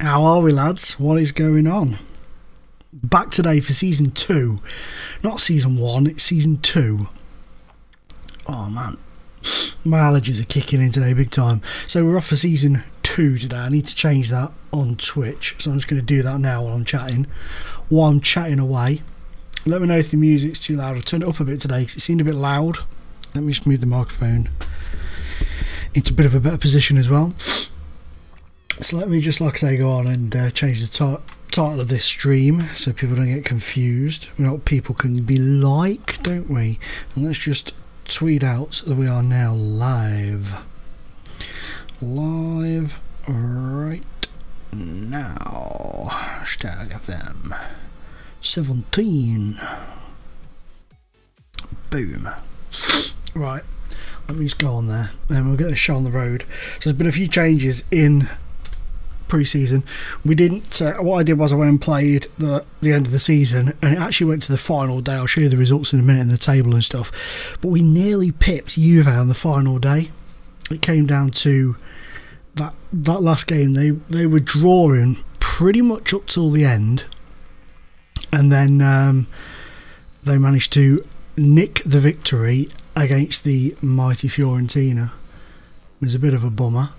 How are we, lads? What is going on? Back today for season 2. Not season 1, it's season 2. Oh man, my allergies are kicking in today big time. So we're off for season 2 today. I need to change that on Twitch, so I'm just going to do that now while I'm chatting. While I'm chatting away, let me know if the music's too loud. I'll turn it up a bit today because it seemed a bit loud. Let me just move the microphone into a bit of a better position as well. So let me just, like I say, go on and change the title of this stream so people don't get confused. We know what people can be like, don't we? And let's just tweet out that we are now live. Live right now. Hashtag FM 17. Boom. Right, let me just go on there and we'll get the show on the road. So there's been a few changes in pre-season. We didn't what I did was I went and played the end of the season, and it actually went to the final day. I'll show you the results in a minute in the table and stuff, but we nearly pipped Juve on the final day. It came down to that last game. They were drawing pretty much up till the end, and then they managed to nick the victory against the mighty Fiorentina. It was a bit of a bummer,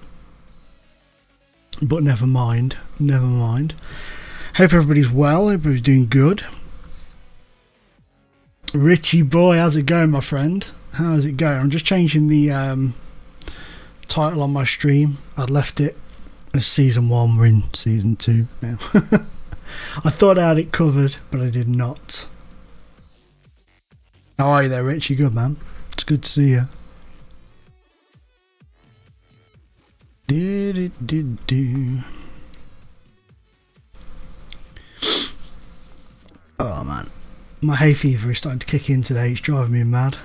but never mind, never mind. Hope everybody's well, everybody's doing good. Richie boy, how's it going, my friend? How's it going? I'm just changing the title on my stream. I'd left it as season 1, we're in season 2 now. I thought I had it covered, but I did not. How are you there, Rich? You good, man? It's good to see you. Oh man, my hay fever is starting to kick in today. It's driving me mad.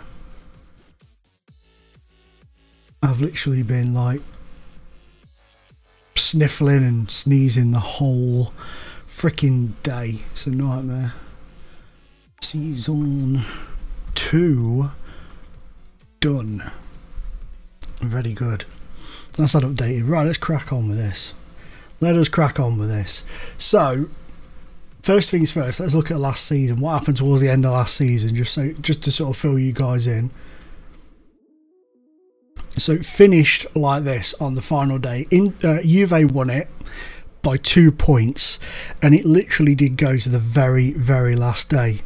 I've literally been like sniffling and sneezing the whole freaking day. It's a nightmare. Season 2 done. Very good. That's not updated. Right, let's crack on with this. Let us crack on with this. So, first things first, let's look at last season. What happened towards the end of last season, just to sort of fill you guys in. So it finished like this on the final day. Juve won it by 2 points, and it literally did go to the very, very last day.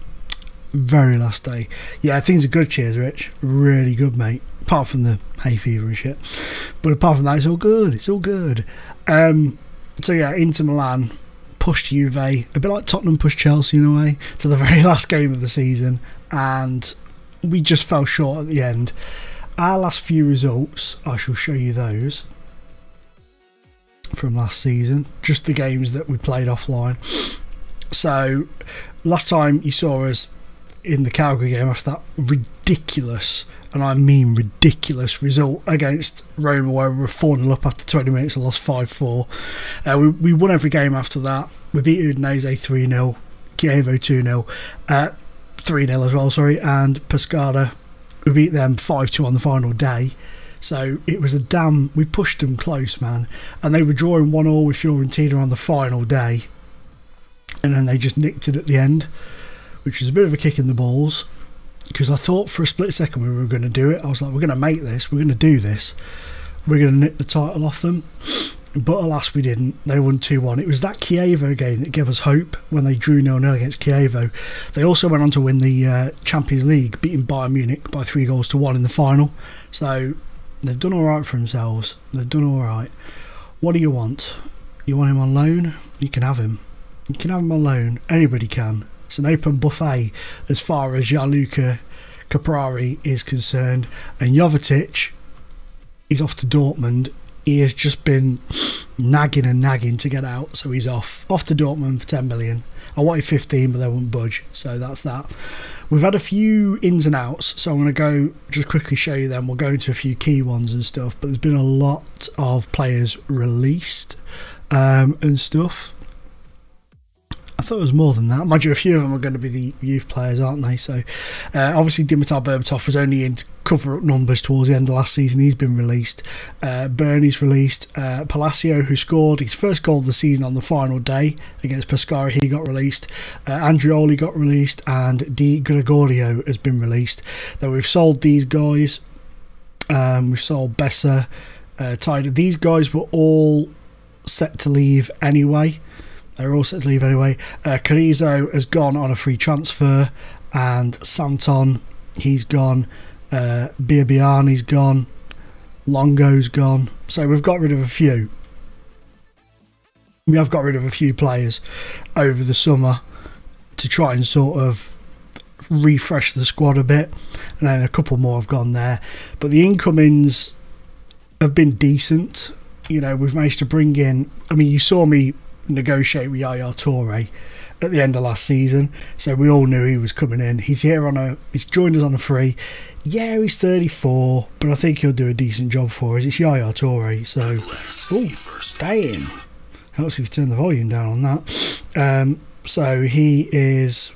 Very last day. Yeah, things are good. Cheers, Rich. Really good, mate. Apart from the hay fever and shit, but apart from that, it's all good. It's all good. So yeah, Inter Milan pushed Juve a bit like Tottenham pushed Chelsea in a way to the very last game of the season, and we just fell short at the end. Our last few results, I shall show you those from last season, just the games that we played offline. So last time you saw us in the Calgary game after that ridiculous, and I mean ridiculous, result against Roma where we were 4-0 up after 20 minutes and lost 5-4. We won every game after that. We beat Udinese 3-0, Chievo 2-0, 3-0 as well, sorry, and Pescara, we beat them 5-2 on the final day. So it was we pushed them close, man, and they were drawing 1-1 with Fiorentina on the final day, and then they just nicked it at the end, which was a bit of a kick in the balls, because I thought for a split second we were going to do it. I was like, we're going to make this, we're going to do this, we're going to nick the title off them. But alas, we didn't. They won 2-1. It was that Chievo game that gave us hope when they drew 0-0 against Chievo. They also went on to win the Champions League, beating Bayern Munich by 3-1 in the final. So they've done all right for themselves. They've done all right. What do you want? You want him on loan? You can have him. You can have him on loan. Anybody can. It's an open buffet as far as Gianluca Caprari is concerned. And Jovetic, he's off to Dortmund. He has just been nagging and nagging to get out, so he's off to Dortmund for 10 million. I wanted 15, but they wouldn't budge, so that's that. We've had a few ins and outs, so I'm going to go just quickly show you them. We'll go into a few key ones and stuff, but there's been a lot of players released and stuff. I thought it was more than that. Mind you, a few of them are going to be the youth players, aren't they? So, obviously, Dimitar Berbatov was only in to cover up numbers towards the end of last season. He's been released. Bernie's released. Palacio, who scored his first goal of the season on the final day against Pescara, he got released. Andrioli got released, and Di Gregorio has been released. Though we've sold these guys. We've sold Bessa, Tyder. These guys were all set to leave anyway. They're all set to leave anyway. Carrizo has gone on a free transfer, and Santon, he's gone. Biabiani's gone. Longo's gone. So we've got rid of a few. We have got rid of a few players over the summer to try and sort of refresh the squad a bit, and then a couple more have gone there. But the incomings have been decent. You know, we've managed to bring in, I mean, you saw me negotiate with Yaya Toure at the end of last season, so we all knew he was coming in. He's joined us on a free. Yeah, he's 34, but I think he'll do a decent job for us. It's Yaya Toure, so damn, helps if you turn the volume down on that. So he is,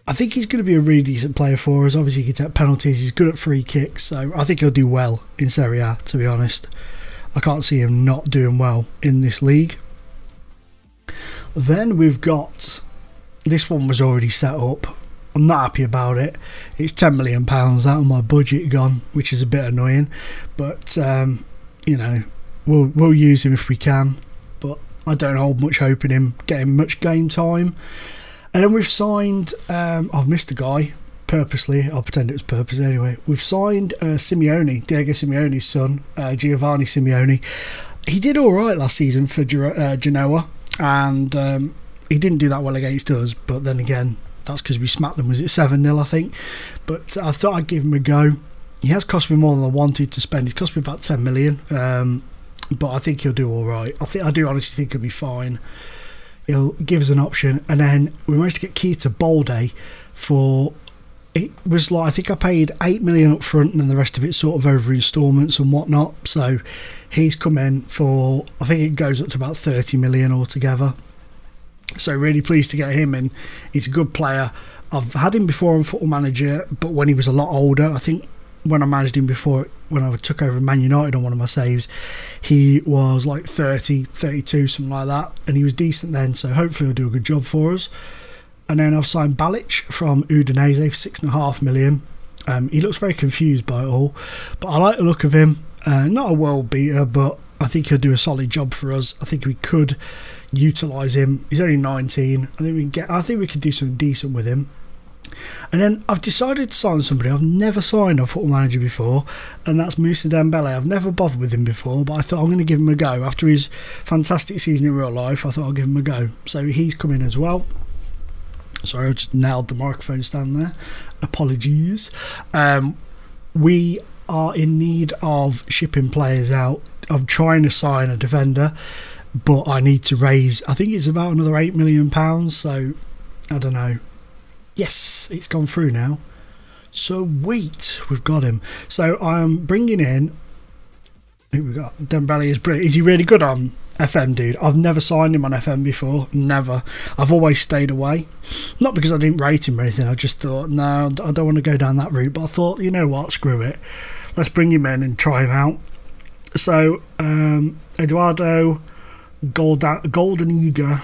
I think he's going to be a really decent player for us. Obviously he can take penalties, he's good at free kicks, so I think he'll do well in Serie A, to be honest. I can't see him not doing well in this league. Then we've got, this one was already set up. I'm not happy about it. It's £10 million out of my budget gone, which is a bit annoying. But, you know, we'll use him if we can. But I don't hold much hope in him getting much game time. And then we've signed, I've missed a guy purposely. I'll pretend it was purpose anyway. We've signed Simeone, Diego Simeone's son, Giovanni Simeone. He did all right last season for Genoa. And he didn't do that well against us, but then again, that's because we smacked them. Was it 7-0, I think? But I thought I'd give him a go. He has cost me more than I wanted to spend. He's cost me about 10 million, but I think he'll do all right. I do honestly think he'll be fine. He'll give us an option, and then we managed to get Keita Balde for. It was like, I think I paid 8 million up front, and then the rest of it sort of over instalments and whatnot. So he's come in for, I think it goes up to about 30 million altogether. So really pleased to get him in. He's a good player. I've had him before on Football Manager, but when he was a lot older. I think when I managed him before, when I took over Man United on one of my saves, he was like 30, 32, something like that, and he was decent then. So hopefully he'll do a good job for us. And then I've signed Balic from Udinese for £6.5 million. He looks very confused by it all, but I like the look of him. Not a world beater, but I think he'll do a solid job for us. I think we could utilise him. He's only 19. I think we could do something decent with him. And then I've decided to sign somebody I've never signed on Football Manager before, and that's Moussa Dembele. I've never bothered with him before, but I thought I'm going to give him a go. After his fantastic season in real life, I thought I'll give him a go. So he's come in as well. Sorry, I just nailed the microphone stand there. Apologies. We are in need of shipping players out. I'm trying to sign a defender, but I need to raise, I think it's about another £8 million, so I don't know. Yes, it's gone through now. Sweet, we've got him. So I'm bringing in, who we got? Dembele is brilliant. Is he really good on FM, dude? I've never signed him on FM before, never. I've always stayed away. Not because I didn't rate him or anything, I just thought, no, I don't want to go down that route. But I thought, you know what, screw it. Let's bring him in and try him out. So, Eduardo Golden Eager.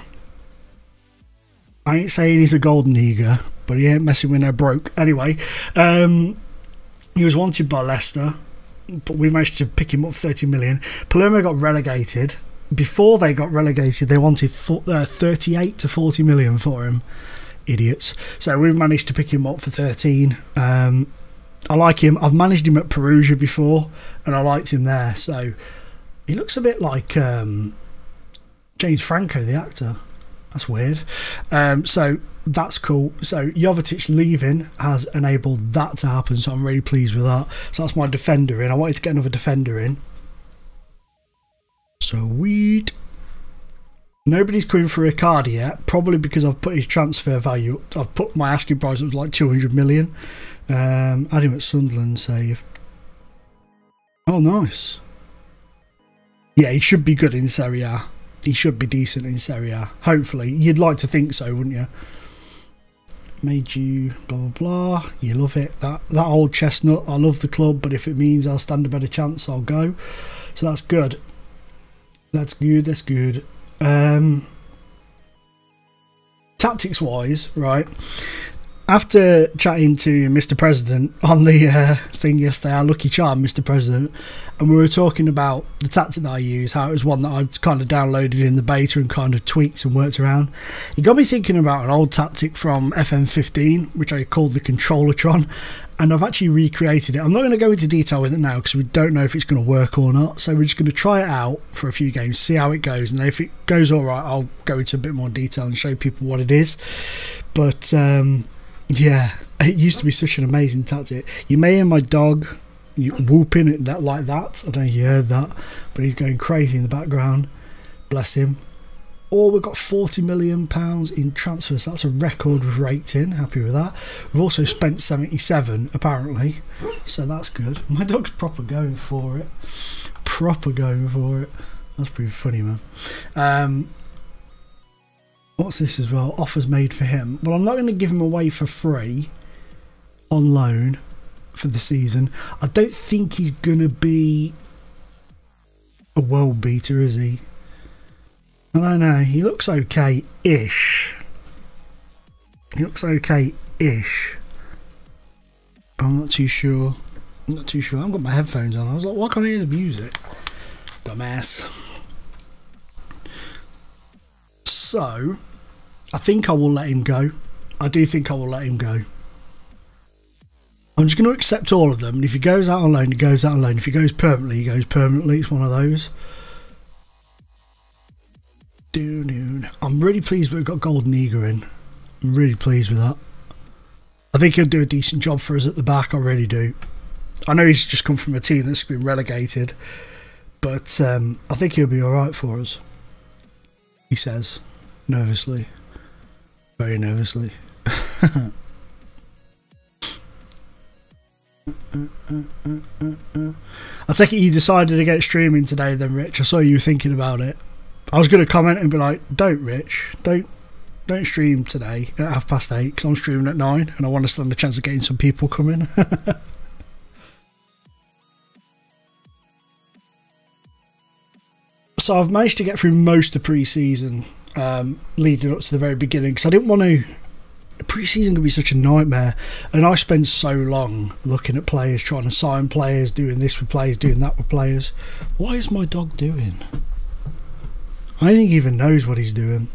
I ain't saying he's a Golden Eager, but he ain't messing with no broke. Anyway, he was wanted by Leicester, but we managed to pick him up 30 million. Palermo got relegated. Before they got relegated, they wanted 38 to 40 million for him. Idiots. So we've managed to pick him up for 13. I like him. I've managed him at Perugia before, and I liked him there. So he looks a bit like James Franco, the actor. That's weird. So that's cool. So Jovetic leaving has enabled that to happen, so I'm really pleased with that. So that's my defender in. I wanted to get another defender in. Sweet. Nobody's coming for Icardi yet, probably because I've put his transfer value, I've put my asking price up to like 200 million. Had him at Sunderland, save. Oh, nice. Yeah, he should be good in Serie A. he should be decent in Serie A. Hopefully. You'd like to think so, wouldn't you? Made you blah blah blah. You love it. That old chestnut. I love the club, but if it means I'll stand a better chance, I'll go. So that's good. That's good. That's good. Tactics wise, right? After chatting to Mr. President on the thing yesterday, our lucky charm, Mr. President, and we were talking about the tactic that I use, how it was one that I'd kind of downloaded in the beta and kind of tweaked and worked around. It got me thinking about an old tactic from FM15, which I called the Controllertron, and I've actually recreated it. I'm not going to go into detail with it now because we don't know if it's going to work or not, so we're just going to try it out for a few games, see how it goes, and if it goes alright, I'll go into a bit more detail and show people what it is. But yeah, it used to be such an amazing tactic. You may hear my dog whooping it like that. I don't know if you heard that, but he's going crazy in the background. Bless him. Oh, we've got £40 million in transfers. That's a record we've raked in. Happy with that. We've also spent 77 apparently, so that's good. My dog's proper going for it. Proper going for it. That's pretty funny, man. What's this as well? Offers made for him. Well, I'm not going to give him away for free on loan for the season. I don't think he's going to be a world beater, is he? I don't know. He looks okay-ish. He looks okay-ish. But I'm not too sure. I'm not too sure. I haven't got my headphones on. I was like, why can't I hear the music? Dumbass. So, I think I will let him go. I do think I will let him go. I'm just going to accept all of them. And if he goes out on loan, he goes out on loan. If he goes permanently, he goes permanently. It's one of those. I'm really pleased we've got Golden Eagle in. I'm really pleased with that. I think he'll do a decent job for us at the back. I really do. I know he's just come from a team that's been relegated. But I think he'll be alright for us. He says. Nervously. Very nervously. I take it you decided to get streaming today then, Rich. I saw you thinking about it. I was going to comment and be like, don't, Rich. Don't stream today at 8:30 because I'm streaming at 9 and I want to stand a chance of getting some people coming. So I've managed to get through most of pre-season leading up to the very beginning because I didn't want to. Pre-season can be such a nightmare, and I spend so long looking at players, trying to sign players, doing this with players, doing that with players. What is my dog doing? I don't think he even knows what he's doing.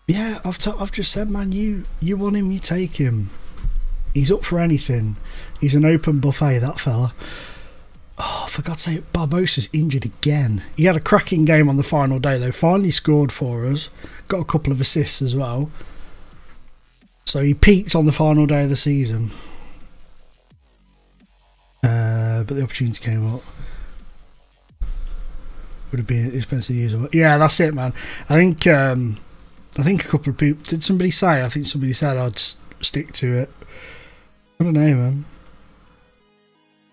Yeah, I've just said, man, you want him, you take him. He's up for anything. He's an open buffet, that fella. Oh, for God's sake, Barbosa's injured again. He had a cracking game on the final day, though. Finally scored for us. Got a couple of assists as well. So he peaked on the final day of the season. But the opportunity came up. Would have been expensive use of it. Yeah, that's it, man. I think a couple of people. Did somebody say? I think somebody said I'd stick to it. I don't know, man.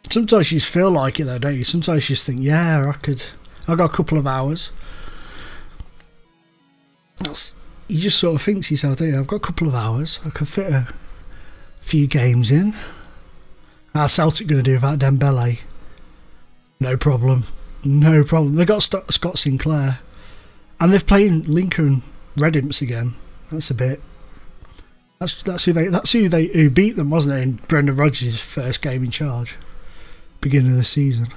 Sometimes you just feel like it, though, don't you? Sometimes you just think, yeah, I've got a couple of hours. You just sort of think to yourself, don't you? I've got a couple of hours. I could fit a few games in. How's Celtic going to do without Dembele? No problem. No problem. They got Scott Sinclair. And they've played Lincoln Red Imps again. That's a bit. That's who beat them, wasn't it? In Brendan Rodgers' first game in charge. Beginning of the season.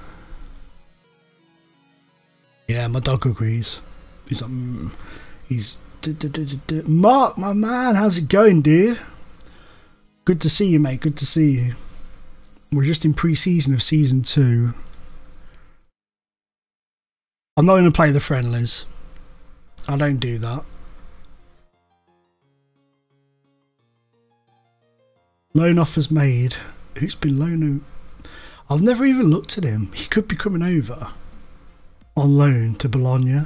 Yeah, my dog agrees. He's like, he's Mark, my man, how's it going, dude? Good to see you, mate. Good to see you. We're just in pre-season of season 2. I'm not going to play the friendlies. I don't do that. Loan offers made. Who's been loaned? I've never even looked at him. He could be coming over on loan to Bologna.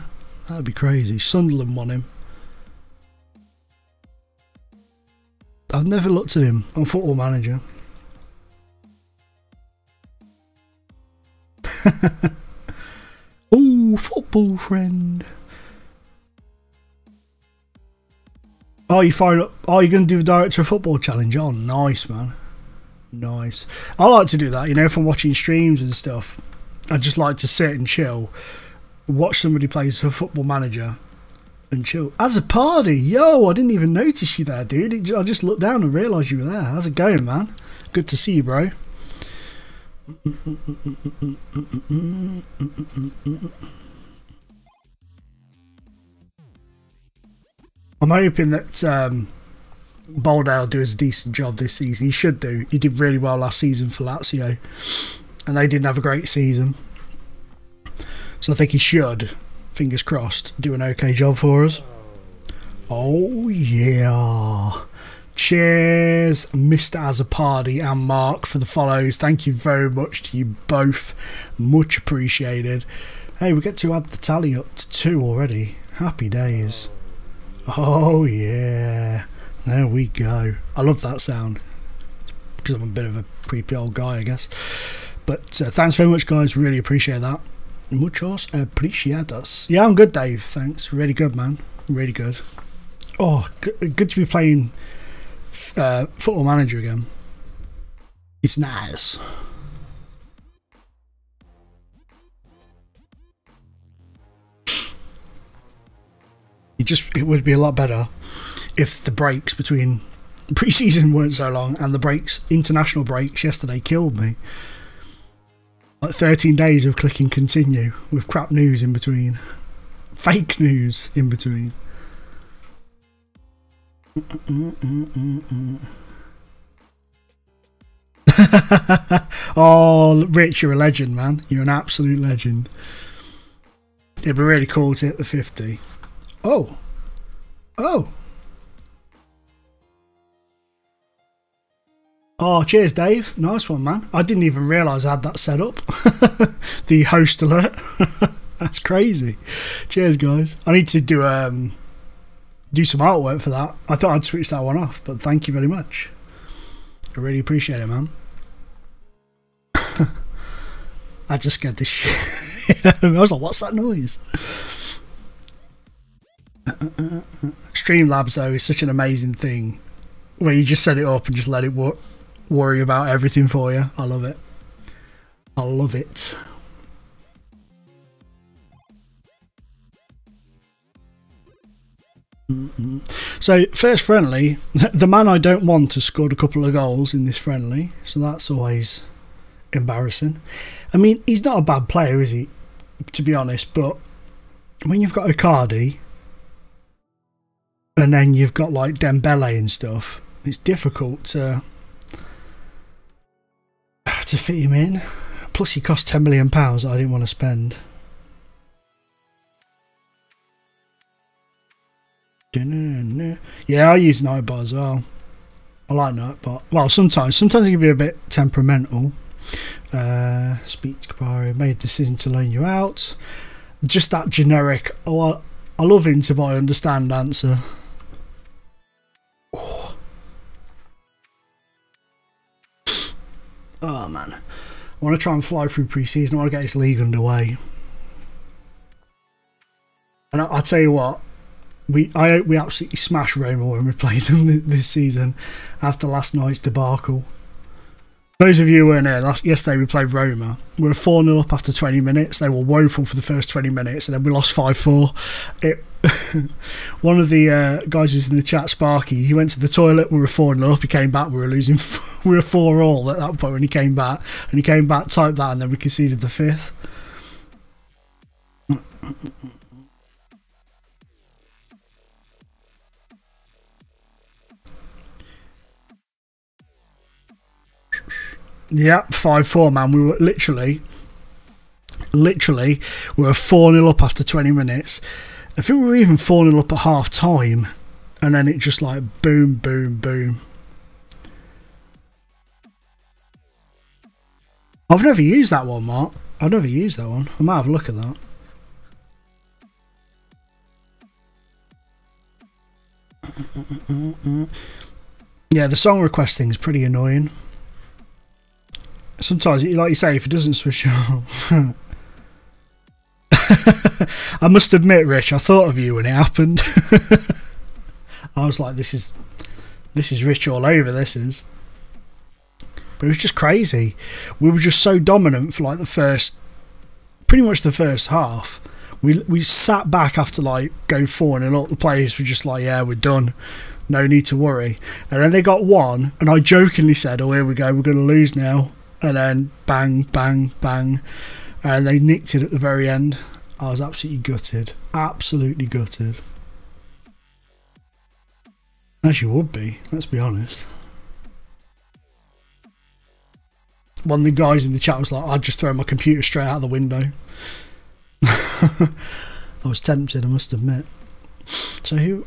That'd be crazy. Sunderland want him. I've never looked at him on Football Manager. Ooh, football friend. Oh, you fired up. Oh, you're going to do the Director of Football challenge. Oh, nice, man. Nice. I like to do that, you know, if I'm watching streams and stuff. I just like to sit and chill, watch somebody play as a Football Manager and chill. As a party, yo, I didn't even notice you there, dude. I just looked down and realised you were there. How's it going, man? Good to see you, bro. I'm hoping that Boldale does a decent job this season. He should do. He did really well last season for Lazio, and they didn't have a great season. So I think he should, fingers crossed, do an okay job for us. Oh yeah. Cheers, Mr. Azzopardi and Mark, for the follows. Thank you very much to you both. Much appreciated. Hey, we get to add the tally up to 2 already. Happy days. Oh yeah. There we go. I love that sound, because I'm a bit of a creepy old guy, I guess. But thanks very much, guys. Really appreciate that. Muchos apreciados. Yeah, I'm good, Dave. Thanks. Really good, man. Really good. Oh, good to be playing Football Manager again. It's nice. It would be a lot better if the breaks between pre-season weren't so long, and the international breaks yesterday killed me. Like 13 days of clicking continue with crap news in between, fake news in between. Oh, Rich, you're a legend, man. You're an absolute legend. It'd be really cool to hit the 50. Oh. Oh, cheers, Dave. Nice one, man. I didn't even realise I had that set up. The host alert. That's crazy. Cheers, guys. I need to do some artwork for that. I thought I'd switch that one off, but thank you very much. I really appreciate it, man. I just scared the shit. I was like, what's that noise? Streamlabs, though, is such an amazing thing, where you just set it up and just let it worry about everything for you. I love it. I love it. So, first friendly, the man I don't want has scored a couple of goals in this friendly, so that's always embarrassing. I mean, he's not a bad player, is he, to be honest, but when you've got Icardi and then you've got like Dembele and stuff, it's difficult to fit him in. Plus he cost £10 million that I didn't want to spend. Yeah, I use Nightbot as well. I like Nightbot. Well, sometimes it can be a bit temperamental. Speak to Kabari, made a decision to loan you out. Just that generic, oh, I love Inter but I understand answer. Oh. Oh man, I want to try and fly through pre-season. I want to get this league underway. And I'll tell you what, we absolutely smashed Roma when we played them this season after last night's debacle. Those of you who weren't there, yesterday we played Roma. We were 4-0 up after 20 minutes. They were woeful for the first 20 minutes, and then we lost 5-4. One of the guys who was in the chat, Sparky, he went to the toilet. We were 4-0 up. He came back. We were losing. We were 4-all at that point when he came back. And he came back, typed that, and then we conceded the 5th. Yeah, 5-4, man. We were literally, we were 4-0 up after 20 minutes. I think we were even 4-0 up at half time, and then it just like boom, boom, boom. I've never used that one, Mark. I've never used that one. I might have a look at that. Yeah, the song request thing is pretty annoying. Sometimes, like you say, if it doesn't switch off. I must admit, Rich, I thought of you when it happened. I was like, this is Rich all over, this is. But it was just crazy. We were just so dominant for like pretty much the first half. We sat back after like going 4-0 up. The players were just like, yeah, we're done. No need to worry. And then they got one, and I jokingly said, oh, here we go, we're going to lose now. And then bang, bang, bang. And they nicked it at the very end. I was absolutely gutted. Absolutely gutted. As you would be, let's be honest. One of the guys in the chat was like, I'd just throw my computer straight out the window. I was tempted, I must admit. So the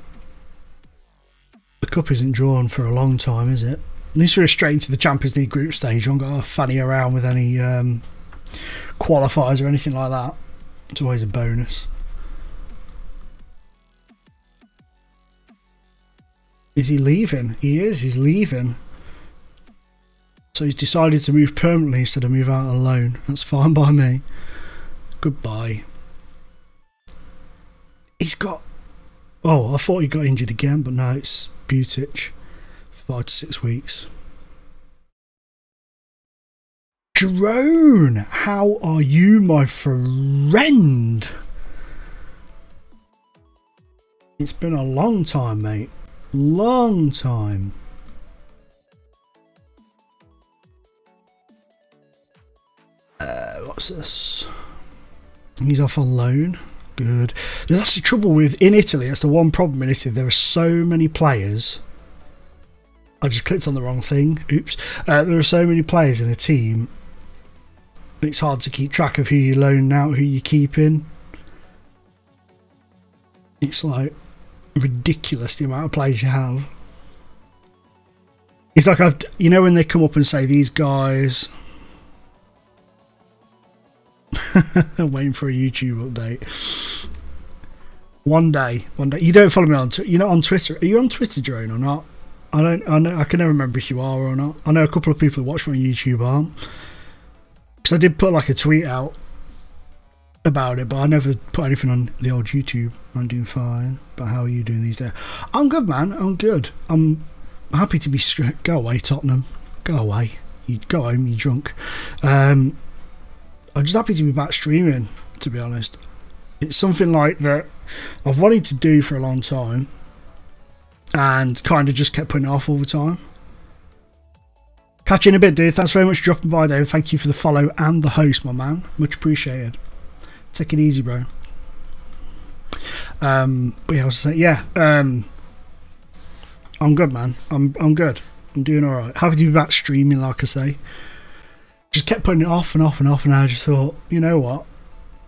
cup isn't drawn for a long time, is it? At least we're straight into the Champions League group stage. I haven't got to fanny around with any qualifiers or anything like that. It's always a bonus. Is he leaving? He is, he's leaving. So he's decided to move permanently instead of move out on loan. That's fine by me. Goodbye. He's got... Oh, I thought he got injured again, but no, it's Butic. 5 to 6 weeks. Drone, how are you, my friend? It's been a long time, mate. Long time. What's this? He's off on loan. Good. That's the trouble with in Italy. That's the one problem in Italy. There are so many players. I just clicked on the wrong thing. Oops. There are so many players in a team. It's hard to keep track of who you loan out, who you keep in. It's like ridiculous the amount of players you have. It's like you know when they come up and say these guys. Waiting for a YouTube update. One day. You don't follow me on Twitter. You're not on Twitter. Are you on Twitter, Drone, or not? I know. I can never remember if you are or not. I know a couple of people who watch me on YouTube aren't. Because I did put like a tweet out about it, but I never put anything on the old YouTube. I'm doing fine. But how are you doing these days? I'm good, man. I'm good. I'm happy to be straight. Go away, Tottenham. Go away. You go home. You're drunk. I'm just happy to be back streaming, to be honest. It's something like that I've wanted to do for a long time and kind of just kept putting it off all the time. Catch you in a bit, dude. Thanks very much for dropping by, Dave. Thank you for the follow and the host, my man. Much appreciated. Take it easy, bro. But yeah, I was saying, yeah, I'm good, man. I'm good. I'm doing all right. Happy to be back streaming, like I say. Just kept putting it off and off and off, and I just thought, you know what?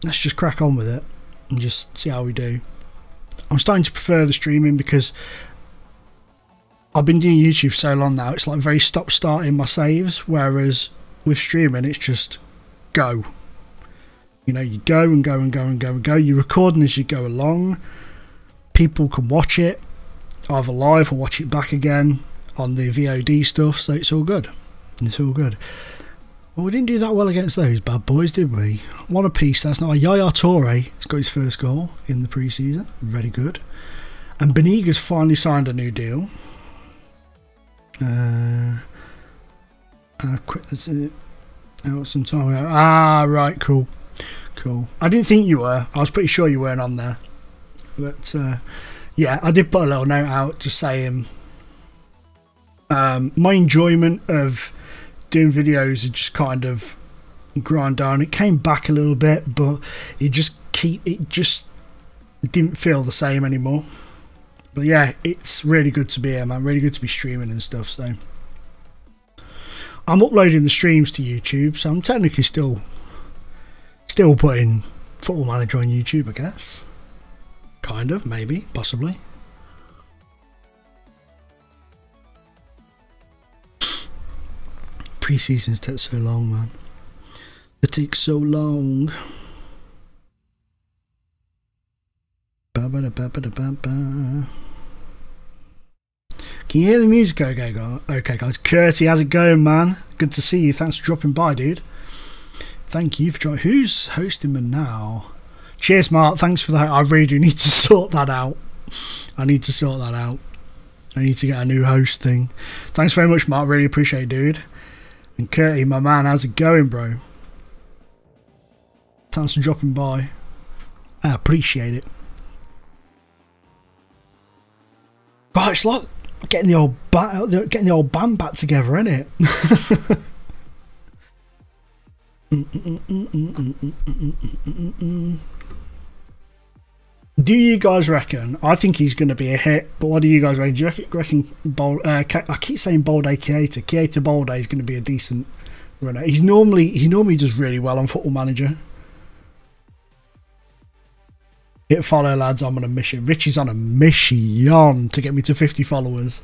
Let's just crack on with it and just see how we do. I'm starting to prefer the streaming because I've been doing YouTube for so long now. It's like very stop-starting my saves, whereas with streaming, it's just go. You know, you go and go and go and go and go. You're recording as you go along. People can watch it either live or watch it back again on the VOD stuff, so it's all good. It's all good. Well, we didn't do that well against those bad boys, did we? One apiece. That's not Yaya Toure. He's got his first goal in the pre-season. Very good. And Beniga's finally signed a new deal. Quit this out some time ago. Ah, right, cool. Cool. I didn't think you were. I was pretty sure you weren't on there. But, yeah, I did put a little note out just saying my enjoyment of doing videos had just kind of grind down. It came back a little bit, but it just didn't feel the same anymore. But yeah, it's really good to be here, man. Really good to be streaming and stuff. So I'm uploading the streams to YouTube, so I'm technically still putting Football Manager on YouTube, I guess. Kind of, maybe, possibly. Pre-seasons take so long, man. They take so long. Ba -ba -da -ba -ba -da -ba -ba. Can you hear the music? Okay, guys. Curty, how's it going, man? Good to see you. Thanks for dropping by, dude. Thank you for joining. Who's hosting me now? Cheers, Mark. Thanks for that. I really do need to sort that out. I need to sort that out. I need to get a new host thing. Thanks very much, Mark. Really appreciate it, dude. And Curty, my man, how's it going, bro? Thanks for dropping by. I appreciate it. Right, it's like getting the old band back together, isn't it? Do you guys reckon? I think he's going to be a hit, but what do you guys reckon? Do you reckon I keep saying Bolde Keita Bolde is going to be a decent runner? He normally does really well on Football Manager. Hit follow, lads. I'm on a mission. Richie's on a mission to get me to 50 followers.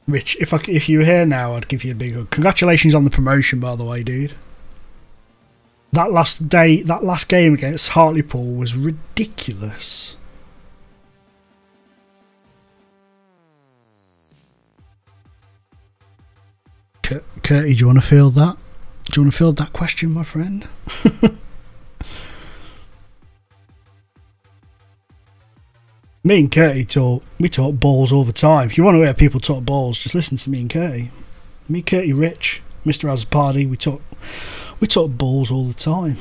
Rich, if you were here now, I'd give you a big hug. Congratulations on the promotion, by the way, dude. That last game against Hartlepool was ridiculous. Curty, do you want to field that? Do you want to field that question, my friend? Me and Curty talk balls all the time. If you want to hear people talk balls, just listen to me and Curty. Me, Curty, Rich, Mr. Azpardi, we talk balls all the time.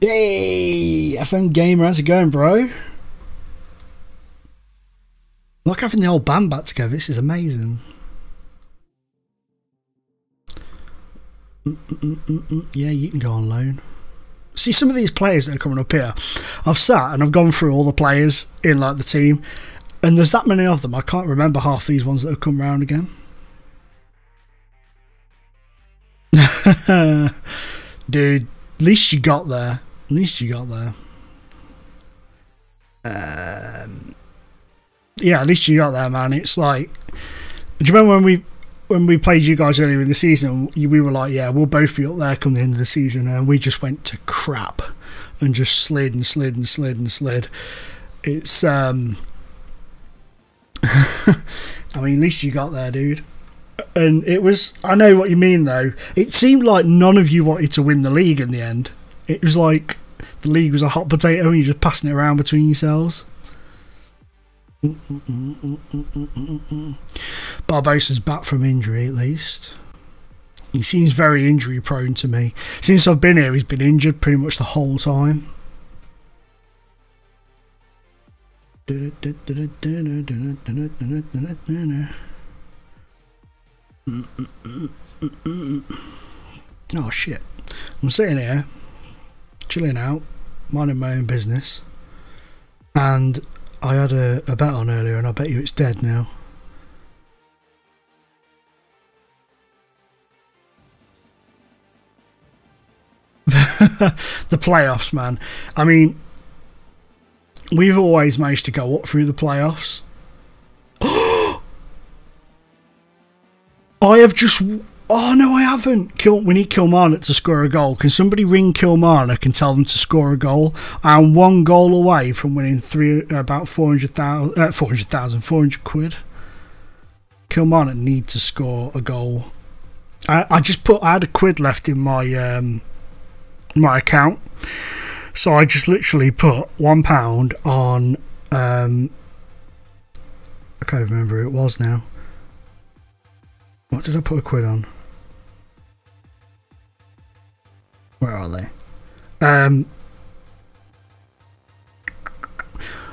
Yay! FM Gamer, how's it going, bro? Like having the whole band back together, this is amazing. Yeah, you can go on loan. See, some of these players that are coming up here, I've sat and I've gone through all the players in like the team, and there's that many of them, I can't remember half these ones that have come round again. Dude, at least you got there. At least you got there. Yeah, at least you got there, man. It's like, do you remember when we played you guys earlier in the season? We were like, yeah, we'll both be up there come the end of the season, and we just went to crap and just slid and slid and slid and slid. It's I mean, at least you got there, dude. And it was, I know what you mean though, it seemed like none of you wanted to win the league in the end. It was like the league was a hot potato and you're just passing it around between yourselves. Barbosa's back from injury at least. He seems very injury prone to me. Since I've been here, he's been injured pretty much the whole time. Oh shit, I'm sitting here chilling out, minding my own business, and I had a bet on earlier, and I bet you it's dead now. The playoffs, man. I mean, we've always managed to go up through the playoffs. I have just... Oh, no, I haven't. We need Kilmarnock to score a goal. Can somebody ring Kilmarnock and tell them to score a goal? I'm 1 goal away from winning about 400 quid. Kilmarnock need to score a goal. I had a quid left in my my account, so I just literally put £1 on I can't remember who it was now. What did I put a quid on? Where are they? On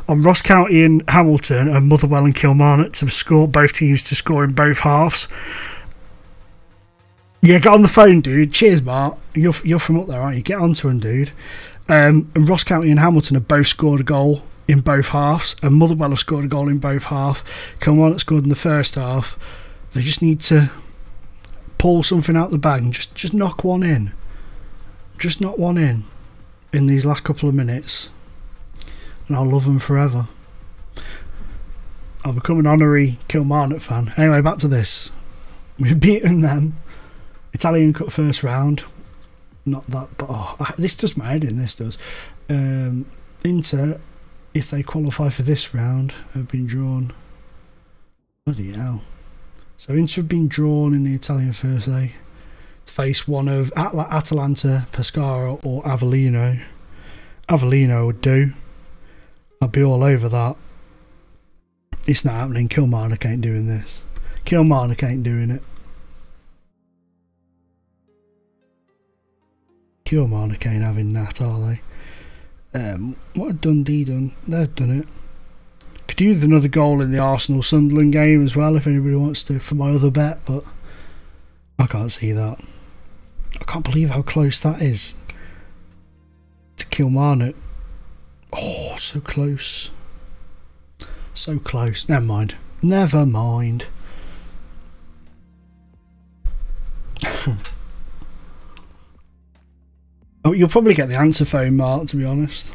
Ross County and Hamilton and Motherwell and Kilmarnock to score, both teams to score in both halves. Yeah, get on the phone, dude. Cheers, Mark. You're from up there, aren't you? Get onto them, dude. And Ross County and Hamilton have both scored a goal in both halves, and Motherwell have scored a goal in both halves. Kilmarnock scored in the first half. They just need to pull something out the bag and just knock one in. Just knock one in these last couple of minutes, and I'll love them forever. I'll become an honorary Kilmarnock fan. Anyway, back to this. We've beaten them. Italian Cup first round. Not that, but this does my head in. This does. Inter, if they qualify for this round, have been drawn. Bloody hell. So Inter have been drawn in the Italian first leg. Face one of Atalanta, Pescara or Avellino. Avellino would do. I'd be all over that. It's not happening. Kilmarnock ain't doing this. Kilmarnock ain't doing it. Kilmarnock ain't having that, are they? What had Dundee done? They've done it. Could use another goal in the Arsenal-Sunderland game as well if anybody wants to for my other bet, but I can't see that. I can't believe how close that is to Kilmarnock. Oh, so close. So close. Never mind. Never mind. Oh, you'll probably get the answer phone, Mark, to be honest.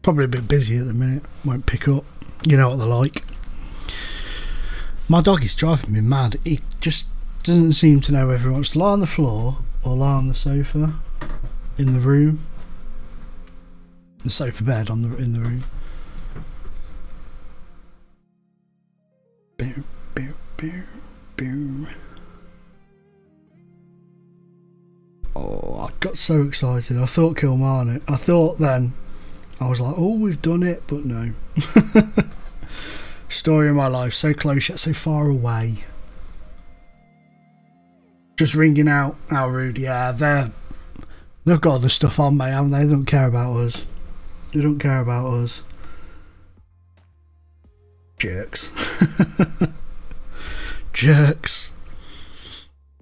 Probably a bit busy at the minute. Won't pick up. You know what they're like. My dog is driving me mad. He just doesn't seem to know whether he wants to lie on the floor or lie on the sofa in the room. The sofa bed in the room. Boom, boom, boom, boom. Oh, I got so excited. I thought Kilmarnock. I thought then, I was like, oh, we've done it, but no. Story of my life, so close yet so far away. Just ringing out Al Rude. Yeah, they've got other stuff on, mate, haven't they? They don't care about us. They don't care about us. Jerks. Jerks.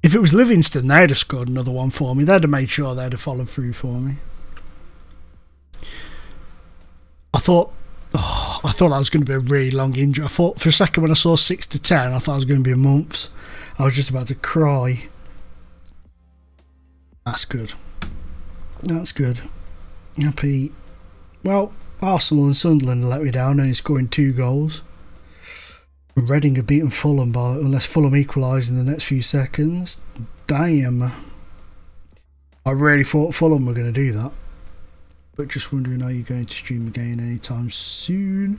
If it was Livingston, they'd have scored another one for me. They'd have made sure they'd have followed through for me. I thought that was going to be a really long injury. I thought for a second when I saw 6-10, I thought it was going to be months. I was just about to cry. That's good. That's good. Happy. Well, Arsenal and Sunderland let me down, only scoring 2 goals. Reading have beaten Fulham unless Fulham equalise in the next few seconds. Damn. I really thought Fulham were going to do that. But just wondering, are you going to stream again anytime soon?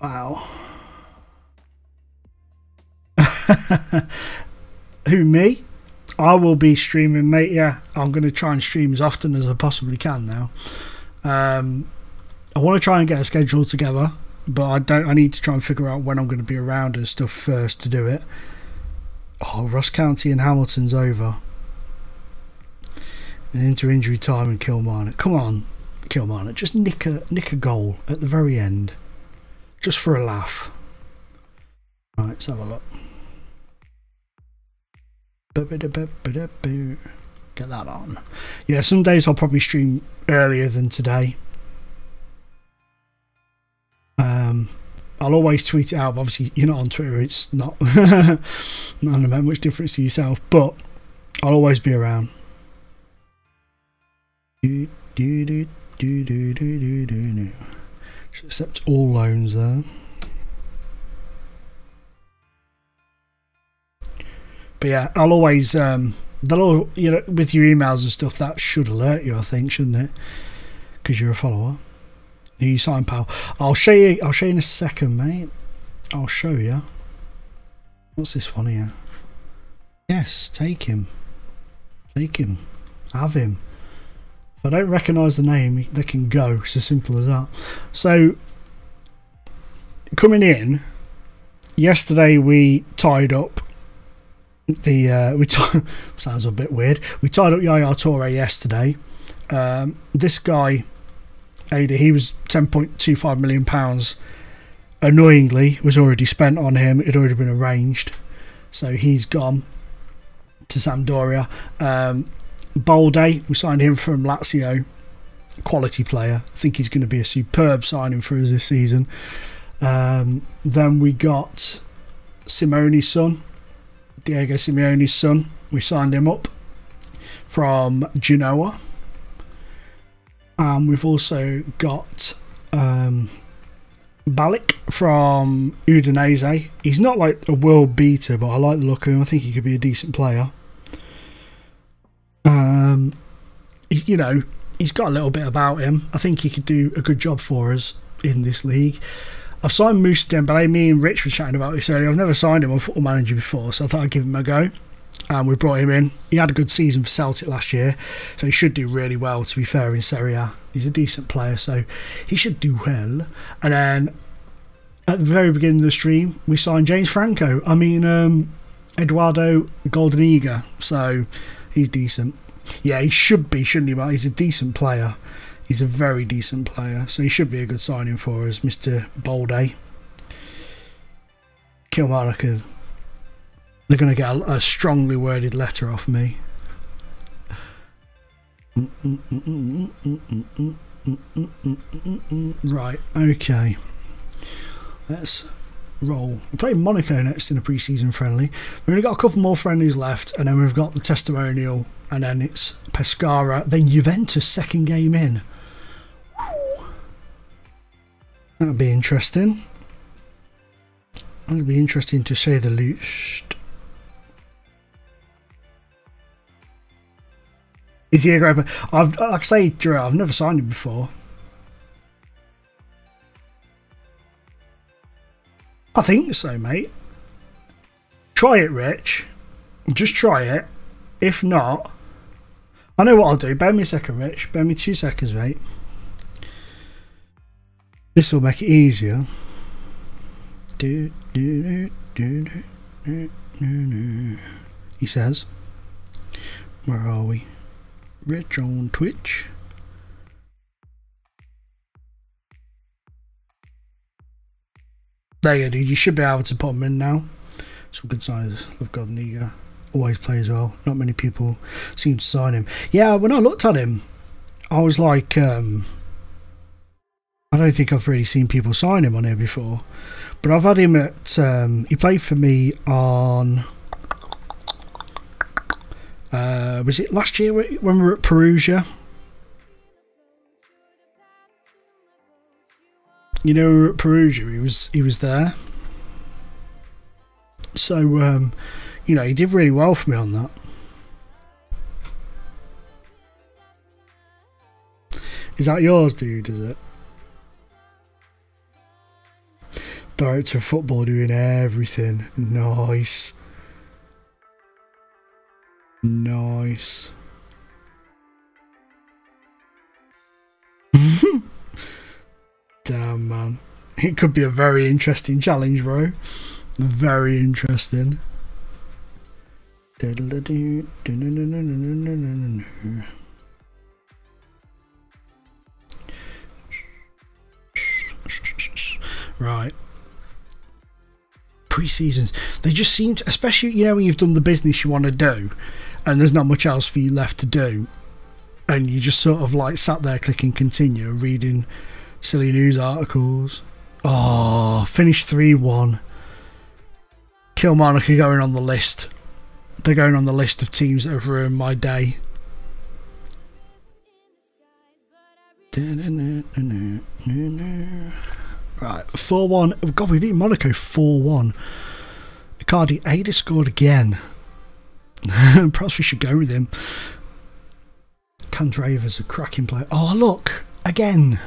Wow. Who, me? I will be streaming, mate. Yeah, I'm going to try and stream as often as I possibly can now. I want to try and get a schedule together, but I need to try and figure out when I'm going to be around and stuff first to do it. Oh, Ross County and Hamilton's over. And into injury time and Kilmarnock. Come on, Kilmarnock, just nick a goal at the very end, just for a laugh. Right, let's have a look. Get that on. Yeah, some days I'll probably stream earlier than today. I'll always tweet it out, but obviously you're not on Twitter, it's not not going to make much difference to yourself, but I'll always be around. Just accept all loans there. But yeah, I'll always they'll all, you know, with your emails and stuff, that should alert you, I think, shouldn't it? Because you're a follower. You sign, pal. I'll show you in a second, mate. I'll show you. What's this one here? Yes, take him. Take him. Have him. If I don't recognise the name, they can go. It's as simple as that. So, coming in, yesterday we tied up the sounds a bit weird. We tied up Yaya Toure yesterday. This guy, Ada, he was £10.25 million. Annoyingly, was already spent on him. It had already been arranged, so he's gone to Sampdoria. Balde, we signed him from Lazio. Quality player. I think he's going to be a superb signing for us this season. Then we got Simeone's son, Diego Simeone's son. We signed him up from Genoa. And we've also got Balik from Udinese. He's not like a world beater, but I like the look of him. I think he could be a decent player. You know, he's got a little bit about him. I think he could do a good job for us. in this league. I've signed Moussa Dembele. Me and Rich were chatting about this earlier. I've never signed him on Football Manager before, so I thought I'd give him a go. And we brought him in. He had a good season for Celtic last year, so he should do really well, to be fair, in Serie A. He's a decent player, so he should do well. And then at the very beginning of the stream, we signed James Franco. Eduardo Goldeniga, so he's decent. Yeah, he should be, shouldn't he? But he's a decent player. He's a very decent player, so he should be a good signing for us, Mr. Bolday. Kilmarnock, they're going to get a strongly worded letter off me. Right, okay. Let's roll. We're playing Monaco next in a pre-season friendly. We've only got a couple more friendlies left, and then we've got the testimonial, and then it's Pescara, then Juventus second game in. That'll be interesting. That'll be interesting to say the least. Is he a great player? Like I say, Drew, I've never signed him before. I think so, mate. Try it, Rich. Just try it. If not, I know what I'll do. Bear me a second, Rich. Bear me 2 seconds, mate. This will make it easier. He says, where are we? Rich on Twitch. There you go, dude. You should be able to put them in now. Some good signs of Godniga. Always plays well. Not many people seem to sign him. Yeah, when I looked at him, I was like, I don't think I've really seen people sign him on here before. But I've had him at, he played for me on, was it last year when we were at Perugia? You know, we were at Perugia, he was there. So, you know, he did really well for me on that. Is that yours, dude, is it? Director of football doing everything. Nice. Nice. Damn, man. It could be a very interesting challenge, bro. Very interesting. Right. Pre-seasons, they just seem to, especially, you know, when you've done the business you want to do and there's not much else for you left to do and you just sort of like sat there clicking continue reading silly news articles. Oh, finished 3-1. Kilmarnock are going on the list. They're going on the list of teams that have ruined my day. Right, 4-1. God, we beat Monaco 4-1. Icardi, Ada scored again. Perhaps we should go with him. Candreva's a cracking player. Oh, look, again.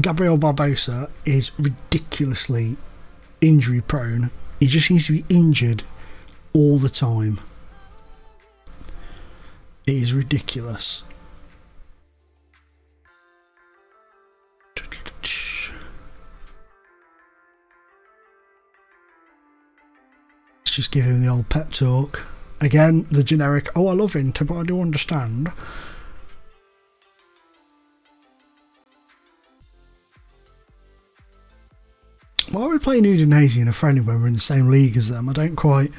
Gabriel Barbosa is ridiculously injury prone. He just seems to be injured all the time. It is ridiculous. Let's just give him the old pep talk. Again, the generic, oh, I love Inter, but I do understand. Why are we playing Udinese in a friendly when we're in the same league as them? I don't quite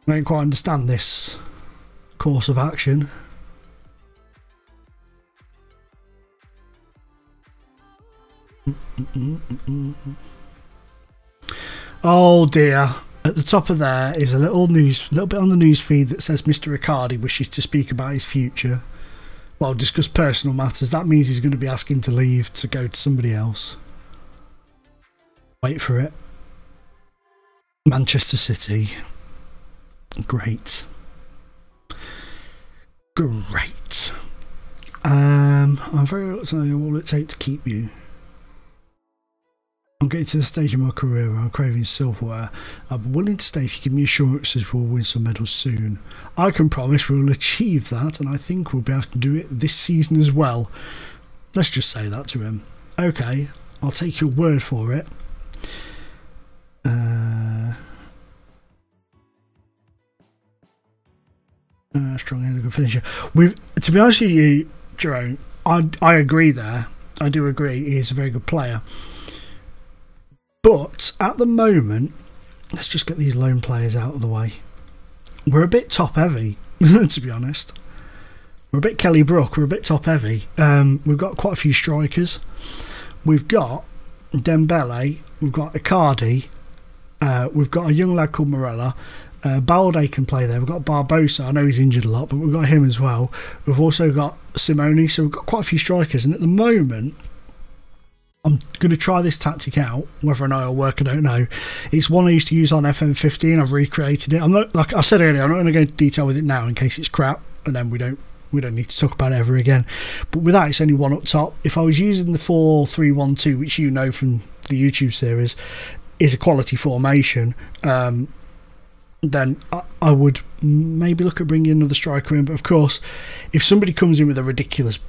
understand this course of action. Oh dear. At the top of there is a little bit on the news feed that says Mr. Riccardi wishes to speak about his future. Well, discuss personal matters. That means he's going to be asking to leave to go to somebody else. Wait for it. Manchester City. Great. Great. I'm very reluctant. What will it take to keep you? I'm getting to the stage in my career where I'm craving silverware. I'm willing to stay if you give me assurances we'll win some medals soon. I can promise we'll achieve that, and I think we'll be able to do it this season as well. Let's just say that to him. Okay, I'll take your word for it. Strong and a good finisher. To be honest with you, Jerome, I agree there. I do agree. He is a very good player. But at the moment, let's just get these loan players out of the way. We're a bit top heavy, to be honest. We're a bit Kelly Brook. We're a bit top heavy. We've got quite a few strikers. We've got Dembele. We've got Icardi. We've got a young lad called Morella. Balde can play there. We've got Barbosa. I know he's injured a lot, but we've got him as well. We've also got Simone. So we've got quite a few strikers. And at the moment, I'm going to try this tactic out. Whether or not it'll work, I don't know. It's one I used to use on FM15. I've recreated it. I'm not, like I said earlier, I'm not going to go into detail with it now in case it's crap, and then we don't need to talk about it ever again. But with that, it's only one up top. If I was using the 4-3-1-2, which you know from the YouTube series is a quality formation, then I would maybe look at bringing another striker in. But of course, if somebody comes in with a ridiculous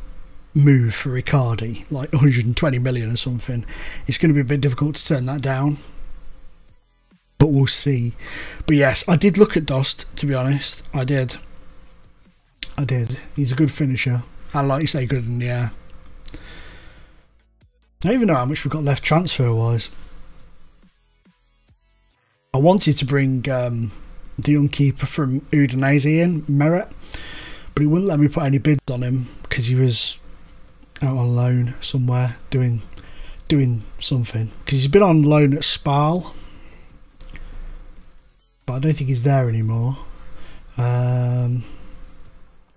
move for Icardi, like 120 million or something, it's going to be a bit difficult to turn that down. But we'll see. But yes, I did look at Dost, to be honest. I did. He's a good finisher. And like you say, good in the air. I don't even know how much we've got left transfer-wise. I wanted to bring the young keeper from Udinese in, Meret, but he wouldn't let me put any bids on him because he was out on loan somewhere doing something. Because he's been on loan at Spal, but I don't think he's there anymore. Where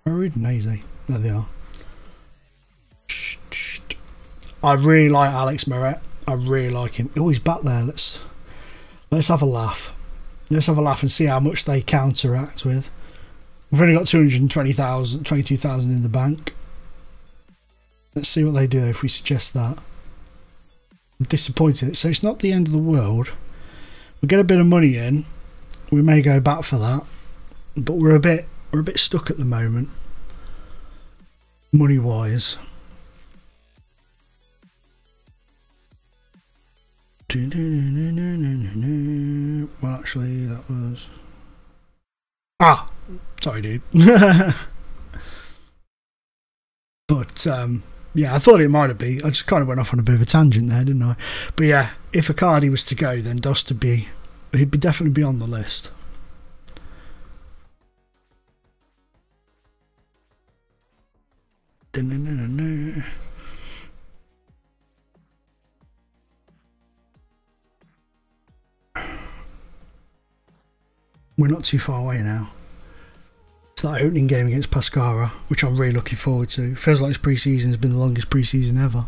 are Udinese? There they are. I really like Alex Meret. I really like him. Oh, he's back there. Let's have a laugh. Let's have a laugh and see how much they counteract with. We've only got 22,000 in the bank. Let's see what they do if we suggest that. I'm disappointed. So it's not the end of the world. We'll get a bit of money in. We may go back for that, but we're a bit stuck at the moment, money wise. Well, actually, that was... sorry, dude. But, yeah, I thought it might have been. I just kind of went off on a bit of a tangent there, didn't I? But yeah, if Icardi was to go, then Dost would be... He'd definitely be on the list. We're not too far away now. It's that opening game against Pescara, which I'm really looking forward to. It feels like this pre-season has been the longest pre-season ever.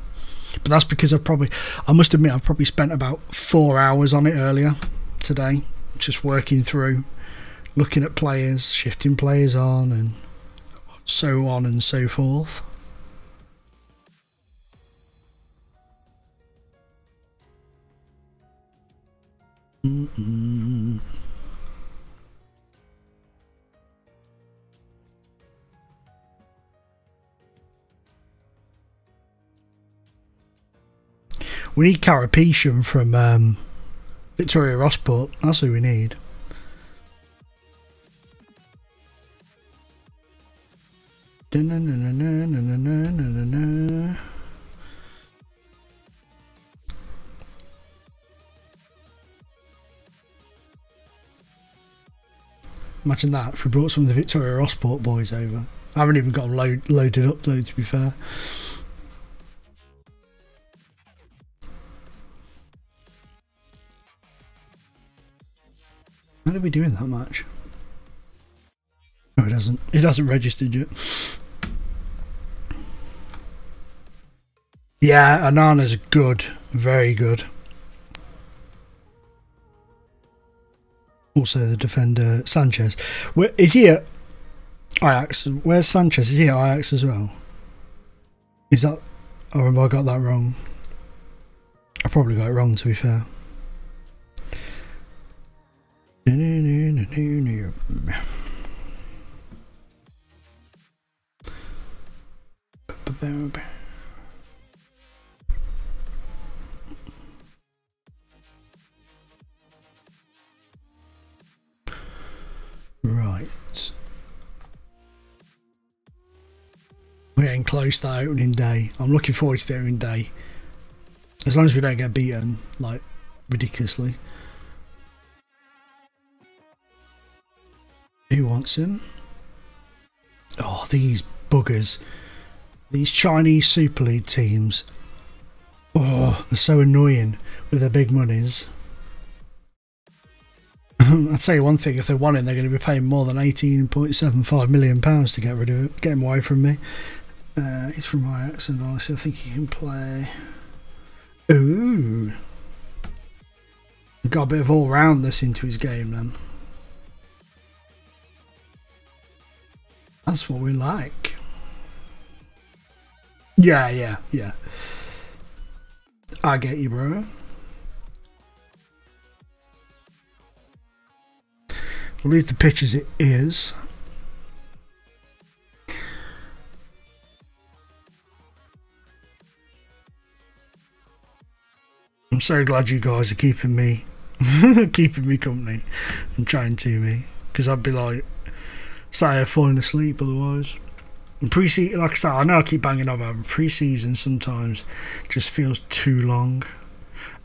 But that's because I must admit, I've probably spent about 4 hours on it earlier today, just working through, looking at players, shifting players on, and so on and so forth. We need Carapetian from Victoria Rossport. That's who we need. Imagine that if we brought some of the Victoria Rossport boys over. I haven't even got them loaded up though, to be fair. How did we doing that much? No, it hasn't. It hasn't registered yet. Yeah, Anana's good. Very good. Also the defender, Sanchez. Where is he at Ajax? Where's Sanchez? Is he at Ajax as well? Is that... Or have I got that wrong? I probably got it wrong, to be fair. Right. We're getting close to that opening day. I'm looking forward to the opening day. As long as we don't get beaten, like, ridiculously. Who wants him? Oh, these buggers. These Chinese Super League teams. Oh, they're so annoying with their big monies. I'll tell you one thing, if they want him, they're going to be paying more than £18.75 million to get rid of it. Get him away from me. He's from Ajax, and honestly, I think he can play. Ooh. Got a bit of all-roundness into his game then. That's what we like. Yeah. I get you, bro. We'll leave the pitch as it is. I'm so glad you guys are keeping me company and chatting to me, because I'd be like sat here falling asleep otherwise. And pre-season, like I said, I know I keep banging on about pre-season sometimes just feels too long.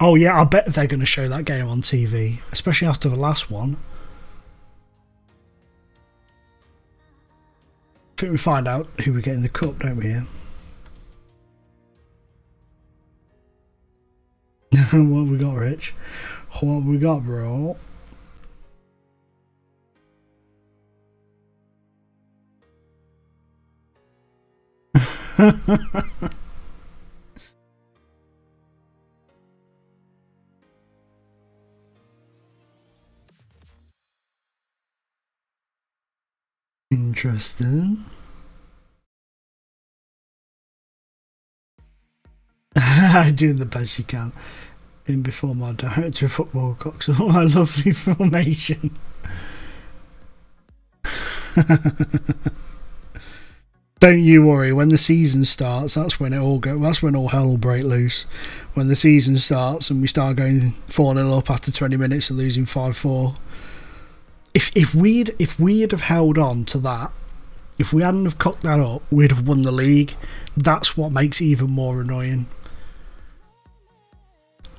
Oh yeah, I bet they're going to show that game on TV, especially after the last one. I think we find out who we get in the cup, don't we, here? What have we got, Rich? What have we got, bro? Interesting. Doing the best you can. In before my director of football cocks all my lovely formation. Don't you worry, when the season starts, that's when all hell will break loose. When the season starts and we start going 4-0 up after 20 minutes and losing 5-4. If we'd have held on to that, if we hadn't have cocked that up, we'd have won the league. That's what makes it even more annoying.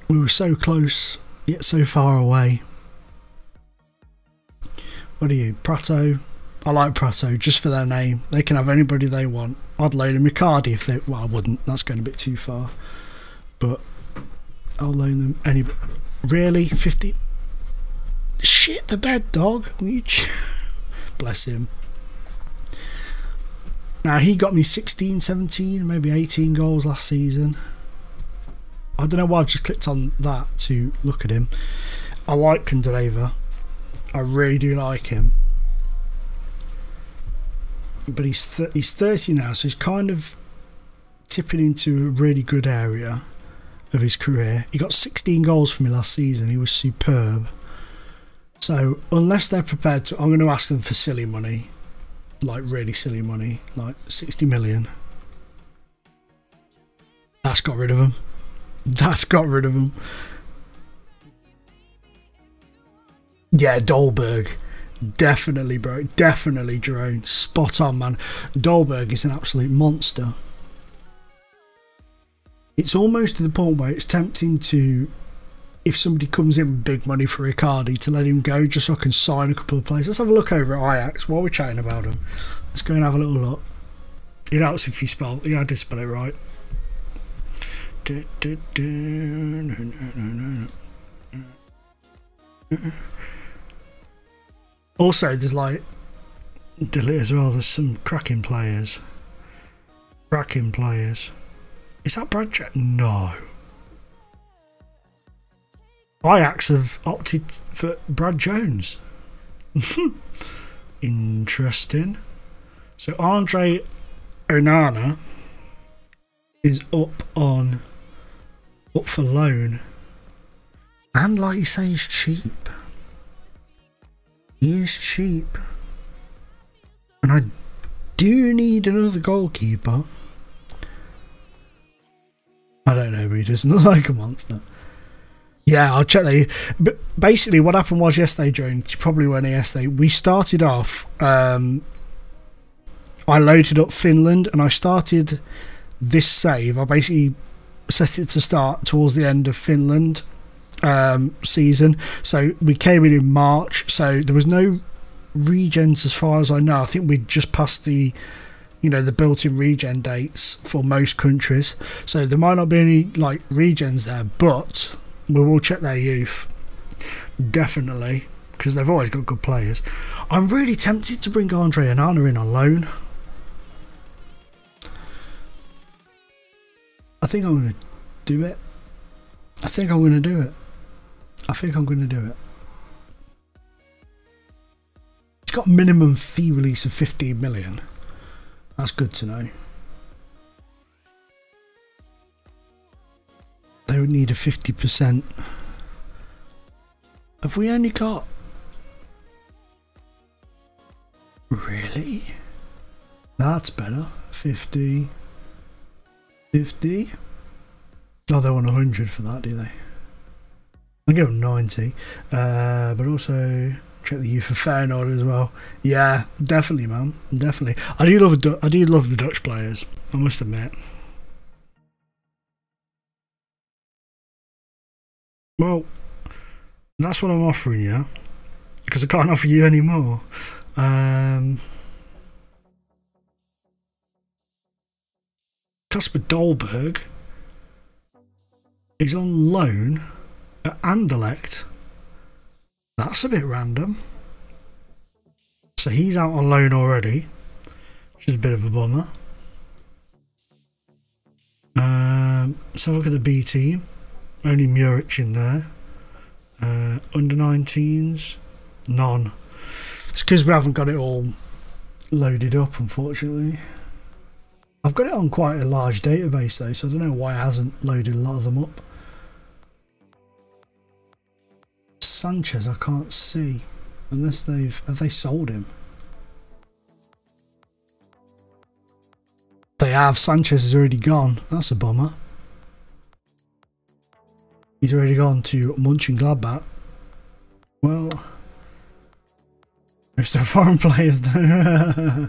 We were so close, yet so far away. What are you, Prato? I like Prato, just for their name. They can have anybody they want. I'd loan them Riccardi if they... Well, I wouldn't. That's going a bit too far. But I'll loan them anybody. Really? 50... Shit the bed, dog. Bless him. Now, he got me 16, 17, maybe 18 goals last season. I don't know why I've just clicked on that to look at him. I like Kundreva. I really do like him. But he's 30 now, so he's kind of tipping into a really good area of his career. He got 16 goals for me last season. He was superb. So unless they're prepared to, I'm going to ask them for silly money, like really silly money, like 60 million. That's got rid of him. That's got rid of him. Yeah, Dolberg. Definitely, bro. Definitely, Jerome. Spot on, man. Dolberg is an absolute monster. It's almost to the point where it's tempting to, if somebody comes in with big money for Riccardi, to let him go just so I can sign a couple of players. Let's have a look over at Ajax while we're chatting about him. Let's go and have a little look. It helps if you spell. Yeah, I did spell it right. Also, there's like delete as well. There's some cracking players. Is that Brad Jones? No. Ajax have opted for Brad Jones. Interesting. So Andre Onana is up for loan, and like you say, he's cheap. He is cheap, and I do need another goalkeeper. I don't know, but he doesn't look like a monster. Yeah, I'll check that. But basically, what happened was yesterday, Joan, you probably weren't here yesterday, we started off, I loaded up Finland, and I started this save. I basically set it to start towards the end of Finland season. So we came in March, so there was no regens as far as I know. I think we'd just passed the, you know, the built-in regen dates for most countries. So there might not be any, like, regens there, but we will check their youth. Definitely, because they've always got good players. I'm really tempted to bring Andre Onana in on loan. I think I'm going to do it. I think I'm going to do it. He's got a minimum fee release of 15 million. That's good to know. They would need a 50%. Have we only got... Really? That's better. 50. 50? Oh, they want 100 for that, do they? I'll give them 90. But also check the youth for Feyenoord as well. Yeah, definitely, man. Definitely. I do love the Dutch players, I must admit. Well, that's what I'm offering you, because I can't offer you any more. Kasper Dolberg is on loan at Anderlecht. That's a bit random. So he's out on loan already, which is a bit of a bummer. Let's have a look at the B team. Only Muric in there. Under 19s, none. It's because we haven't got it all loaded up, unfortunately. I've got it on quite a large database though, so I don't know why it hasn't loaded a lot of them up. Sanchez, I can't see, unless have they sold him? They have. Sanchez is already gone. That's a bummer. He's already gone to Mönchengladbach. Well, there's still foreign players though.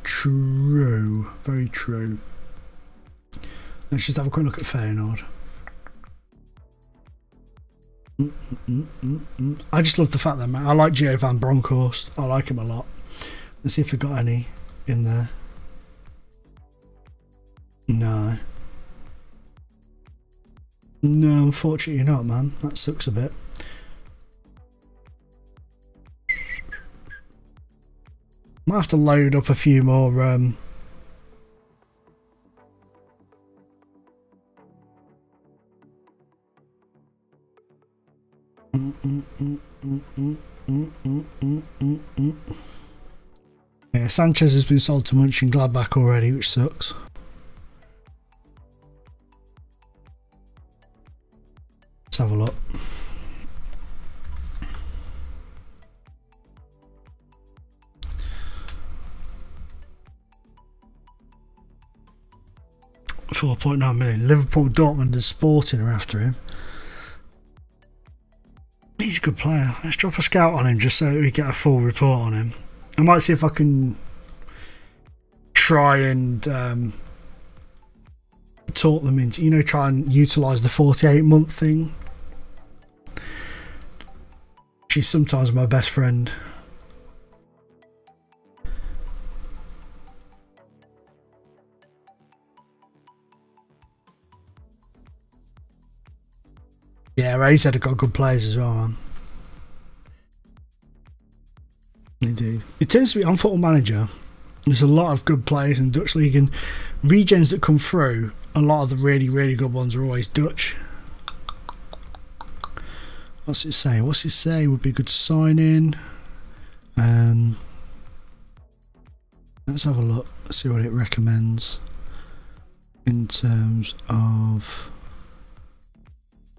True, very true. Let's just have a quick look at Feyenoord. I just love the fact that, man, I like Gio van Bronckhorst. I like him a lot. Let's see if they've got any in there. No. No, unfortunately not, man. That sucks a bit. Might have to load up a few more yeah, Sanchez has been sold to Mönchengladbach already, which sucks. Let's have a look. £4.9 million. Liverpool, Dortmund and Sporting are after him. He's a good player. Let's drop a scout on him just so we get a full report on him. I might see if I can try and talk them into, you know, try and utilise the 48-month thing. She's sometimes my best friend. Yeah, he's had got good players as well, man. They do. It tends to be on Football Manager. There's a lot of good players in the Dutch League, and regens that come through, a lot of the really, really good ones are always Dutch. What's it say? What's it say? Would be a good sign in. Let's have a look. See what it recommends. in terms of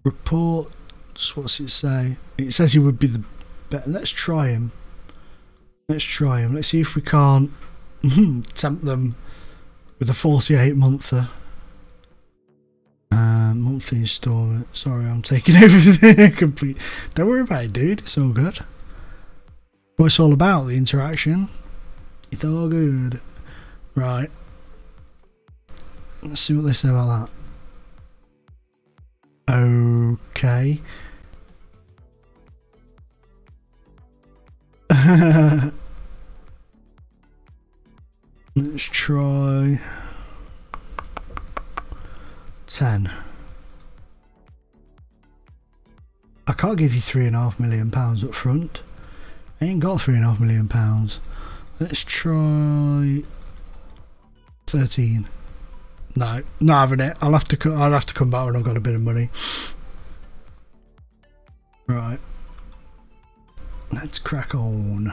reports. What's it say? It says he would be the better. Let's try him. Let's try him. Let's see if we can't tempt them with a 48-monther. Monthly installment. Sorry, I'm taking over the complete. Don't worry about it, dude. It's all good. What it's all about, the interaction. It's all good. Right. Let's see what they say about that. Okay. Let's try 10. I can't give you £3.5 million up front. I ain't got £3.5 million. Let's try 13. No, not having it. I'll have to come back when I've got a bit of money. Right. Let's crack on.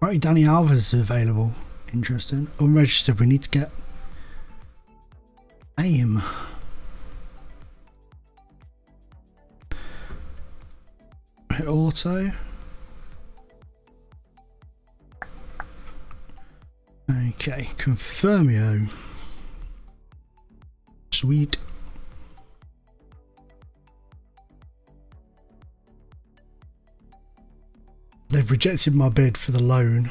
Right, Danny Alves is available. Interesting. Unregistered. We need to get aim. Hit auto. Okay, Confirmio. Sweet. They've rejected my bid for the loan.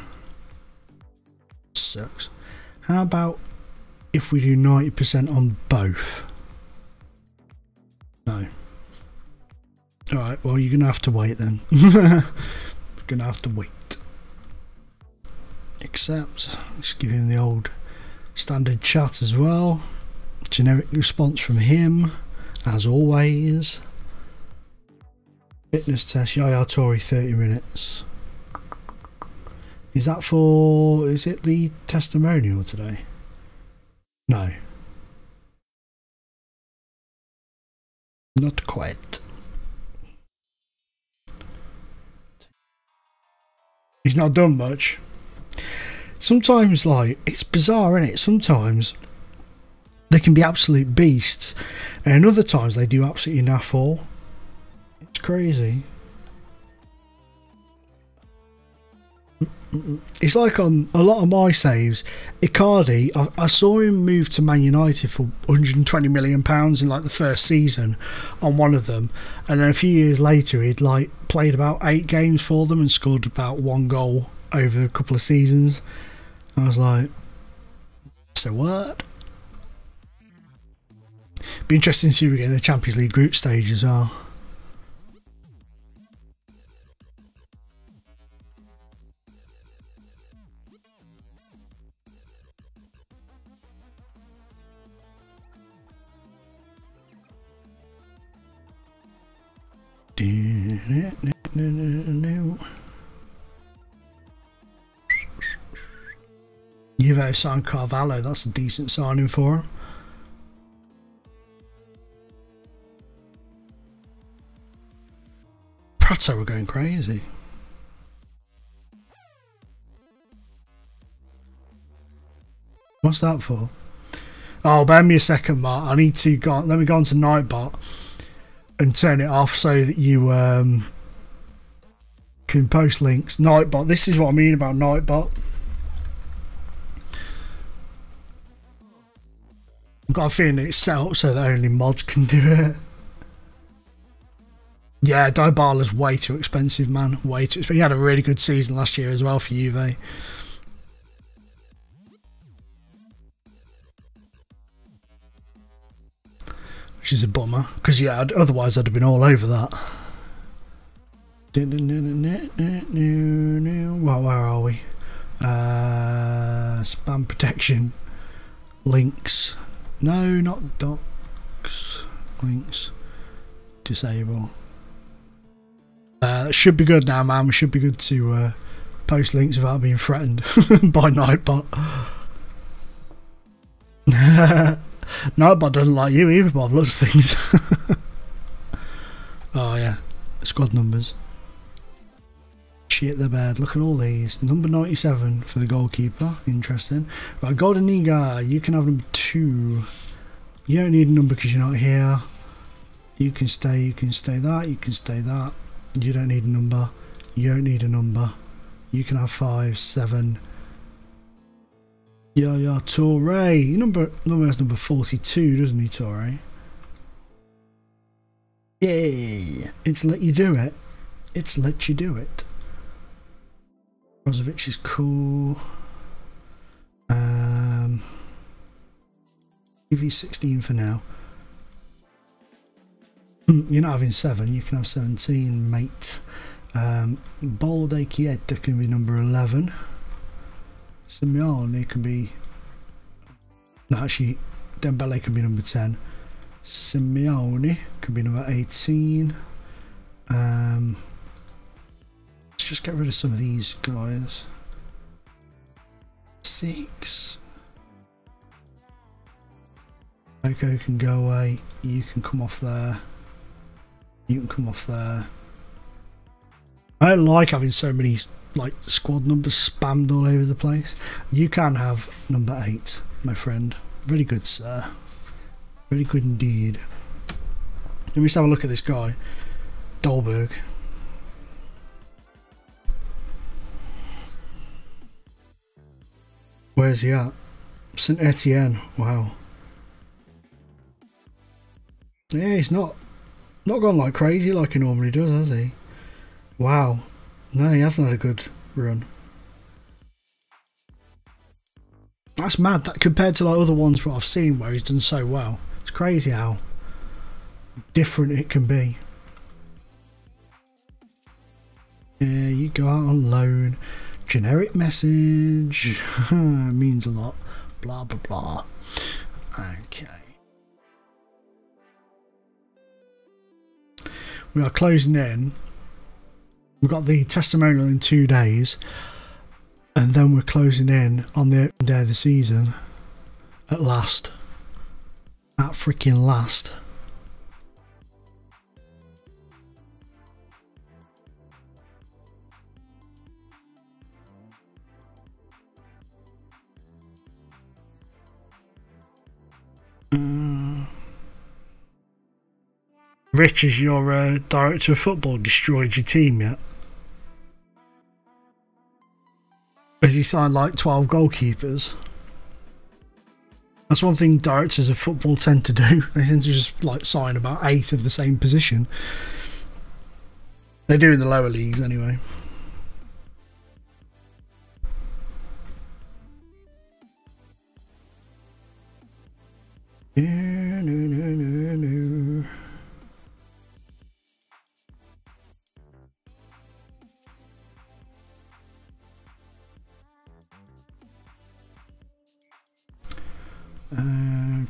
Sucks. How about if we do 90% on both? No. Alright, well, you're going to have to wait then. You're going to have to wait. Accept. Just give him the old standard chat as well. Generic response from him, as always. Fitness test, Yaya Toure, 30 minutes. Is that for, is it the testimonial today? No. Not quite. He's not done much. Sometimes, like, it's bizarre, isn't it? Sometimes they can be absolute beasts, and other times they do absolutely naff all. It's crazy. It's like on a lot of my saves, Icardi, I saw him move to Man United for £120 million in like the first season on one of them, and then a few years later he'd like played about 8 games for them and scored about 1 goal over a couple of seasons. I was like, so what? Be interesting to see if we get in the Champions League group stage as well. Juve signed Carvalho, that's a decent signing for him. Prato were going crazy. What's that for? Oh, bear me a second, Mark. I need to go. Let me go on to Nightbot and turn it off so that you can post links. Nightbot. This is what I mean about Nightbot. I've got a feeling it's set up so that only mods can do it. Yeah, Dybala's way too expensive, man. Way too expensive. He had a really good season last year as well for Juve. Which is a bummer, because yeah, otherwise I'd have been all over that. Well, where are we? Spam protection. Links. No, not docs. Links. Disable. Should be good now, man. We should be good to post links without being threatened by Nightbot. Nightbot doesn't like you either, but I've lots of things. Oh yeah, squad numbers. shit the bed. Look at all these. Number 97 for the goalkeeper. Interesting. Right, Golden Eagle. You can have number 2. You don't need a number because you're not here. You can stay that. You can stay that. You don't need a number. You don't need a number. You can have 5, 7. Yeah, Torre. Number has number 42, doesn't he, Torre? Yay! It's let you do it. It's let you do it. Brozovic is cool. Give you 16 for now. You're not having 7. You can have 17, mate. Balde Chiesa can be number 11. Simeone can be... No, actually, Dembele can be number 10. Simeone can be number 18. Let's just get rid of some of these guys. 6. Oko can go away. You can come off there. You can come off there. I don't like having so many like squad numbers spammed all over the place. You can have number 8, my friend. Very good, sir. Very good indeed. Let me just have a look at this guy, Dolberg. Where's he at? St Etienne. Wow. Yeah, he's not gone like crazy like he normally does, has he? Wow. No, he hasn't had a good run. That's mad, that compared to like other ones what I've seen where he's done so well. It's crazy how different it can be. Yeah, you go out on loan. Generic message. Means a lot. Blah blah blah. Okay. We are closing in. We've got the testimonial in 2 days, and then we're closing in on the opening day of the season. At last. At freaking last. Rich, is your director of football destroyed your team yet? Has he signed like 12 goalkeepers? That's one thing directors of football tend to do. They tend to just like sign about 8 of the same position. They do in the lower leagues anyway. No.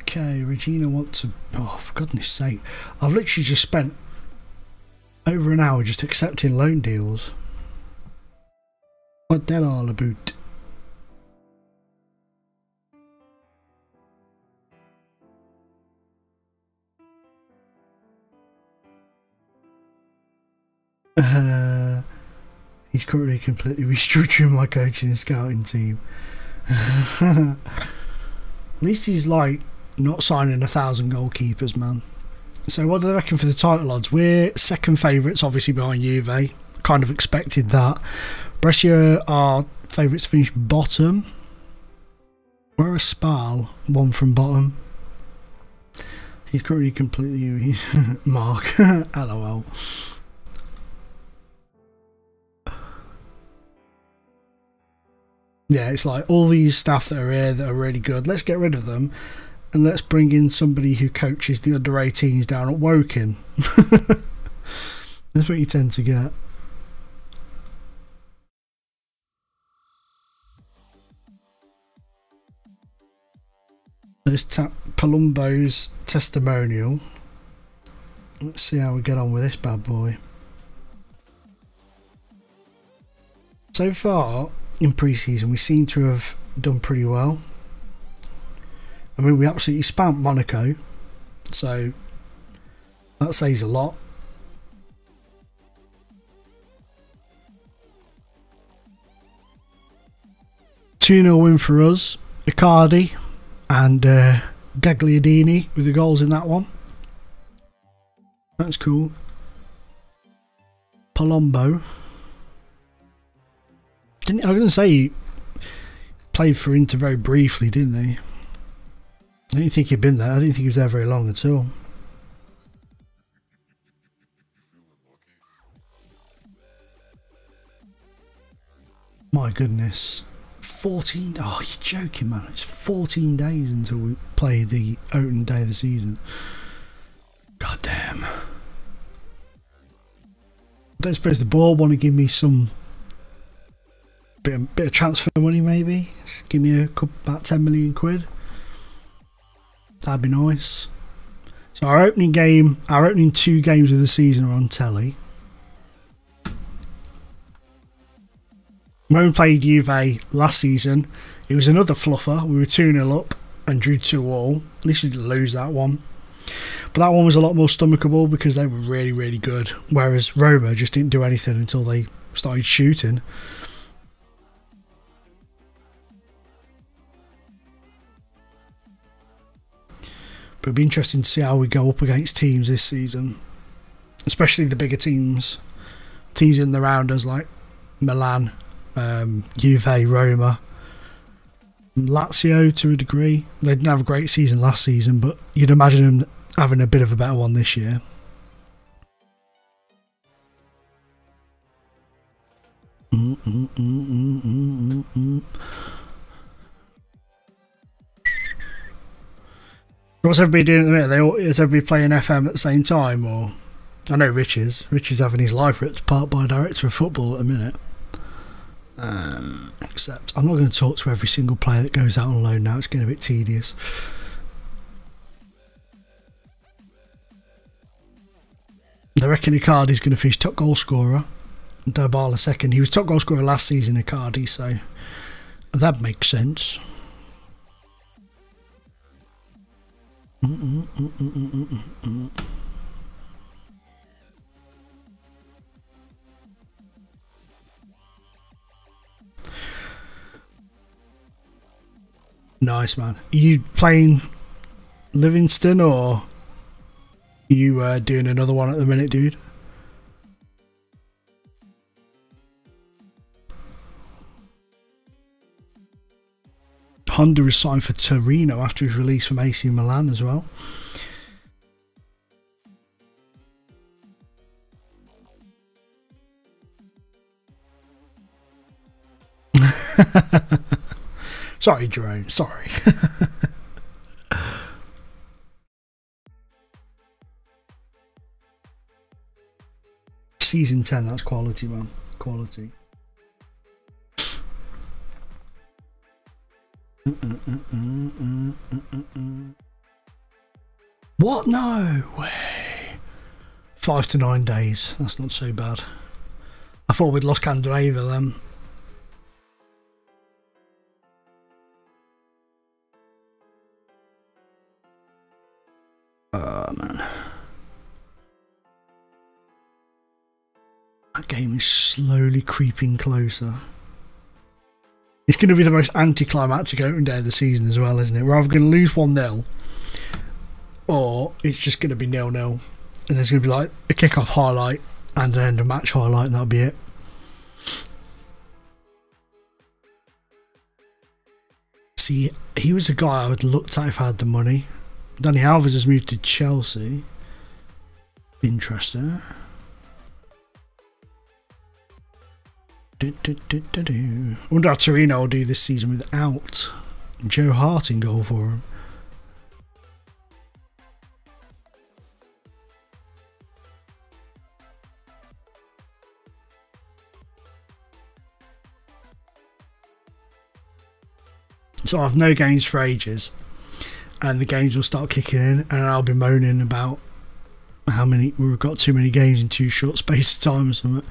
Okay, Regina wants to... Oh, for goodness sake. I've literally just spent over an hour just accepting loan deals. What that all about? He's currently completely restructuring my coaching and scouting team. At least he's like not signing 1,000 goalkeepers, man. So what do they reckon for the title odds? We're second favourites, obviously behind Juve. Kind of expected that. Brescia are favourites to finish bottom. We're a Spal, one from bottom. He's currently completely... Mark. LOL. Yeah, it's like all these staff that are here that are really good. Let's get rid of them and let's bring in somebody who coaches the under 18s down at Woking. That's what you tend to get. Let's tap Palumbo's testimonial. Let's see how we get on with this bad boy. So far in pre-season we seem to have done pretty well. I mean, we absolutely spanked Monaco, so that says a lot. 2-0 win for us. Icardi and Gagliardini with the goals in that one. That's cool. Palombo. I was going to say he played for Inter very briefly, didn't he? I didn't think he'd been there. I didn't think he was there very long at all. My goodness. 14. Oh, you're joking, man. It's 14 days until we play the opening day of the season. God damn. I don't suppose the board want to give me some bit of transfer money, maybe. Just give me about 10 million quid. That'd be nice. So our opening 2 games of the season are on telly. When we played Juve last season, it was another fluffer. We were 2-0 up and drew 2-2. At least we didn't lose that one. But that one was a lot more stomachable because they were really, really good. Whereas Roma just didn't do anything until they started shooting. But it'd be interesting to see how we go up against teams this season. Especially the bigger teams. Teams in the rounders like Milan, Juve, Roma, Lazio to a degree. They didn't have a great season last season, but you'd imagine them having a bit of a better one this year. What's everybody doing at the minute? Is everybody playing FM at the same time? Or I know Rich is. Rich is having his life ripped apart by a director of football at the minute. Except I'm not going to talk to every single player that goes out on loan now. It's getting a bit tedious. I reckon Icardi's going to finish top goal scorer. Dybala second. He was top goal scorer last season, Icardi, so that makes sense. Nice, man. Are you playing Livingston or are you doing another one at the minute, dude? Honda is signed for Torino after his release from AC Milan as well. Sorry, Jerome. Sorry. Season 10, that's quality, man. Quality. What? No way. 5 to 9 days. That's not so bad. I thought we'd lost Candreva then. Oh man. That game is slowly creeping closer. It's going to be the most anticlimactic opening day of the season as well, isn't it? We're either going to lose 1-0 or it's just going to be 0-0. And there's going to be like a kick-off highlight and an end of match highlight, and that'll be it. See, he was a guy I would look at if I had the money. Dani Alves has moved to Chelsea. Interesting. I wonder how Torino will do this season without Joe Hart in goal for him. So I have no games for ages, and the games will start kicking in, and I'll be moaning about how many we've got too many games in too short space of time or something.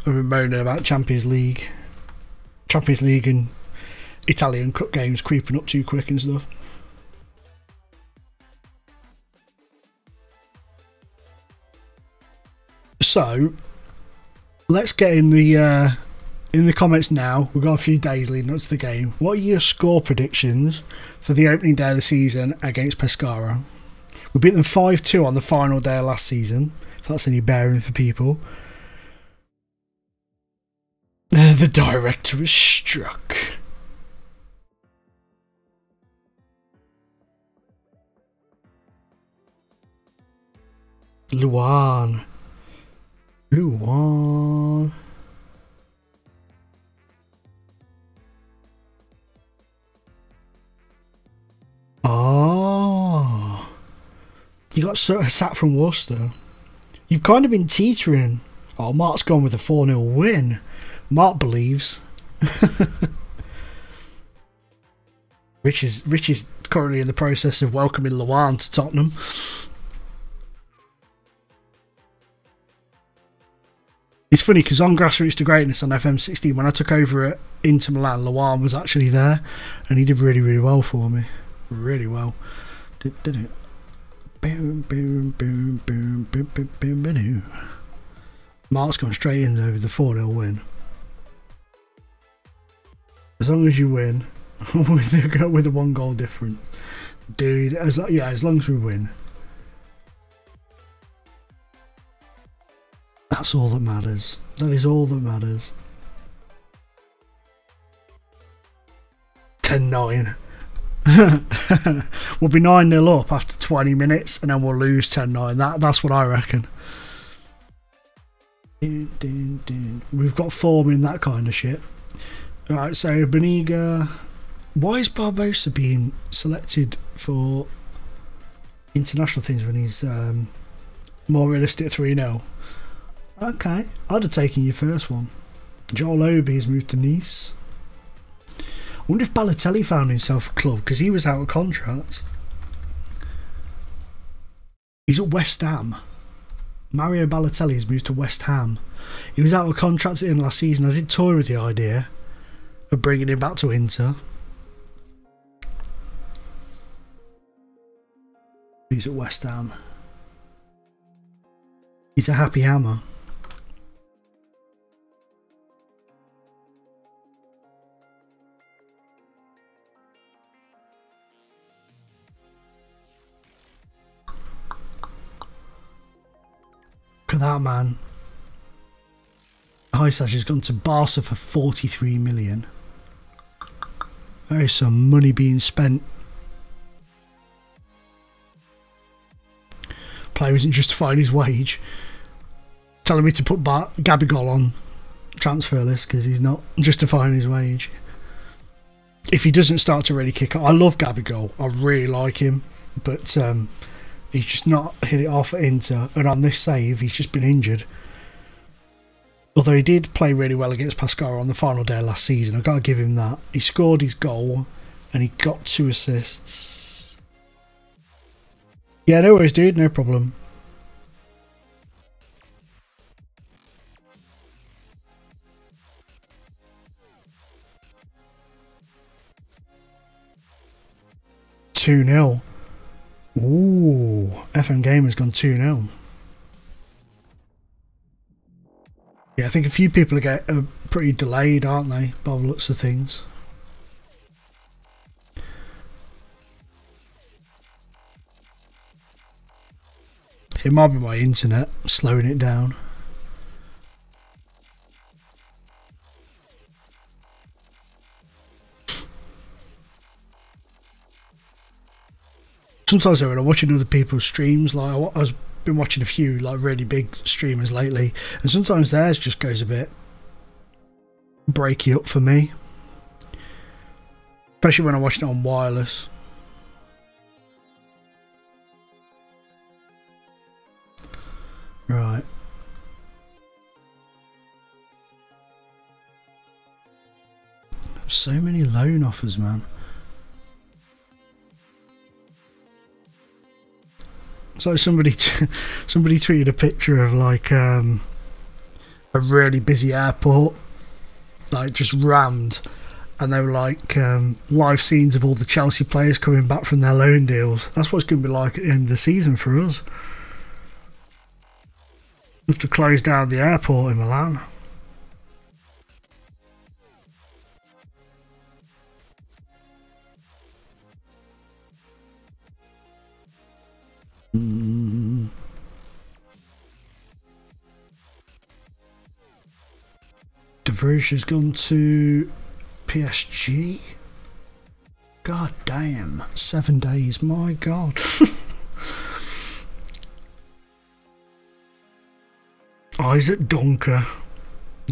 I've been moaning about Champions League and Italian Cup games creeping up too quick and stuff. So let's get in the in the comments now. We've got a few days leading up to the game. What are your score predictions for the opening day of the season against Pescara? We beat them 5-2 on the final day of last season, if that's any bearing for people. The director is struck. Luan. Oh, you got sat from Worcester. You've kind of been teetering. Oh, Mark's gone with a 4-0 win. Mark believes. Rich is currently in the process of welcoming Luan to Tottenham. It's funny because on Grassroots to Greatness on FM16, when I took over at Inter Milan, Luan was actually there, and he did really, really well for me. Really well. Did it? Boom, boom, boom, boom, boom, boom, boom, boom. Mark's gone straight in there with the 4-0 win. As long as you win with a 1 goal difference, dude. As long as we win. That's all that matters. That is all that matters. 10-9. We'll be 9-0 up after 20 minutes and then we'll lose 10-9. That's what I reckon. We've got form in that kind of shit. Alright, so Beniga. Why is Barbosa being selected for international things when he's more realistic 3-0? Okay, I'd have taken your first one. Joel Obi has moved to Nice. I wonder if Balotelli found himself a club because he was out of contract. He's at West Ham. Mario Balotelli has moved to West Ham. He was out of contract at the end of last season. I did toy with the idea of bringing him back to Inter. He's at West Ham. He's a happy hammer. Look at that, man. Highsash has gone to Barca for 43 million. There is some money being spent. Player isn't justifying his wage. Telling me to put Gabigol on transfer list because he's not justifying his wage. If he doesn't start to really kick on, I love Gabigol. I really like him, but he's just not hit it off at Inter, and on this save he's just been injured. Although he did play really well against Pescara on the final day of last season, I've got to give him that. He scored his goal and he got 2 assists. Yeah, no worries, dude, no problem. $2-0. Ooh, FM Gamer's gone 2-0. Yeah, I think a few people are pretty delayed, aren't they, by the looks of things. It might be my internet slowing it down. Sometimes when I'm watching other people's streams, like I've been watching a few like really big streamers lately, and sometimes theirs just goes a bit breaky up for me, especially when I'm watching it on wireless. Right. So many loan offers, man. So somebody tweeted a picture of like a really busy airport, like just rammed, and they were like live scenes of all the Chelsea players coming back from their loan deals. That's what it's going to be like at the end of the season for us. We have to close down the airport in Milan. Verge has gone to PSG. God damn, 7 days, my God. Isaac Donker.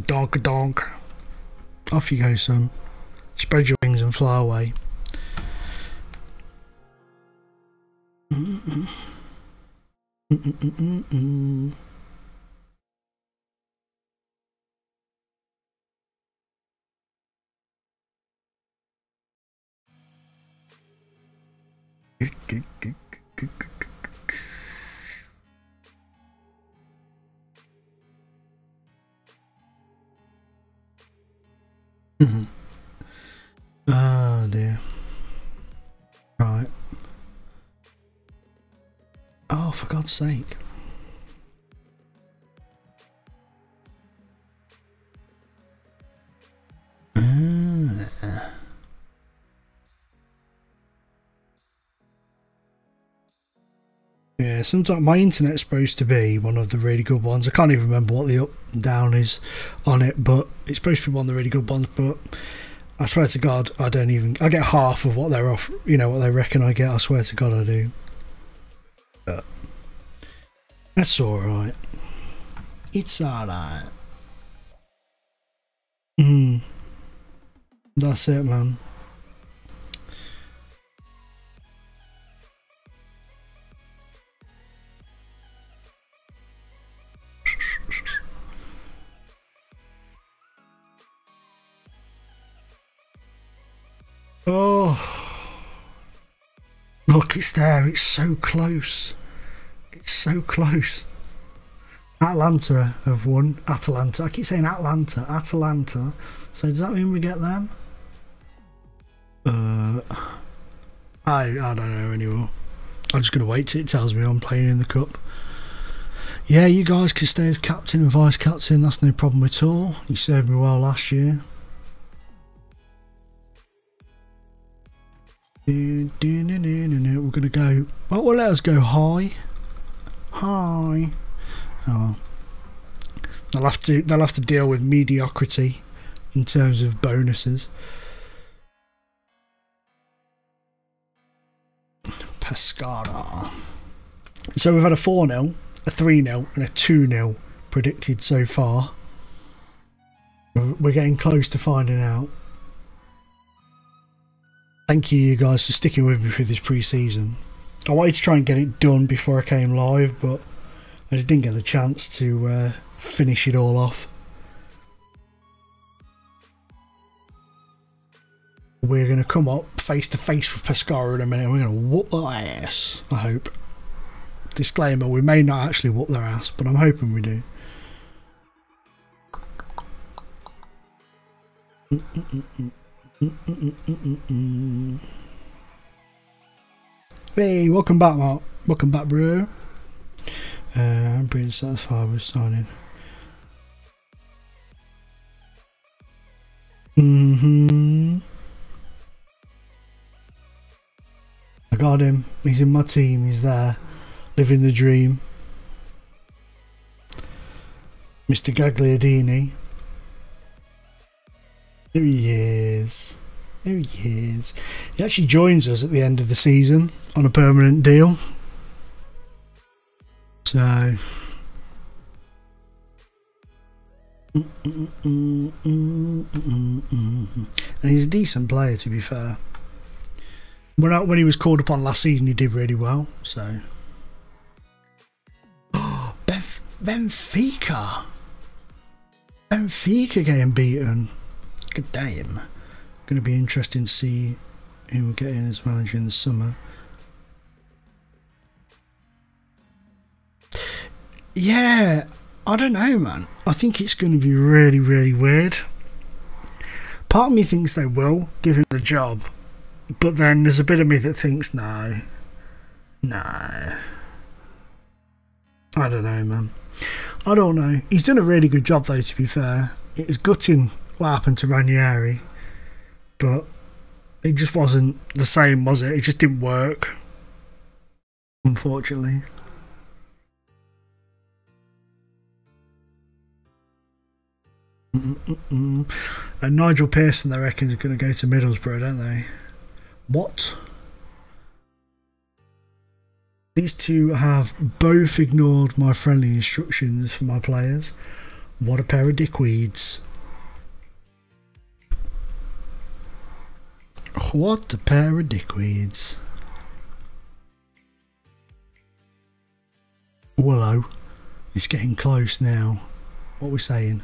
Donk. Off you go, son. Spread your wings and fly away. Oh dear. Right. Oh, for God's sake. Yeah, sometimes my internet's supposed to be one of the really good ones. I can't even remember what the up and down is on it, but it's supposed to be one of the really good ones. But I swear to God, I get half of what they're off, you know, what they reckon I get. I swear to God I do. But that's alright. It's alright. That's it, man. Oh, look, it's there. It's so close. It's so close. Atlanta have won. Atalanta. I keep saying Atlanta. Atalanta. So does that mean we get them? I don't know anymore. I'm just going to wait till it tells me I'm playing in the cup. Yeah, you guys can stay as captain and vice captain. That's no problem at all. You served me well last year. We're gonna go. Well, let us go high. High. Oh, they'll have to deal with mediocrity in terms of bonuses. Pescara. So we've had a 4-0, a 3-0, and a 2-0 predicted so far. We're getting close to finding out. Thank you guys for sticking with me through this pre-season. I wanted to try and get it done before I came live, but I just didn't get the chance to finish it all off. We're going to come up face to face with Pescara in a minute and we're going to whoop their ass, I hope. Disclaimer, we may not actually whoop their ass, but I'm hoping we do. Hey, welcome back, Mark. Welcome back, bro. I'm pretty satisfied with signing. I got him. He's in my team. He's there, living the dream. Mr. Gagliardini. There he is. There he is. He actually joins us at the end of the season on a permanent deal. So. And he's a decent player, to be fair. When he was called upon last season, he did really well. So. Benfica. Benfica getting beaten. Good damn. Going to be interesting to see who we get in as manager in the summer. Yeah, I don't know, man. I think it's going to be really, really weird. Part of me thinks they will give him the job, but then there's a bit of me that thinks no. I don't know, man. I don't know. He's done a really good job, though, to be fair. It was gutting what happened to Ranieri, but it just wasn't the same, was it? It just didn't work, unfortunately. And Nigel Pearson, they reckon, is going to go to Middlesbrough, don't they? What? These two have both ignored my friendly instructions for my players. What a pair of dickweeds. What a pair of dickweeds. Willow. It's getting close now. What are we saying?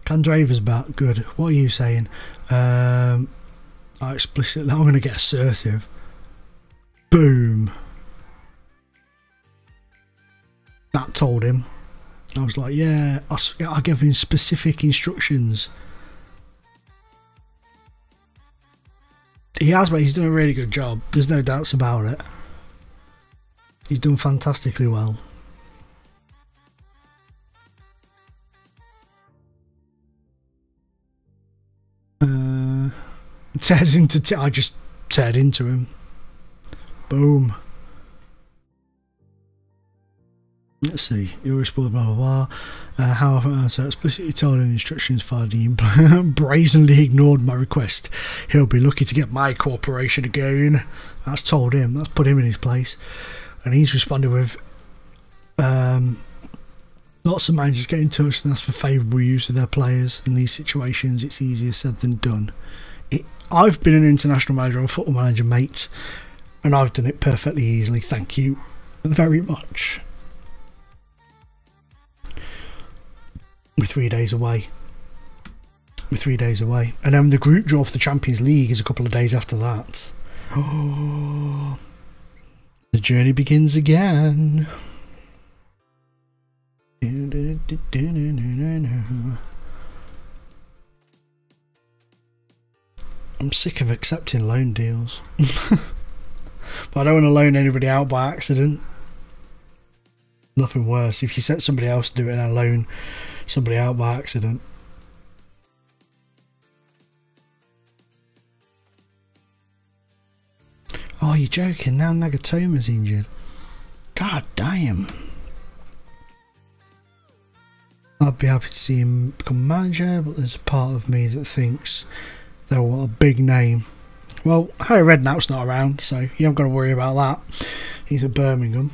Candraver's back. Good. What are you saying? I explicitly... I'm going to get assertive. Boom. That told him. I was like, yeah, I gave him specific instructions. He has, but he's done a really good job. There's no doubts about it. He's done fantastically well. Tears into... I just teared into him. Boom. Let's see. You're blah blah blah. However, so explicitly told in instructions fired, he brazenly ignored my request. He'll be lucky to get my cooperation again. That's told him. That's put him in his place. And he's responded with lots of managers get in touch and ask for favourable use of their players. In these situations, it's easier said than done. I've been an international manager or football manager, mate, and I've done it perfectly easily. Thank you very much. We're 3 days away. We're 3 days away. And then the group draw for the Champions League is a couple of days after that. Oh, the journey begins again. I'm sick of accepting loan deals. But I don't want to loan anybody out by accident. Nothing worse. If you set somebody else to do it and loan somebody out by accident. Oh, you're joking. Now Nagatoma's injured. God damn. I'd be happy to see him become manager, but there's a part of me that thinks they want a big name. Well, Harry Redknapp's not around, so you haven't got to worry about that. He's at Birmingham.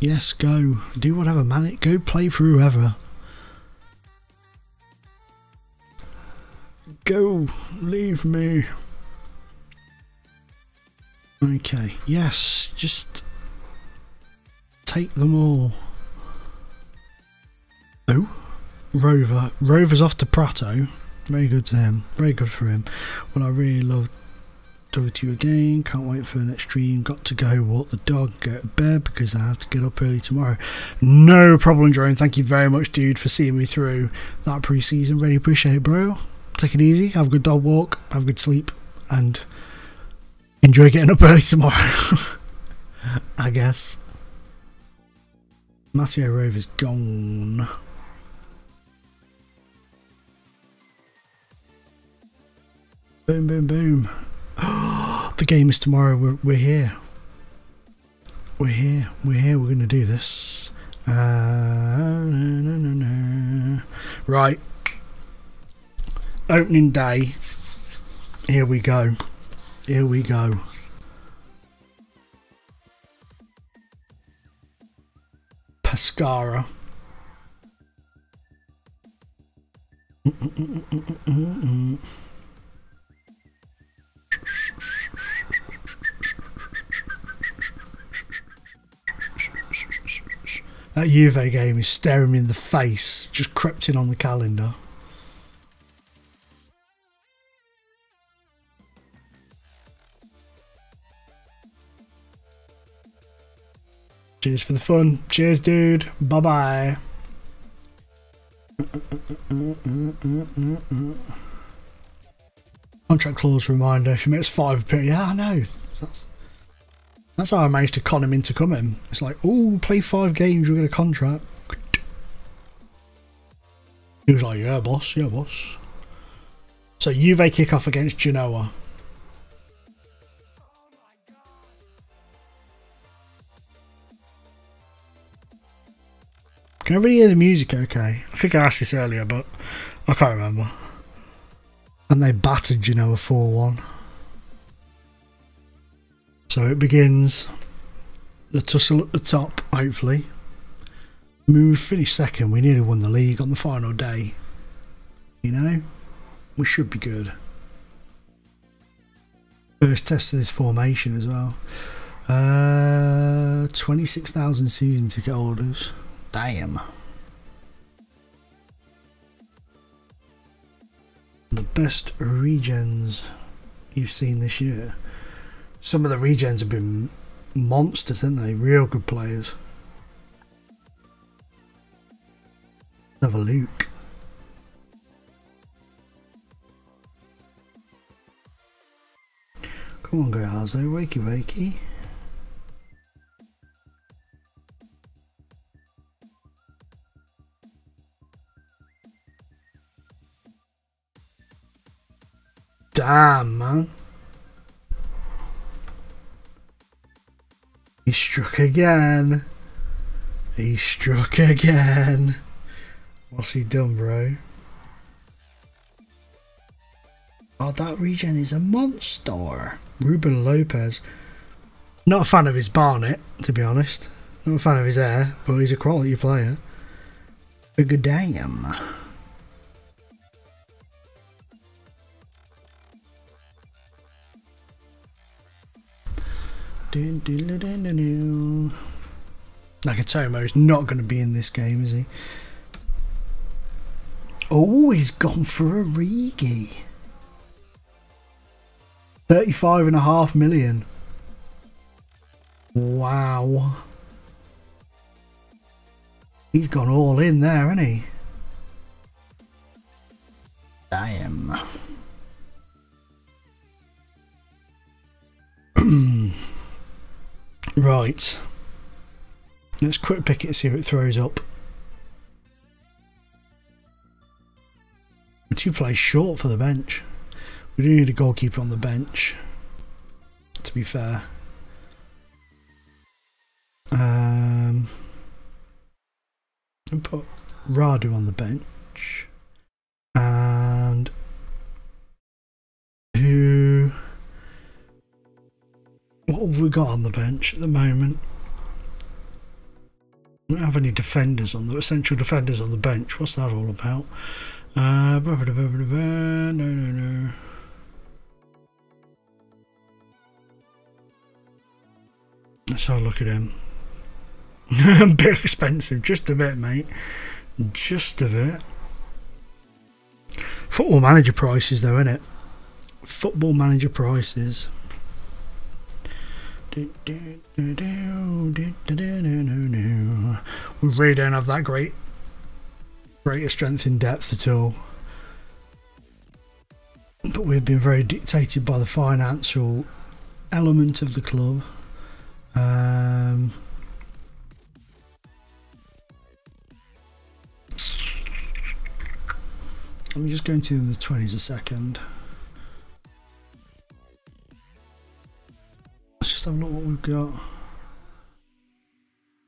Yes, go. Do whatever, man. Go play for whoever. Go. Leave me. Okay. Yes, just take them all. Oh, Rover. Rover's off to Prato. Very good to him. Very good for him. Well, I really love talking to you again. Can't wait for the next stream. Got to go walk the dog, go to bed because I have to get up early tomorrow. No problem, Jerome. Thank you very much, dude, for seeing me through that pre-season. Really appreciate it, bro. Take it easy. Have a good dog walk. Have a good sleep. And enjoy getting up early tomorrow. I guess. Matteo Rover's gone. Boom, boom, boom. The game is tomorrow. We're here. We're here. We're here. We're going to do this. Right. Opening day. Here we go. Here we go. Pescara. That Juve game is staring me in the face. Just crept in on the calendar. Cheers for the fun. Cheers, dude. Bye-bye. Contract clause reminder. If you miss 5 period. Yeah, I know. That's how I managed to con him into coming. It's like, oh, play 5 games, you'll get a contract. He was like, yeah, boss. Yeah, boss. So Juve kick off against Genoa. Can I really hear the music okay? I think I asked this earlier, but I can't remember. And they battered Genoa 4-1. So it begins. The tussle at the top, hopefully. We finished second. We nearly won the league on the final day. You know? We should be good. First test of this formation as well. 26,000 season ticket holders. Damn. The best regens you've seen this year. Some of the regens have been monsters, haven't they? Real good players. Have a look. Come on, Goyazo, wakey wakey. Damn, man. He struck again. He struck again. What's he done, bro? Oh, that regen is a monster. Ruben Lopez. Not a fan of his Barnet, to be honest. Not a fan of his hair, but he's a quality player. A good damn. Nakatomo's not going to be in this game, is he? Oh, he's gone for a Rigi. 35.5 million. Wow. He's gone all in there, hasn't he? Damn. Right. Let's quick pick it, see if it throws up. We're 2 plays short for the bench. We do need a goalkeeper on the bench, to be fair. And put Radu on the bench. And who? What have we got on the bench at the moment? We don't have any defenders on the essential defenders on the bench. What's that all about? No. Let's have a look at him. A bit expensive, just a bit, mate. Just a bit. Football manager prices, though, innit? Football manager prices. We really don't have that greater strength in depth at all. But we've been very dictated by the financial element of the club. Let me just go into the 20s a second. Let's just have a look what we've got.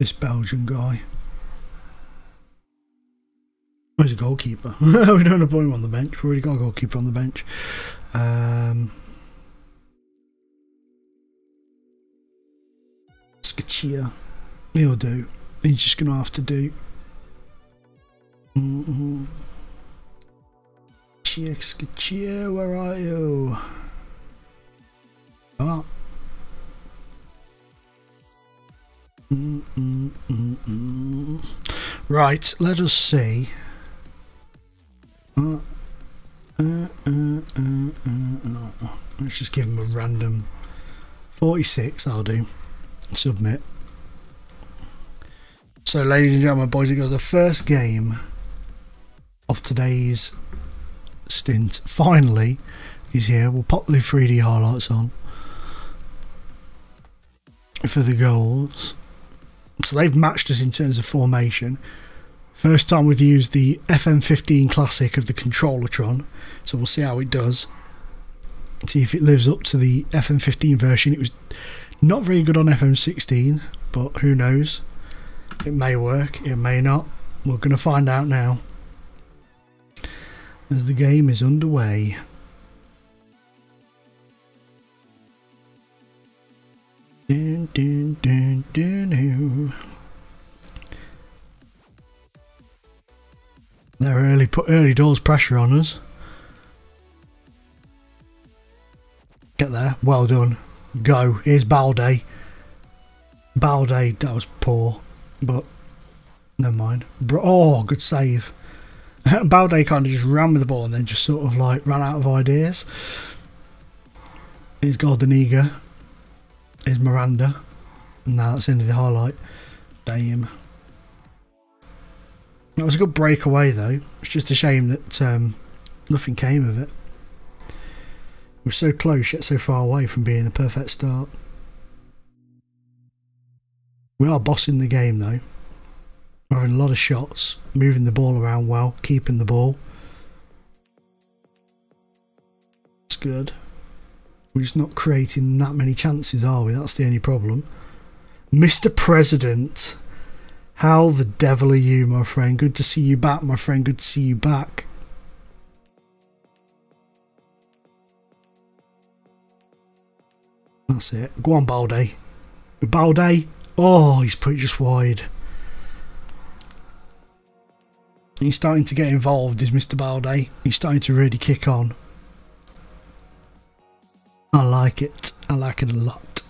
This Belgian guy. Where's a goalkeeper? We don't have him on the bench. We've already got a goalkeeper on the bench. Skachia. He'll do. He's just going to have to do. Skachia, where are you? Oh. Right, let us see. Let's just give him a random 46. I'll do. Submit. So, ladies and gentlemen, boys and girls, the first game of today's stint finally is here. We'll pop the 3D highlights on for the goals. So they've matched us in terms of formation. First time we've used the FM15 Classic of the Controllertron, so we'll see how it does. See if it lives up to the FM15 version. It was not very good on FM16, but who knows? It may work, it may not. We're going to find out now as the game is underway. Dun, dun, dun, dun, dun. They're early, put early doors pressure on us. Get there. Well done. Go. Here's Balde. Balde, that was poor, but never mind. Oh, good save. Balde kind of just ran with the ball and then just sort of like ran out of ideas. Here's Gordoniga. Here's Miranda. And now that's the end of the highlight. Damn. That was a good breakaway though. It's just a shame that nothing came of it. We're so close yet so far away from being a perfect start. We are bossing the game though. We're having a lot of shots, moving the ball around well, keeping the ball. It's good. We're just not creating that many chances, are we? That's the only problem. Mr. President, how the devil are you, my friend? Good to see you back, my friend. Good to see you back. That's it. Go on, Balde. Balde. Oh, he's put it just wide. He's starting to get involved, is Mr. Balde. He's starting to really kick on. I like it. I like it a lot.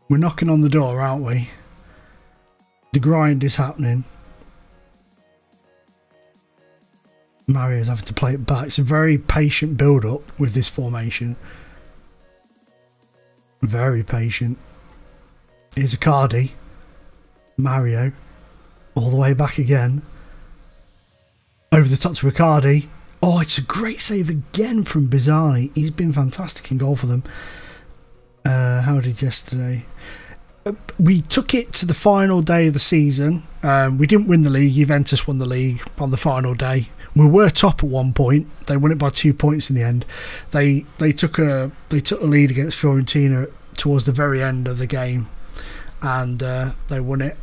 We're knocking on the door, aren't we? The grind is happening. Mario's having to play it back. It's a very patient build-up with this formation. Very patient. Here's Icardi. Mario. All the way back again. Over the top to Icardi. Oh, it's a great save again from Bizzani. He's been fantastic in goal for them. How did yesterday? We took it to the final day of the season. We didn't win the league. Juventus won the league on the final day. We were top at one point. They won it by 2 points in the end. They took a lead against Fiorentina towards the very end of the game, and they won it.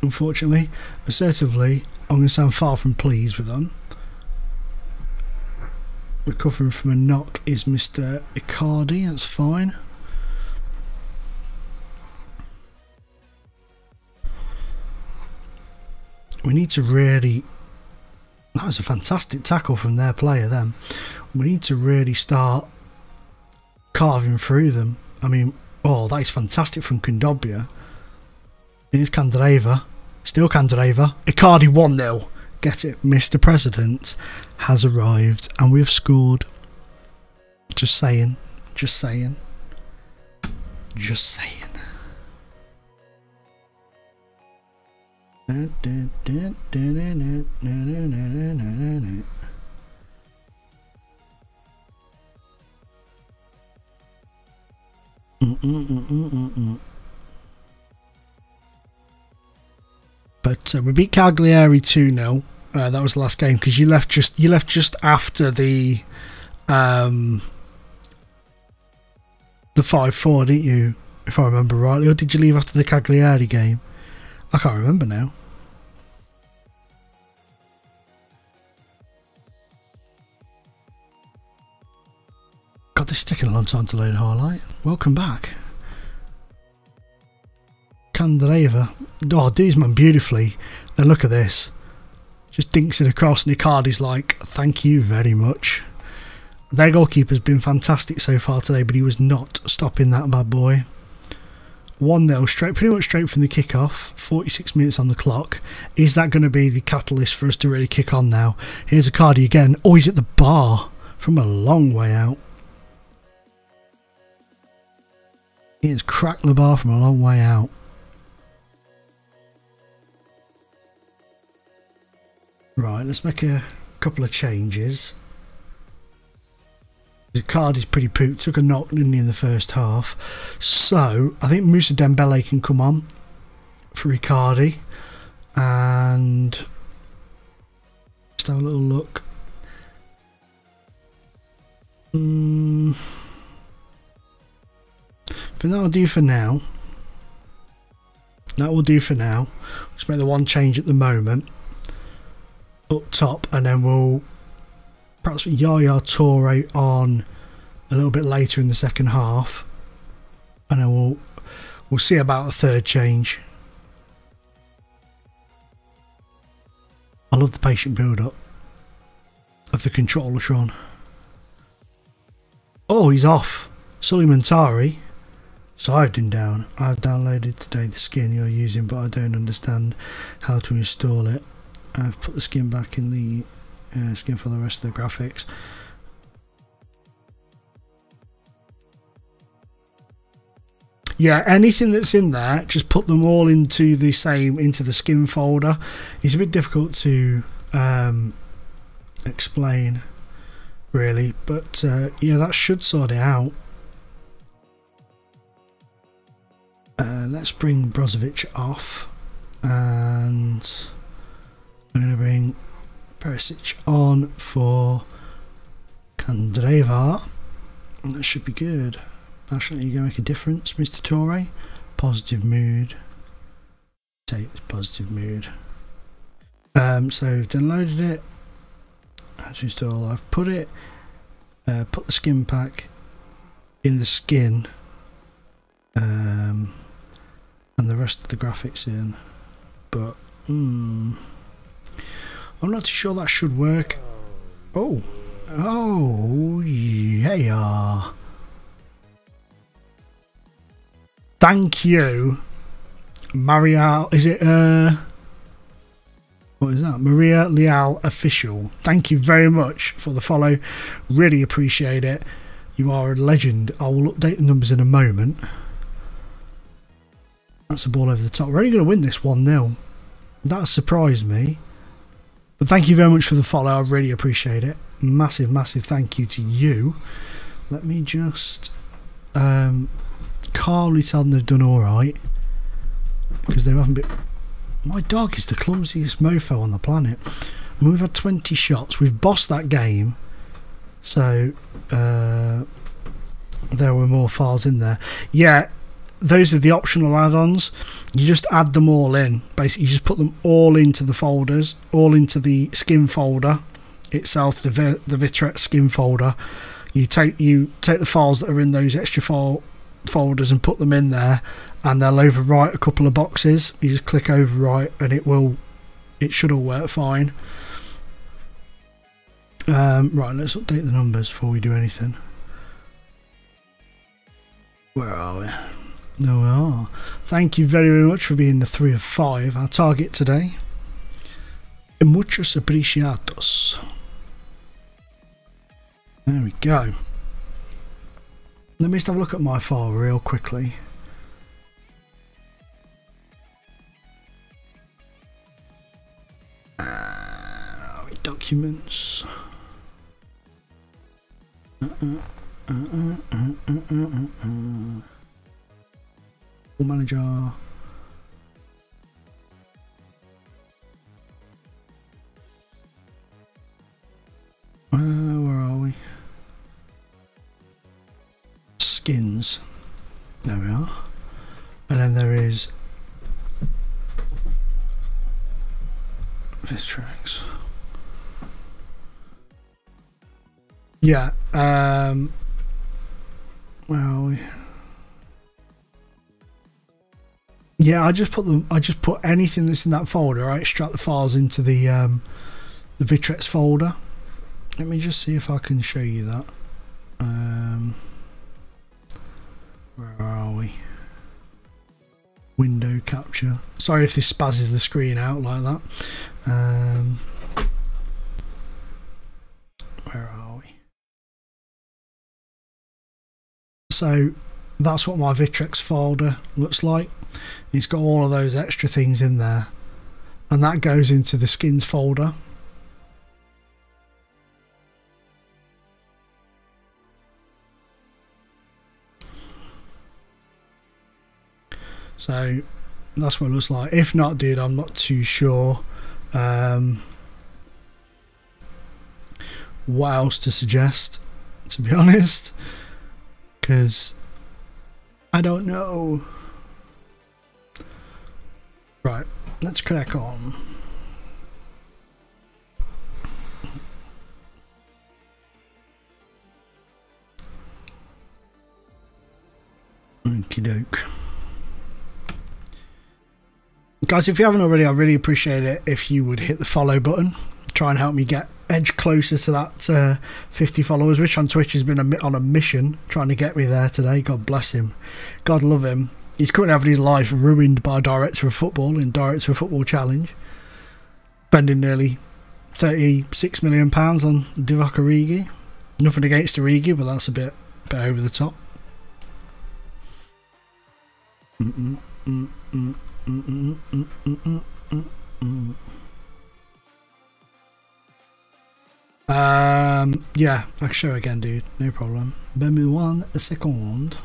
Unfortunately, assertively, I'm going to sound far from pleased with them. Recovering from a knock is Mr. Icardi. That's fine. We need to really... That was a fantastic tackle from their player then. We need to really start carving through them. I mean, oh, that is fantastic from Kondobia. Here's Candreva. Still Candreva. Icardi 1-0. Get it. Mr. President has arrived and we have scored. Just saying. Just saying. Just saying. But we beat Cagliari 2-0. That was the last game because you left just after the 5-4, didn't you? If I remember rightly, or did you leave after the Cagliari game? I can't remember now. God, this is taking a long time to load a highlight. Welcome back. Candreva. Oh, does man beautifully. Then look at this. Just dinks it across and Icardi's like, thank you very much. Their goalkeeper's been fantastic so far today, but he was not stopping that bad boy. 1-0, pretty much straight from the kickoff. 46 minutes on the clock. Is that going to be the catalyst for us to really kick on now? Here's Icardi again. Oh, he's at the bar from a long way out. He has cracked the bar from a long way out. Right, let's make a couple of changes. Icardi's pretty pooped. Took a knock, didn't he, in the first half. So, I think Moussa Dembele can come on for Icardi. And just have a little look. I think that'll do for now. That will do for now. Just make the one change at the moment up top, and then we'll perhaps Yaya Toure on a little bit later in the second half, and then we'll see about a third change. I love the patient build-up of the controller, Sean. Oh, he's off. Suleiman dived him down. I've downloaded today the skin you're using, but I don't understand how to install it. I've put the skin back in the skin for the rest of the graphics. Yeah, anything that's in there, just put them all into the skin folder. It's a bit difficult to explain, really, but yeah, that should sort it out. Let's bring Brozovic off, and I'm going to bring Perisic on for Kandreva. That should be good. Actually, you're going to make a difference, Mr. Toure. Positive mood. Take this positive mood. So we've downloaded it. That's install. I've put it. Put the skin pack in the skin. And the rest of the graphics in. But I'm not too sure that should work. Oh yeah. Thank you, Maria. Is it what is that? Maria Leal Official. Thank you very much for the follow. Really appreciate it. You are a legend. I will update the numbers in a moment. That's a ball over the top. We're only going to win this 1-0. That surprised me. But thank you very much for the follow. I really appreciate it. Massive, massive thank you to you. Let me just calmly tell them they've done alright, because they haven't been... My dog is the clumsiest mofo on the planet. And we've had 20 shots. We've bossed that game. So there were more files in there. Yeah, those are the optional add-ons. You just add them all in. Basically, you just put them all into the folders, all into the skin folder itself, the Vitret skin folder. You take the files that are in those extra folders and put them in there, and they'll overwrite a couple of boxes. You just click overwrite, and it should all work fine. Right, let's update the numbers before we do anything. Where are we? There we are. Thank you very, very much for being the 3 of 5. Our target today. Muchos apreciados. There we go. Let me just have a look at my file real quickly. Documents. Manager. Where are we? Skins. There we are. And then there is this tracks. Yeah. Where are we? Yeah, I just put anything that's in that folder. I extract the files into the Vitrets folder. Let me just see if I can show you that. Where are we? Window capture. Sorry if this spazzes the screen out like that. Where are we? So that's what my Vitrex folder looks like. It's got all of those extra things in there, and that goes into the skins folder. So that's what it looks like. If not, dude, I'm not too sure what else to suggest, to be honest, because I don't know. Right, let's crack on. Okie doke. Guys, if you haven't already, I really appreciate it if you would hit the follow button. Try and help me get edge closer to that 50 followers. Rich on Twitch has been on a mission trying to get me there today. God bless him. God love him. He's currently having his life ruined by Director of Football in Director of Football Challenge. Spending nearly £36 million on Divock Origi. Nothing against Origi, but that's a bit over the top. Yeah, I can show again, dude. No problem. Bear me 1 second.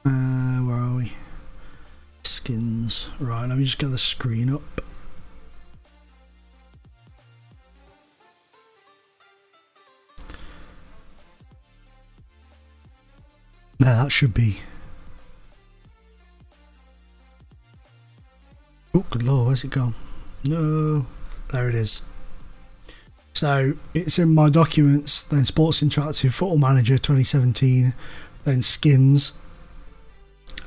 Where are we? Skins. Right, let me just get the screen up. There, that should be. Oh, good lord, where's it gone? No, there it is. So it's in my documents, then Sports Interactive, Football Manager 2017, then Skins,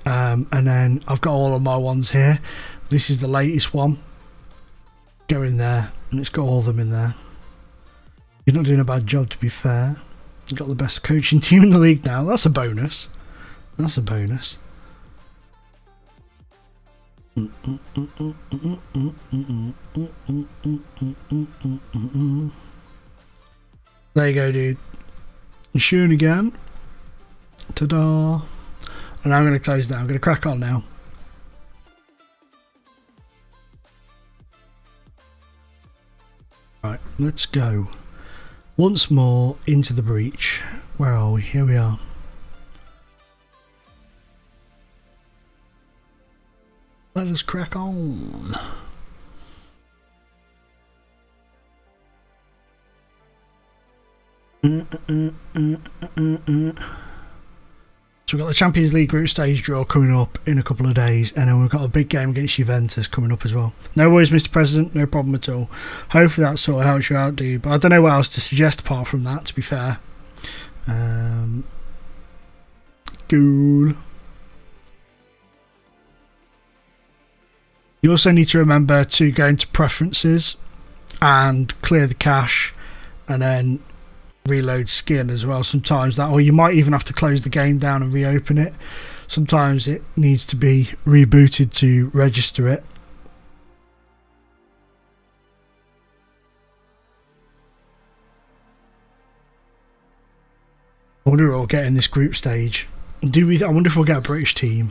and then I've got all of my ones here. This is the latest one. Go in there, and it's got all of them in there. You're not doing a bad job, to be fair. You've got the best coaching team in the league now. That's a bonus. That's a bonus. There you go, dude. You're shooting again. Ta-da. And I'm going to close down. I'm going to crack on now. Right, let's go. Once more into the breach. Where are we? Here we are. Let us crack on. So we've got the Champions League group stage draw coming up in a couple of days, and then we've got a big game against Juventus coming up as well. No worries, Mr. President, no problem at all. Hopefully that sort of helps you out, dude. But I don't know what else to suggest apart from that, to be fair. Cool. You also need to remember to go into preferences and clear the cache and then reload skin as well. Sometimes that, or you might even have to close the game down and reopen it. Sometimes it needs to be rebooted to register it. I wonder if we'll get in this group stage. I wonder if we'll get a British team.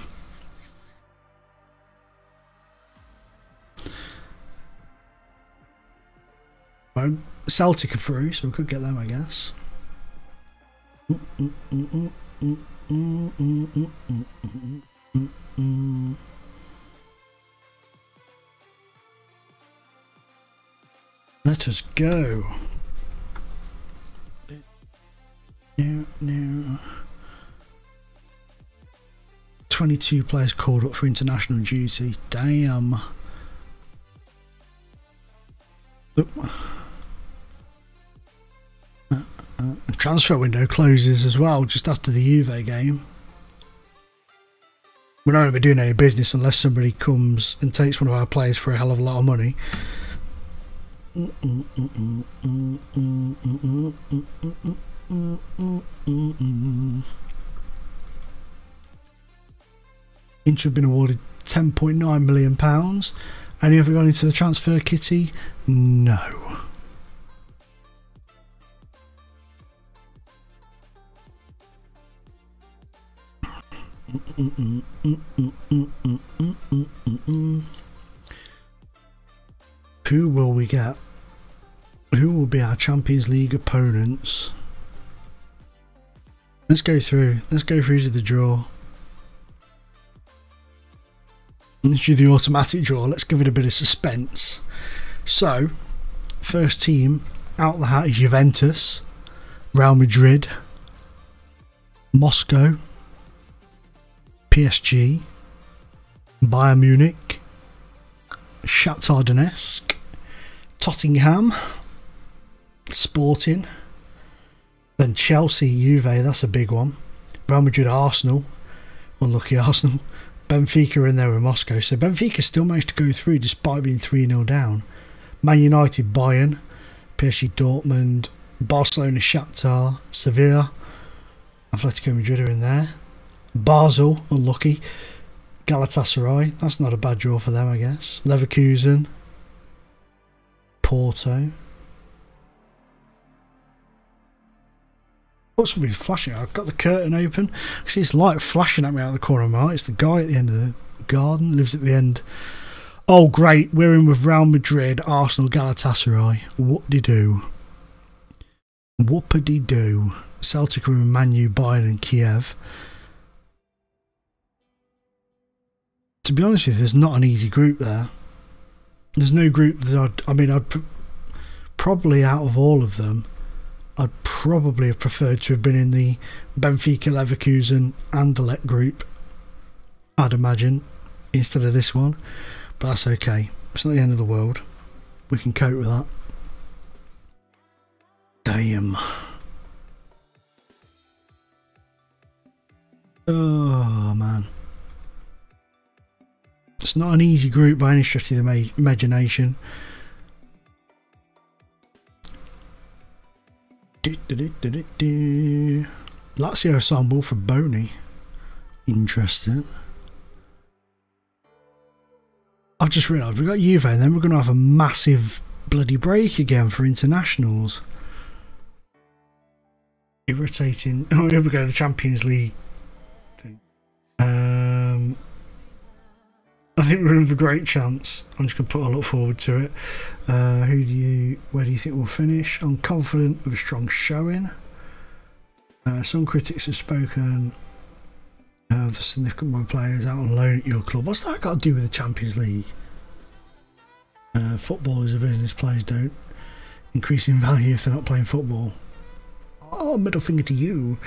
Celtic are through, so we could get them, I guess. Let us go. No. 22 players called up for international duty. Damn. Transfer window closes as well just after the Juve game. We're not going to be doing any business unless somebody comes and takes one of our players for a hell of a lot of money. Inter have been awarded £10.9 million. Any other gone into the transfer kitty? No. Who will we get? Who will be our Champions League opponents? Let's go through to the draw. Let's do the automatic draw. Let's give it a bit of suspense. So, first team out the hat is Juventus, Real Madrid, Moscow, PSG, Bayern Munich, Shakhtar Donetsk, Tottenham, Sporting, then Chelsea, Juve, that's a big one. Real Madrid, Arsenal, unlucky Arsenal. Benfica are in there with Moscow, so Benfica still managed to go through despite being 3-0 down. Man United, Bayern, PSG, Dortmund, Barcelona, Shakhtar, Sevilla, Atletico Madrid are in there. Basel, unlucky. Galatasaray, that's not a bad draw for them, I guess. Leverkusen, Porto. What's somebody's flashing? I've got the curtain open. I see this light flashing at me out of the corner of my eye. It's the guy at the end of the garden, lives at the end. Oh, great. We're in with Real Madrid, Arsenal, Galatasaray. Whoop-de-doo. Whoop-a-de-doo. Celtic are in Man U, Bayern and Kiev. To be honest with you, there's not an easy group there. There's no group that I'd probably out of all of them, I'd probably have preferred to have been in the Benfica, Leverkusen, Anderlecht group, I'd imagine, instead of this one. But that's okay. It's not the end of the world. We can cope with that. Damn. Oh, man. It's not an easy group by any stretch of the imagination. Lazio ensemble for Boney. Interesting. I've just realised we've got Juve and then we're going to have a massive bloody break again for internationals. Irritating. Oh, here we go, the Champions League. I think we're in for a great chance. I'm just going to put a look forward to it. Where do you think we'll finish? I'm confident of a strong showing. Some critics have spoken of the significant more players out on loan at your club. What's that got to do with the Champions League? Football is a business, players don't increase in value if they're not playing football. Oh, middle finger to you.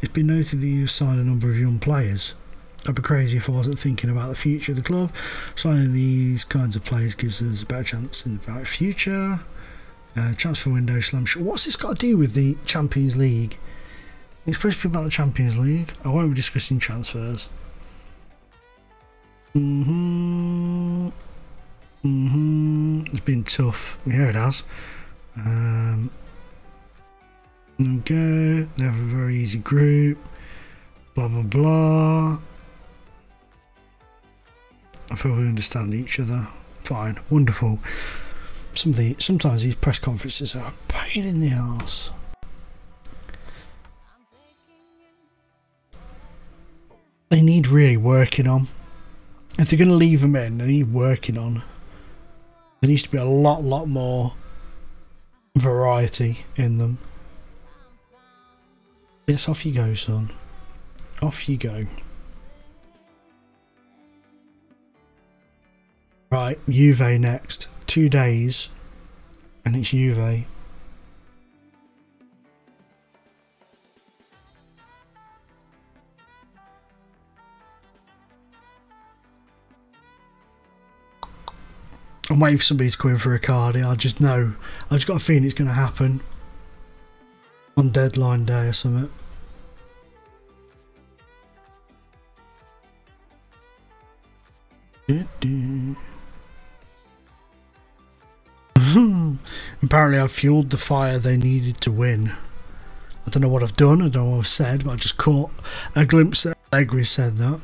It's been noted that you signed a number of young players. I'd be crazy if I wasn't thinking about the future of the club. Signing these kinds of players gives us a better chance in the bright future. Transfer window slam shut. What's this got to do with the Champions League? It's supposed to be about the Champions League. I won't be discussing transfers. It's been tough. Yeah, it has. There we go. They have a very easy group. Blah blah blah. I feel we understand each other. Fine, wonderful. Sometimes these press conferences are a pain in the arse. They need really working on. If they're going to leave them in, they need working on. There needs to be a lot more variety in them. Yes, off you go, son. Off you go. Right, Juve next. 2 days, and it's Juve. I'm waiting for somebody to come in for a card. I just know. I've just got a feeling it's going to happen on deadline day or something. Apparently I've fueled the fire they needed to win. I don't know what I've done, I don't know what I've said, but I just caught a glimpse that Allegri said that.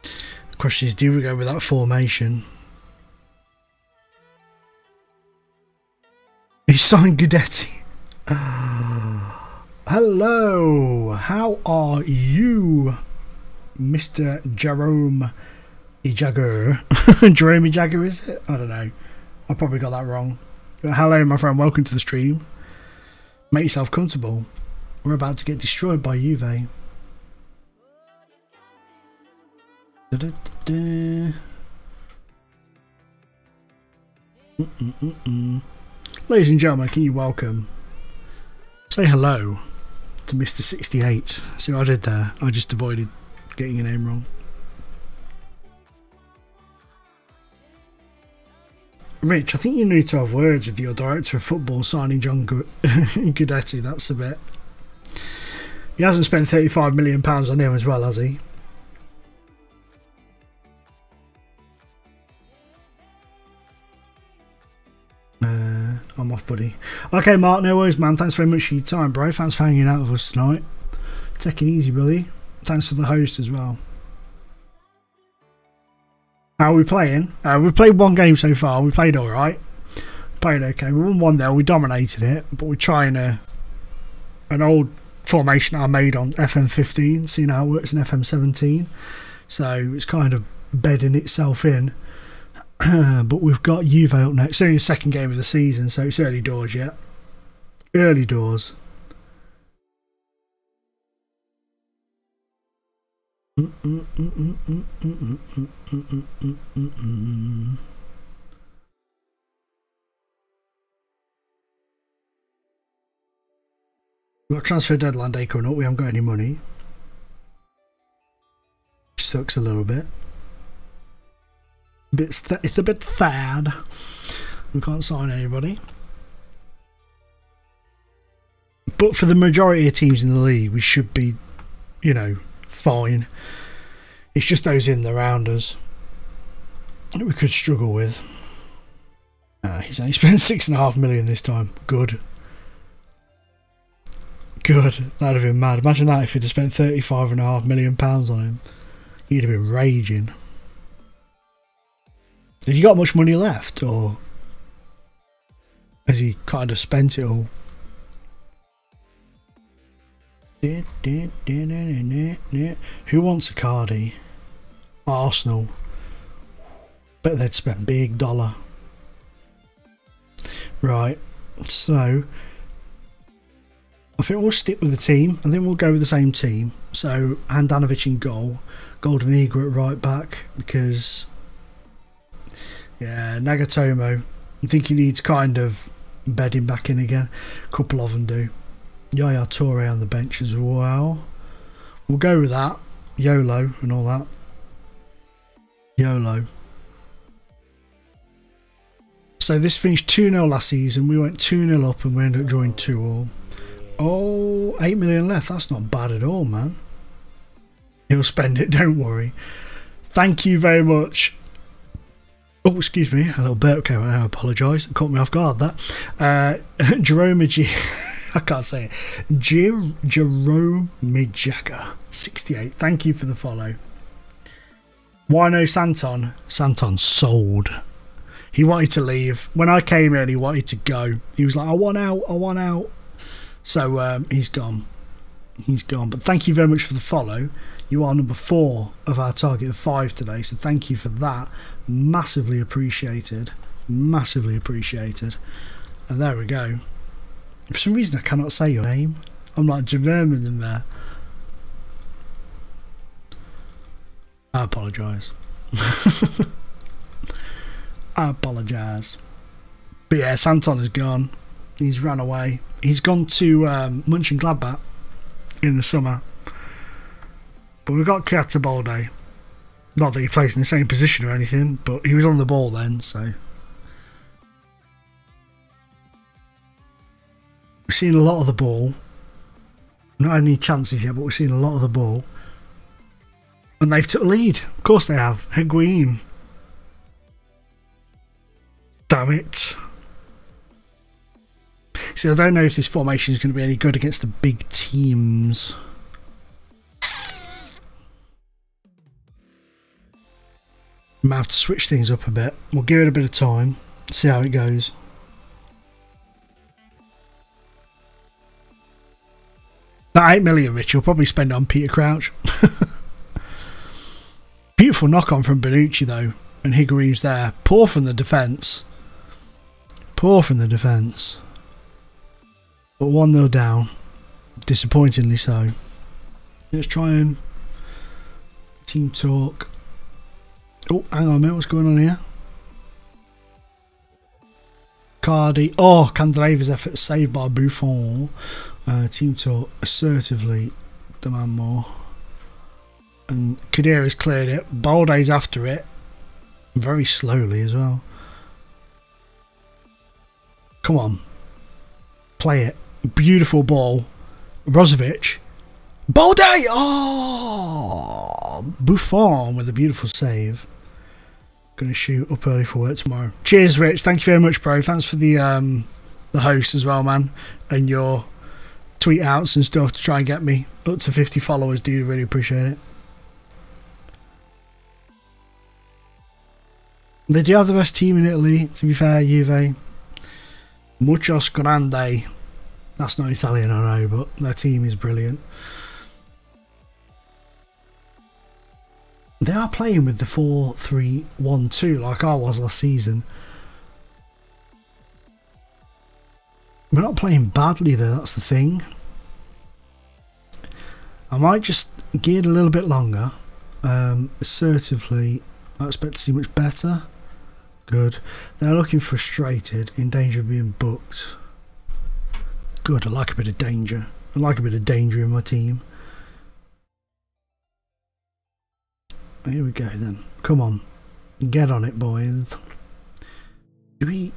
The question is, do we go with that formation? He signed Guidetti. Hello, how are you, Mr. Jerome Jagger? Jerome Jagger, is it? I don't know. I probably got that wrong. But hello, my friend. Welcome to the stream. Make yourself comfortable. We're about to get destroyed by Juve. Ladies and gentlemen, can you welcome, say hello to Mr. 68. See what I did there? I just avoided getting your name wrong. Rich, I think you need to have words with your director of football signing John Guidetti. That's a bit. He hasn't spent £35 million on him as well, has he? I'm off, buddy. Okay, Mark, no worries, man. Thanks very much for your time, bro. Thanks for hanging out with us tonight. Take it easy, buddy. Thanks for the host as well. How are we playing? We've played one game so far. We played alright. Played okay. We won 1-0. We dominated it, but we're trying an old formation I made on FM15, seeing how it works in FM17. So it's kind of bedding itself in. But we've got Juve up next. It's only the second game of the season, so it's early doors yet. Early doors. We've got transfer deadline day coming up. We haven't got any money. Which sucks a little bit. It's a bit sad. We can't sign anybody. But for the majority of teams in the league, we should be, you know, fine. It's just those in and around us that we could struggle with. He's only spent £6.5 million this time. Good. Good. That'd have been mad. Imagine that if he'd have spent £35.5 million on him. He'd have been raging. Have you got much money left, or has he kind of spent it all? Who wants a Cardi? Arsenal. Bet they'd spend big dollar. Right, so I think we'll stick with the team. I think we'll go with the same team. So Handanovic in goal, Golden Eagle at right back, because yeah, Nagatomo, I think he needs kind of bedding back in again. A couple of them do. Yaya Toure on the bench as well. We'll go with that. YOLO and all that. YOLO. So this finished 2-0 last season. We went 2-0 up and we ended up drawing 2-2. Oh, 8 million left. That's not bad at all, man. He'll spend it, don't worry. Thank you very much. Oh, excuse me, a little burp came out. I apologise. It caught me off guard, that. Jerome I can't say it. Jerome Jagger 68. Thank you for the follow. Why no Santon? Santon sold. He wanted to leave. When I came in, he wanted to go. He was like, I want out, I want out. So he's gone. He's gone. But thank you very much for the follow. You are number 4 of our target of 5 today. So thank you for that. Massively appreciated. Massively appreciated. And there we go. For some reason I cannot say your name. I'm like German in there. I apologise. I apologise. But yeah, Santon is gone. He's ran away. He's gone to Mönchengladbach in the summer. But we've got Kiatabalde. Not that he plays in the same position or anything, but he was on the ball then, so. We've seen a lot of the ball. Not had any chances yet, but we've seen a lot of the ball. And they've took the lead. Of course they have. Higuain. Damn it. See, I don't know if this formation is going to be any good against the big teams. Might have to switch things up a bit. We'll give it a bit of time. See how it goes. That 8 million, Rich, you'll probably spend it on Peter Crouch. Beautiful knock-on from Bonucci, though. And Higuain's there. Poor from the defence. Poor from the defence. But 1-0 down. Disappointingly so. Let's try and team talk. Oh, hang on a minute. What's going on here? Icardi. Oh, Candelave's effort saved by Buffon. Team talk assertively demand more. And Khedira's cleared it. Balde's after it. Very slowly as well. Come on. Play it. Beautiful ball. Brozovic. Balde! Oh! Buffon with a beautiful save. Going to shoot up early for work tomorrow. Cheers, Rich. Thank you very much, bro. Thanks for the host as well, man. And your tweet outs and stuff to try and get me up to 50 followers, dude. Really appreciate it. They do have the best team in Italy, to be fair, Juve. Muchos grande. That's not Italian, I know, but their team is brilliant. They are playing with the 4-3-1-2 like I was last season. We're not playing badly though, that's the thing. I might just gear it a little bit longer. Assertively, I expect to see much better. Good. They're looking frustrated, in danger of being booked. Good, I like a bit of danger. I like a bit of danger in my team. Here we go then. Come on. Get on it, boys. Do we...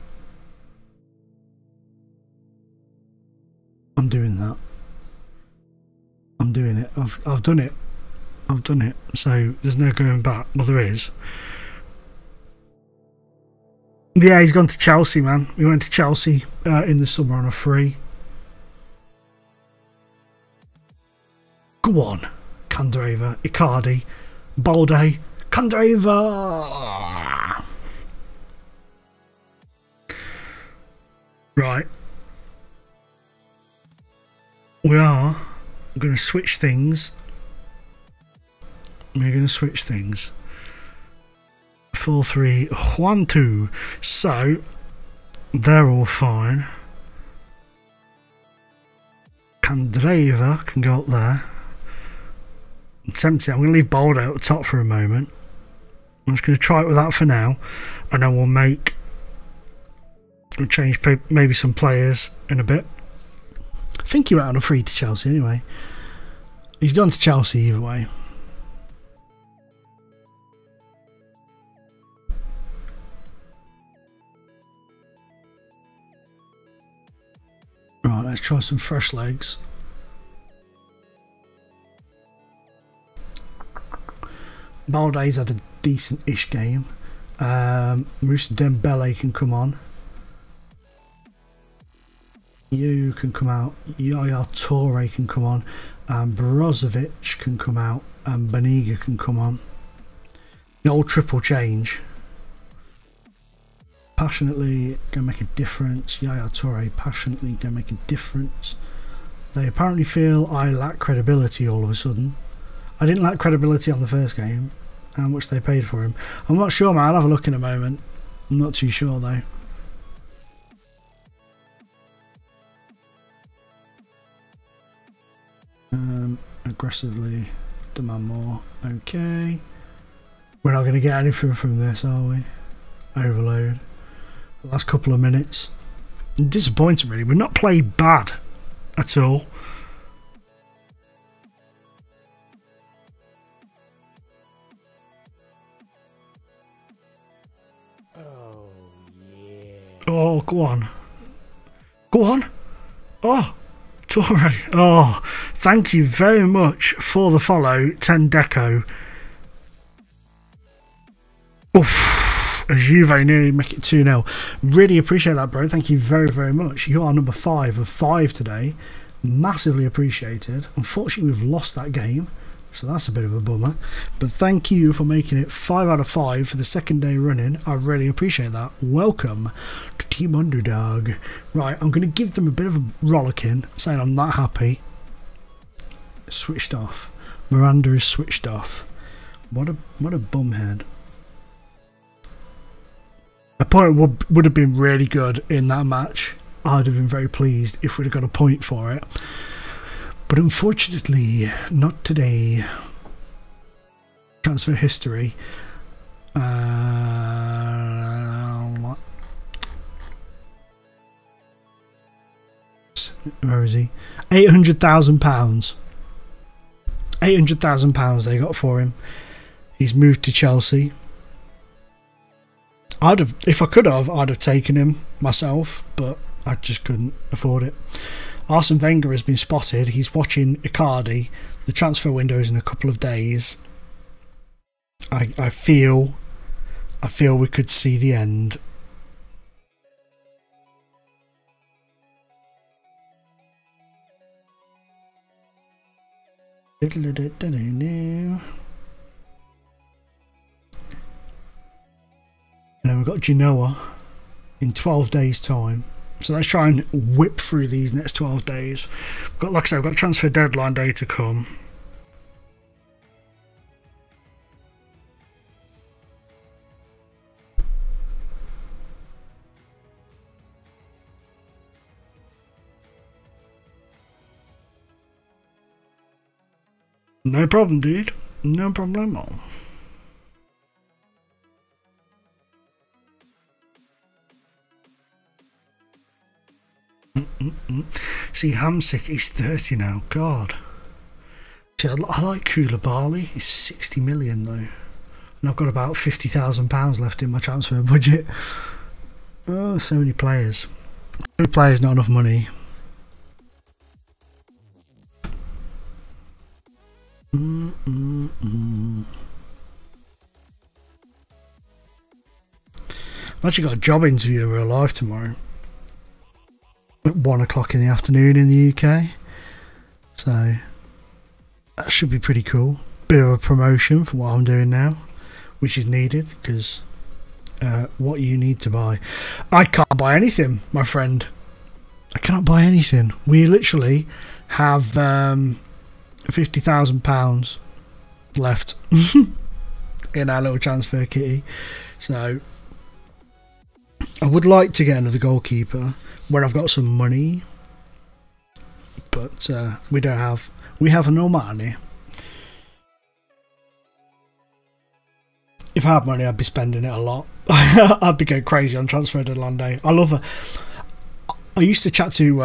I'm doing that. I'm doing it. I've done it. I've done it. So there's no going back. Well, there is. Yeah, he's gone to Chelsea, man. We went to Chelsea in the summer on a free. Go on. Candreva. Icardi. Balde. Candreva. Right. We are going to switch things. We're going to switch things. 4-3-1-2. So they're all fine. Candreva can go up there. I'm tempted. I'm going to leave Balde at the top for a moment. I'm just going to try it with that for now, and then we'll change maybe some players in a bit. I think he went on a free to Chelsea anyway. He's gone to Chelsea either way. Right, let's try some fresh legs. Balde's had a decent-ish game. Moussa Dembele can come on. You can come out. Yaya Toure can come on. And Brozovic can come out. And Beniga can come on. The old triple change. Passionately gonna make a difference. Yaya Toure passionately gonna make a difference. They apparently feel I lack credibility all of a sudden. I didn't lack credibility on the first game. How much they paid for him, I'm not sure, man. I'll have a look in a moment. I'm not too sure though. Aggressively demand more. Okay, we're not going to get anything from this, are we? Overload. The last couple of minutes. Disappointing, really. We've not played bad at all. Oh, go on. Go on. Oh, Torre. Oh, thank you very much for the follow, 10 Deco. Oof. Juve nearly make it 2-0. Really appreciate that, bro. Thank you very, very much. You are number 5 of 5 today. Massively appreciated. Unfortunately, we've lost that game, so that's a bit of a bummer. But thank you for making it 5 out of 5 for the second day running. I really appreciate that. Welcome to Team Underdog. Right, I'm going to give them a bit of a rollicking, saying I'm not happy. Switched off. Miranda is switched off. What a bumhead. A point would have been really good in that match. I'd have been very pleased if we'd have got a point for it. But unfortunately, not today. Transfer history. Where is he? £800,000. £800,000 they got for him. He's moved to Chelsea. If I could have, I'd have taken him myself, but I just couldn't afford it. Arsene Wenger has been spotted. He's watching Icardi. The transfer window is in a couple of days. I feel we could see the end. And then we've got Genoa in 12 days' time. So let's try and whip through these next 12 days. Like I said, we've got transfer deadline day to come. No problem, dude. No problemo. See, Hamsik is 30 now. God. See, I like Koulibaly. He's 60 million though, and I've got about £50,000 left in my transfer budget. Oh, so many players. So many players, not enough money. I've actually got a job interview in real life tomorrow at 1 o'clock in the afternoon in the UK, so that should be pretty cool. Bit of a promotion for what I'm doing now, which is needed, because what you need to buy, I can't buy anything, my friend. I cannot buy anything. We literally have £50,000 left in our little transfer kitty, so I would like to get another goalkeeper when I've got some money, but we don't have. We have no money. If I had money, I'd be spending it a lot. I'd be going crazy on transfer deadline day. I love it. I used to chat to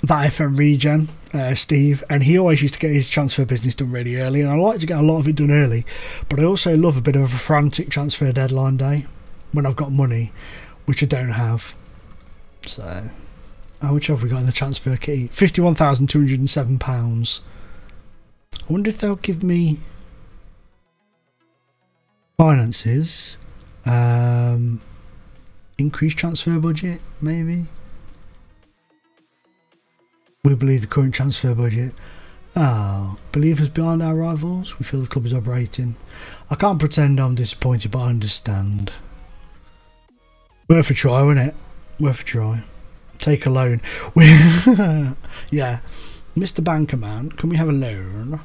that FM regen, Steve, and he always used to get his transfer business done really early, and I like to get a lot of it done early, but I also love a bit of a frantic transfer deadline day when I've got money, which I don't have. So how much have we got in the transfer kit? £51,207. I wonder if they'll give me finances, increased transfer budget, maybe. We believe the current transfer budget. Oh, believers behind our rivals. We feel the club is operating. I can't pretend I'm disappointed, but I understand. Worth a try, wasn't it? Worth a try. Take a loan. Yeah, Mr. Banker Man, can we have a loan?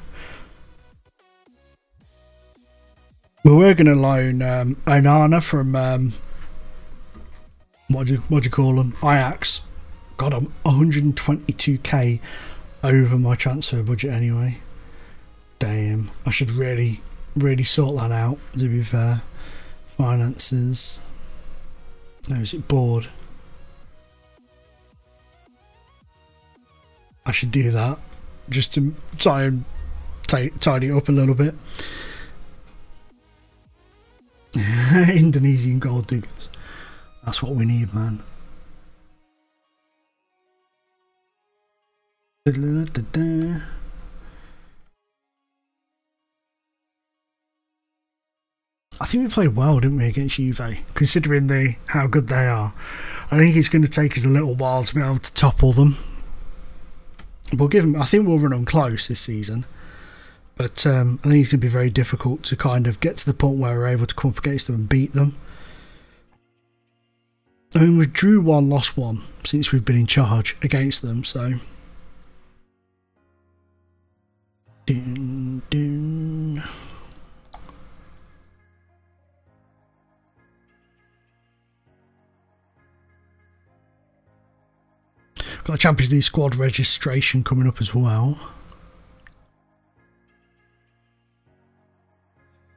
We were going to loan Onana from what do you call them? Ajax. God, I'm 122k over my transfer budget anyway. Damn, I should really sort that out, to be fair. Finances. No, is it board? I should do that just to try and tidy it up a little bit. Indonesian gold diggers. That's what we need, man. I think we played well, didn't we, against Juve, considering how good they are. I think it's going to take us a little while to be able to topple them. We'll give them. I think we'll run them close this season, but I think it's going to be very difficult to kind of get to the point where we're able to come up against them and beat them. I mean, we drew one, lost one since we've been in charge against them, so. Dun, dun. Got a Champions League squad registration coming up as well.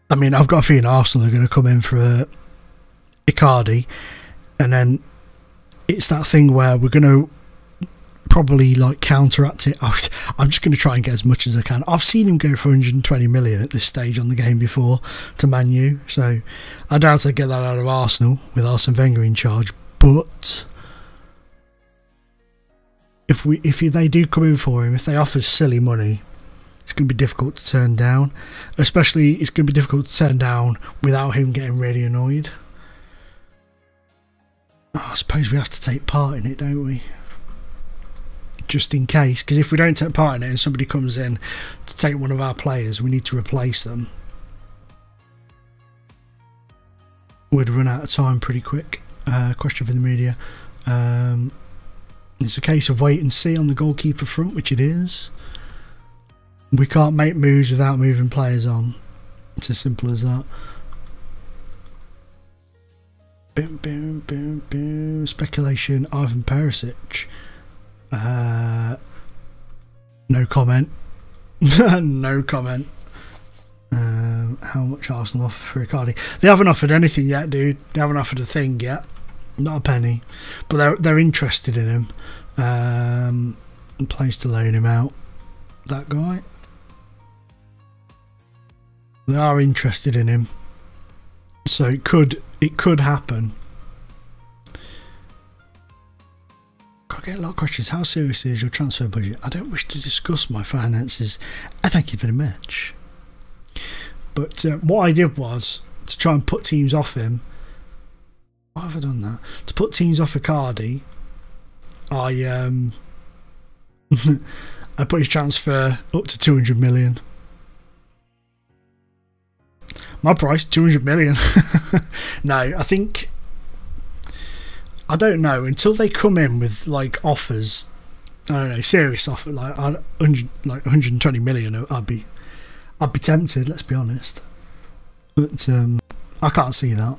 I mean, I've got a feeling Arsenal are going to come in for Icardi, and then it's that thing where we're going to probably like counteract it. I'm just going to try and get as much as I can. I've seen him go for 120 million at this stage on the game before to Man U, so I doubt I'd get that out of Arsenal with Arsene Wenger in charge. But if they do come in for him, if they offer silly money, it's going to be difficult to turn down. Especially, it's going to be difficult to turn down without him getting really annoyed. Oh, I suppose we have to take part in it, don't we? Just in case, because if we don't take part in it and somebody comes in to take one of our players, we need to replace them. We'd run out of time pretty quick. Question for the media. It's a case of wait and see on the goalkeeper front, which it is. We can't make moves without moving players on. It's as simple as that. Boom, boom, boom, boom. Speculation, Ivan Perisic. No comment. No comment. How much Arsenal offer for Icardi? They haven't offered anything yet, dude. They haven't offered a thing yet. Not a penny. But they're interested in him. And plans to loan him out. That guy. They are interested in him. So it could happen. I get a lot of questions. How serious is your transfer budget? I don't wish to discuss my finances. I thank you very much. But what I did was to try and put teams off him. Why have I done that? To put teams off Icardi, I I put his transfer up to 200 million. My price, 200 million. No, I don't know, until they come in with like offers, I don't know, serious offer, like 120 million, I'd be tempted, let's be honest. But I can't see that.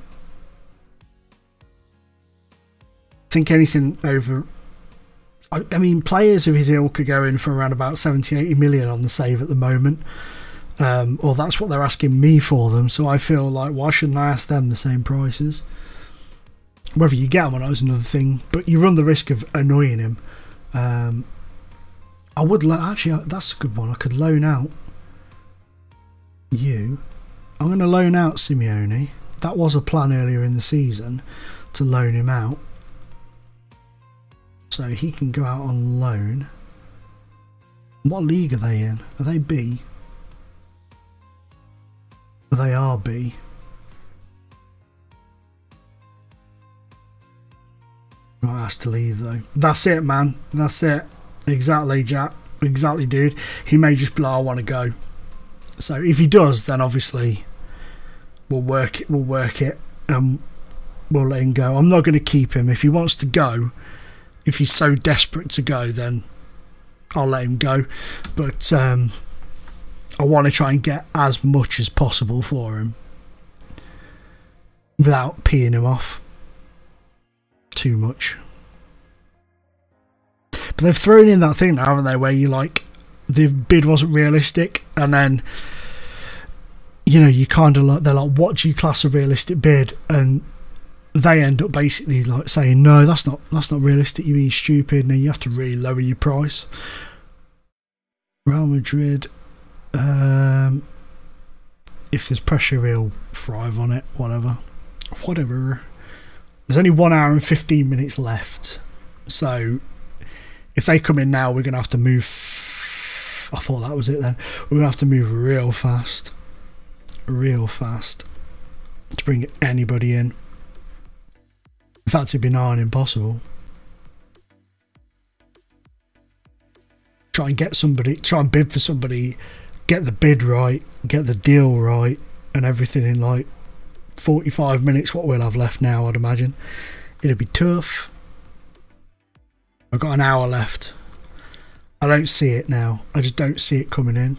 I think anything over, I mean, players of his ilk are going for around about 70-80 million on the save at the moment. Or that's what they're asking me for them, so I feel like, why shouldn't I ask them the same prices? Whether you get them or not is another thing, but you run the risk of annoying him. I would actually, that's a good one. I could loan out you. I'm going to loan out Simeone. That was a plan earlier in the season, to loan him out, so he can go out on loan. What league are they in? Are they B? They are B. Right, has to leave though. That's it, man. That's it. Exactly, Jack. Exactly, dude. He may just be like, I want to go. So if he does, then obviously we'll work it. We'll work it, and we'll let him go. I'm not going to keep him. If he wants to go, if he's so desperate to go, then I'll let him go. But I want to try and get as much as possible for him without peeing him off too much. But they've thrown in that thing now, haven't they, where you like, the bid wasn't realistic, and then, you know, you kind of like, they're like, what do you class a realistic bid? And they end up basically like saying, no, that's not realistic, you're being stupid, and then you have to really lower your price. Real Madrid, if there's pressure, he'll thrive on it. Whatever. There's only 1 hour and 15 minutes left, so if they come in now, we're gonna have to move. I thought that was it. Then we're gonna have to move real fast to bring anybody in. In fact, it'd be nigh on impossible. Try and get somebody. Try and bid for somebody. Get the bid right, get the deal right, and everything in like 45 minutes, what we'll have left now, I'd imagine. It'll be tough. I've got an hour left. I don't see it now. I just don't see it coming in.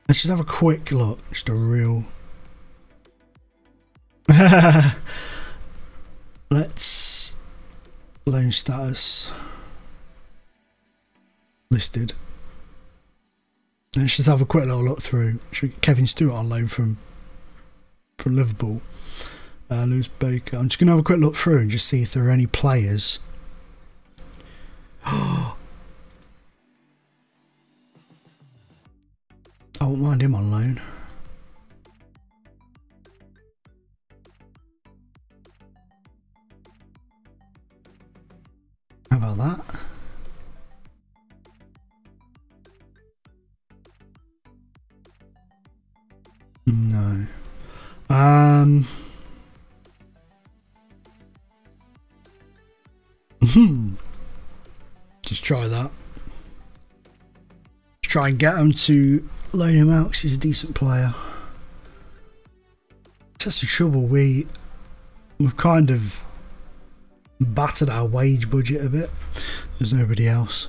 Let's just have a quick look. Just a real... Let's... Loan status. Listed. Let's just have a quick little look through. Should we get Kevin Stewart on loan from Liverpool? Lewis Baker. I'm just going to have a quick look through and just see if there are any players won't mind him on loan. How about that? No. Just try that. Try and get him to loan him out because he's a decent player. That's the trouble. We've kind of battered our wage budget a bit. There's nobody else.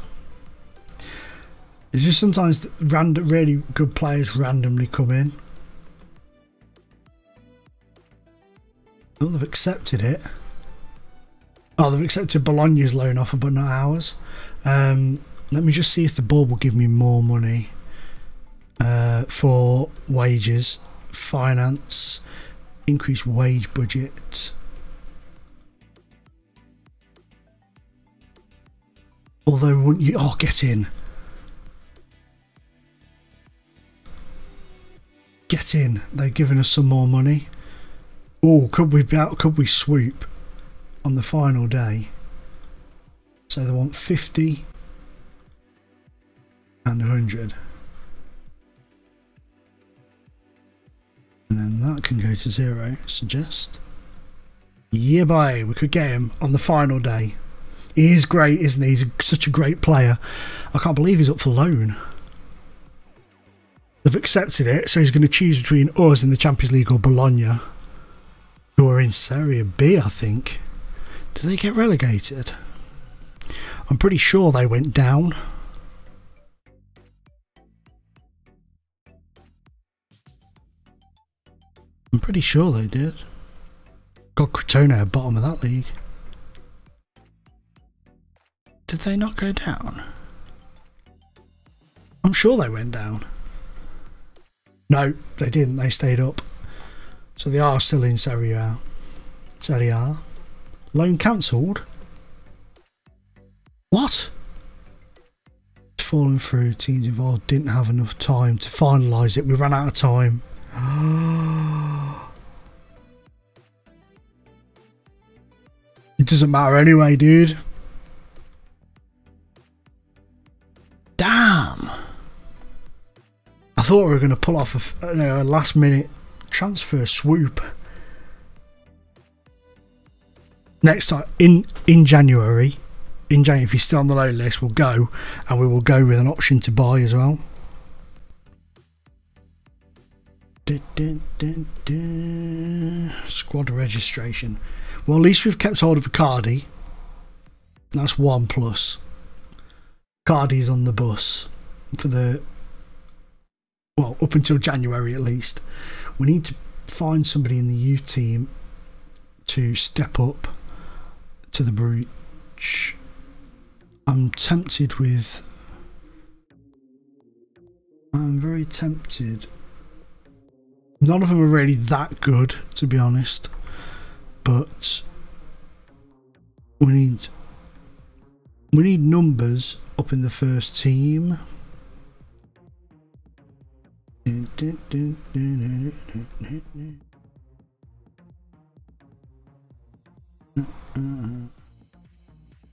It's just sometimes random, really good players randomly come in. Oh, they've accepted it. Oh, they've accepted Bologna's loan offer, but not ours. Let me just see if the board will give me more money for wages, finance, increased wage budget. Although, wouldn't you? Oh, get in. Get in. They've given us some more money. Oh, could we swoop on the final day? So they want 50 and 100. And then that can go to 0, suggest. Yeah, boy, we could get him on the final day. He is great, isn't he? He's such a great player. I can't believe he's up for loan. They've accepted it, so he's going to choose between us in the Champions League or Bologna, who are in Serie B, I think. Did they get relegated? I'm pretty sure they went down. I'm pretty sure they did. Got Crotone at bottom of that league. Did they not go down? I'm sure they went down. No, they didn't. They stayed up. So they are still in Serie A. Serie A. Loan cancelled? What? Falling through. Teams involved didn't have enough time to finalise it. We ran out of time. It doesn't matter anyway, dude. Damn. I thought we were going to pull off a last minute transfer swoop. Next time in January, if he's still on the loan list, we'll go, and we will go with an option to buy as well. Squad registration. Well, at least we've kept hold of Icardi. That's 1 plus. Icardi's on the bus for the, well, up until January at least. We need to find somebody in the youth team to step up to the breach. I'm very tempted. None of them are really that good, to be honest, but we need numbers up in the first team.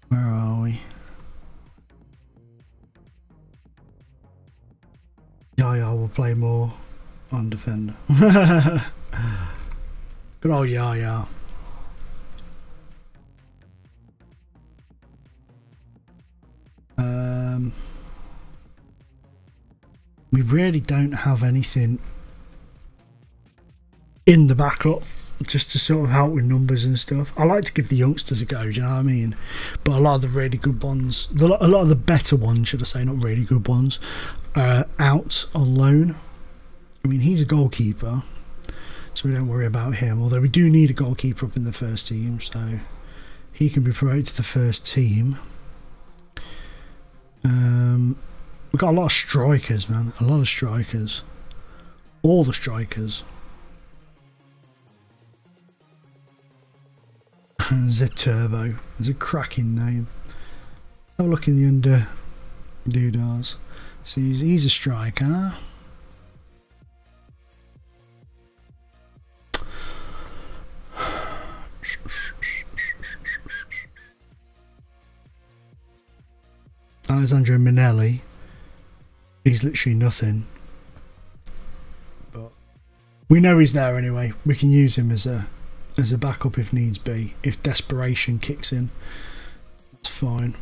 Where are we? Yeah, we'll play more on defender. Good old yeah. We really don't have anything in the backup just to sort of help with numbers and stuff. I like to give the youngsters a go, do you know what I mean? But a lot of the really good ones, a lot of the better ones, should I say, not really good ones, are out on loan. I mean, he's a goalkeeper, so we don't worry about him. Although we do need a goalkeeper up in the first team, so he can be promoted to the first team. We've got a lot of strikers, man. A lot of strikers. All the strikers. Z Turbo. It's a cracking name. Let's have a look in the under doodars. So he's a striker. Alessandro Minelli. He's literally nothing. But we know he's there anyway. We can use him as a backup if needs be. If desperation kicks in, that's fine.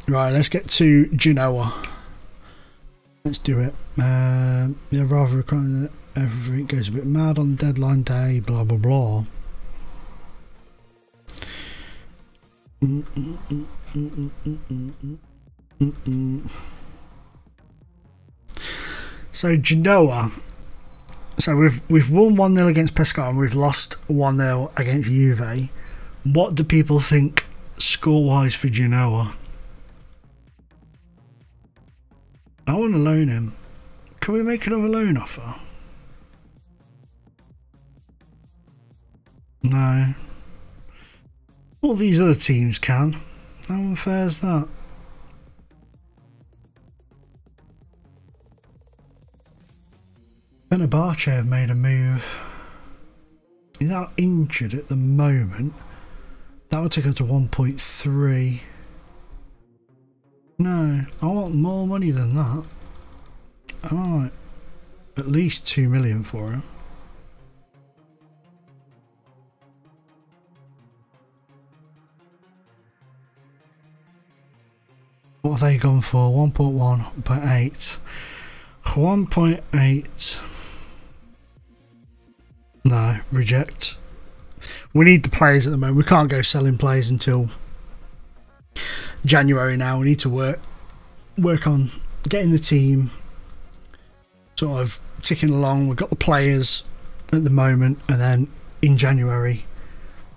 Right, let's get to Genoa. Let's do it. Yeah, rather requiring that everything goes a bit mad on deadline day. Blah blah blah. So Genoa. So we've won 1-0 against Pescara and we've lost 1-0 against Juve. What do people think score-wise for Genoa? I want to loan him. Can we make another loan offer? No. All these other teams can. How unfair is that? Fenerbahce have made a move. He's out injured at the moment. That would take us to 1.3. No, I want more money than that. I want at least 2 million for him. What have they gone for? 1.1.8. 1.8. No, reject. We need the players at the moment. We can't go selling players until January now. We need to work on getting the team sort of ticking along. We've got the players at the moment, and then in January,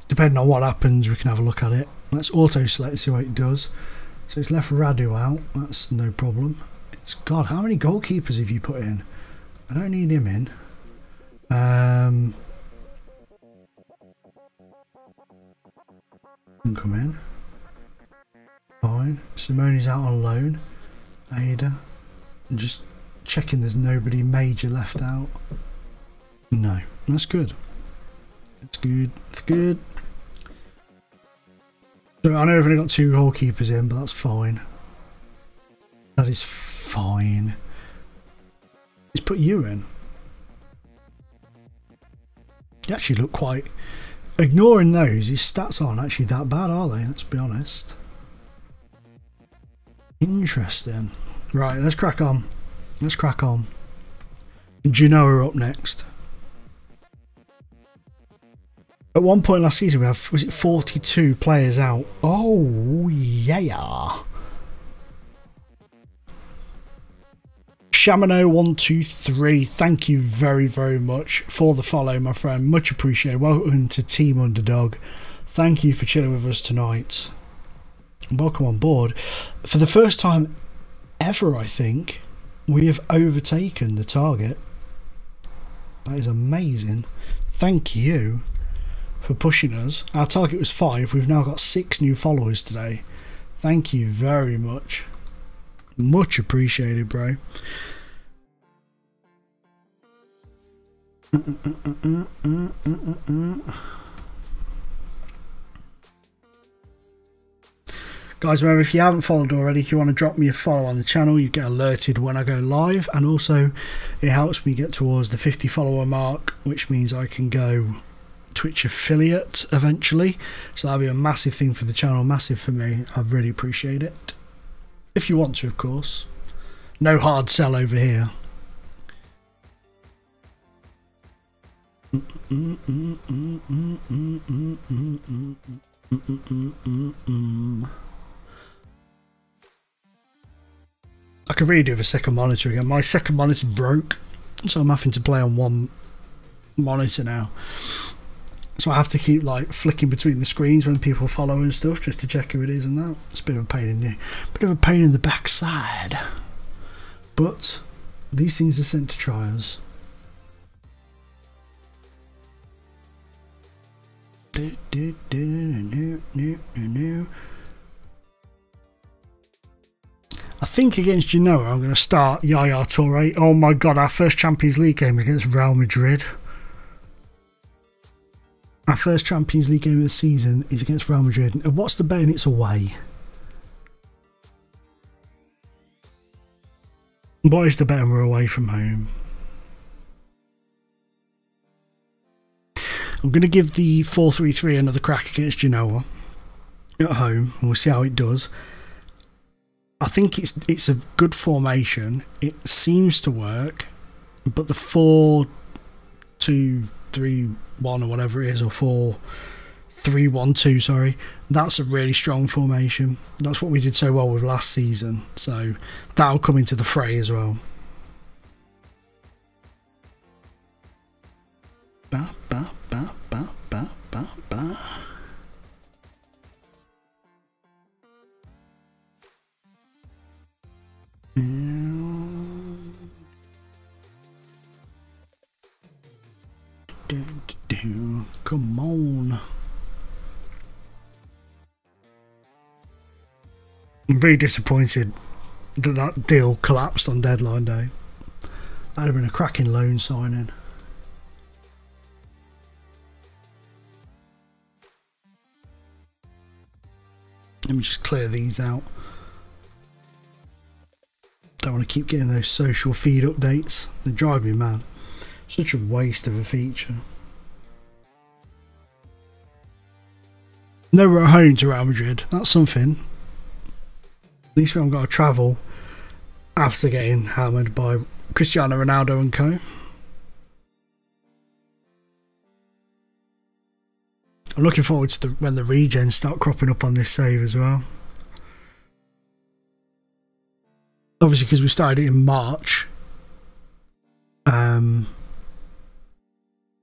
depending on what happens, we can have a look at it. Let's auto select and see what it does. So it's left Radu out. That's no problem. It's God, how many goalkeepers have you put in? I don't need him in. Can come in. Fine. Simone's out on loan. Ada. I'm just checking there's nobody major left out. No. That's good. It's good. It's good. So I know I've only got 2 goalkeepers in, but that's fine. That is fine. Let's put you in. You actually look quite... Ignoring those, his stats aren't actually that bad, are they? Let's be honest. Interesting. Right, let's crack on. Let's crack on. Genoa up next. At one point last season, we have, was it 42 players out? Oh, yeah. Shamano123, thank you very, very much for the follow, my friend. Much appreciated. Welcome to Team Underdog. Thank you for chilling with us tonight. Welcome on board. For the first time ever, I think, we have overtaken the target. That is amazing. Thank you for pushing us. Our target was 5. We've now got 6 new followers today. Thank you very much. Much appreciated, bro. Guys, remember, if you haven't followed already, if you want to drop me a follow on the channel, you get alerted when I go live, and also it helps me get towards the 50 follower mark, which means I can go Twitch affiliate eventually. So that'll be a massive thing for the channel, massive for me. I really appreciate it. If you want to, of course. No hard sell over here. I could really do with a second monitor again. My second monitor broke, so I'm having to play on one monitor now. So I have to keep like flicking between the screens when people follow and stuff, just to check who it is and that. It's a bit of a pain in the backside. But these things are sent to try us. I think against Genoa I'm going to start Yaya Toure. Oh my god, our first Champions League game against Real Madrid. Our first Champions League game of the season is against Real Madrid. And what's the betting? It's away. What is the better we're away from home? I'm going to give the 4-3-3 another crack against Genoa at home, and we'll see how it does. I think it's a good formation. It seems to work, but the 4-2-3-1 or whatever it is, or 4-3-1-2, sorry, that's a really strong formation. That's what we did so well with last season, so that'll come into the fray as well. Ba, ba, ba, ba, ba, ba, ba. Come on. I'm very disappointed that that deal collapsed on deadline day. That'd have been a cracking loan signing. Let me just clear these out. Don't want to keep getting those social feed updates. They drive me mad. Such a waste of a feature. No, we're at home to Real Madrid. That's something. At least we haven't got to travel after getting hammered by Cristiano Ronaldo and co. I'm looking forward to when the regens start cropping up on this save as well. Obviously, because we started it in March,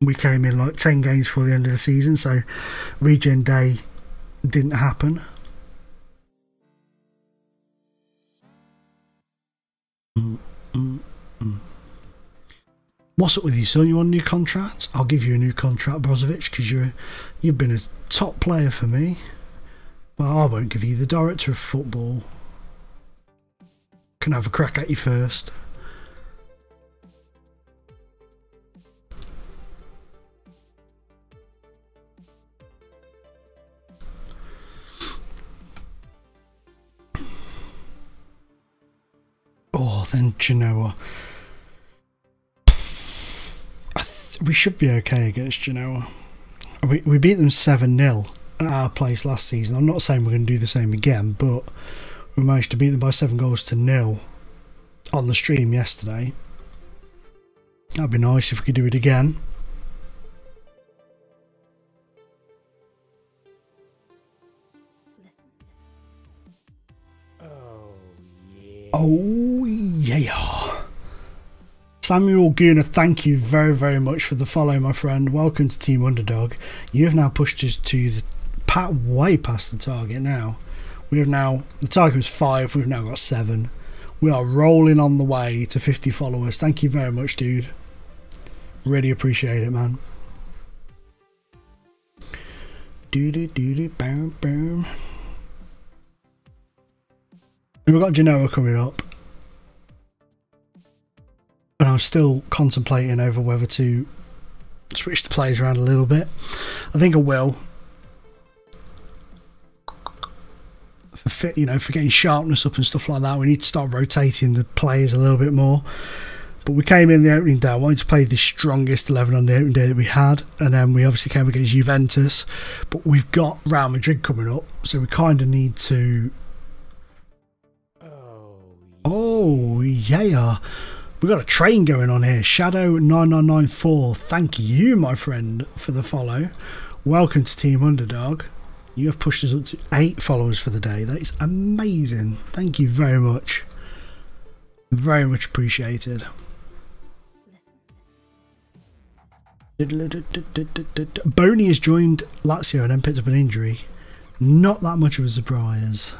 we came in like 10 games before the end of the season, so regen day didn't happen. What's up with you, son? You want a new contract? I'll give you a new contract, Brozovic, because you've been a top player for me. Well, I won't give you the director of football. Can have a crack at you first. Oh, then Genoa. We should be okay against Genoa. We beat them 7-0 at our place last season. I'm not saying we're going to do the same again, but we managed to beat them by 7-0 on the stream yesterday. That'd be nice if we could do it again. Oh yeah. Samuel Guna, thank you very, very much for the follow, my friend. Welcome to Team Underdog. You have now pushed us to the way past the target now. We have now, the target was 5, we've now got 7. We are rolling on the way to 50 followers. Thank you very much, dude. Really appreciate it, man. Bam, bam. And we've got Genoa coming up. And I'm still contemplating over whether to switch the players around a little bit. I think I will. For getting sharpness up and stuff like that, we need to start rotating the players a little bit more. But we came in the opening day. I wanted to play the strongest 11 on the opening day that we had, and then we obviously came against Juventus. But we've got Real Madrid coming up, so we kind of need to. Oh yeah. We've got a train going on here. Shadow9994, thank you, my friend, for the follow. Welcome to Team Underdog. You have pushed us up to 8 followers for the day. That is amazing. Thank you very much. Very much appreciated. Boney has joined Lazio and then picked up an injury. Not that much of a surprise.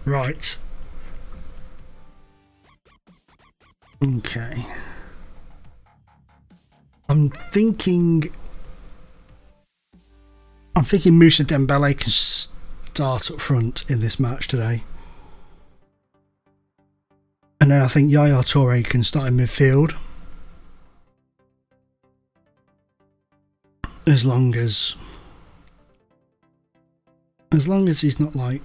Right. Okay. I'm thinking Moussa Dembele can start up front in this match today. And then I think Yaya Toure can start in midfield. As long as As long as he's not like...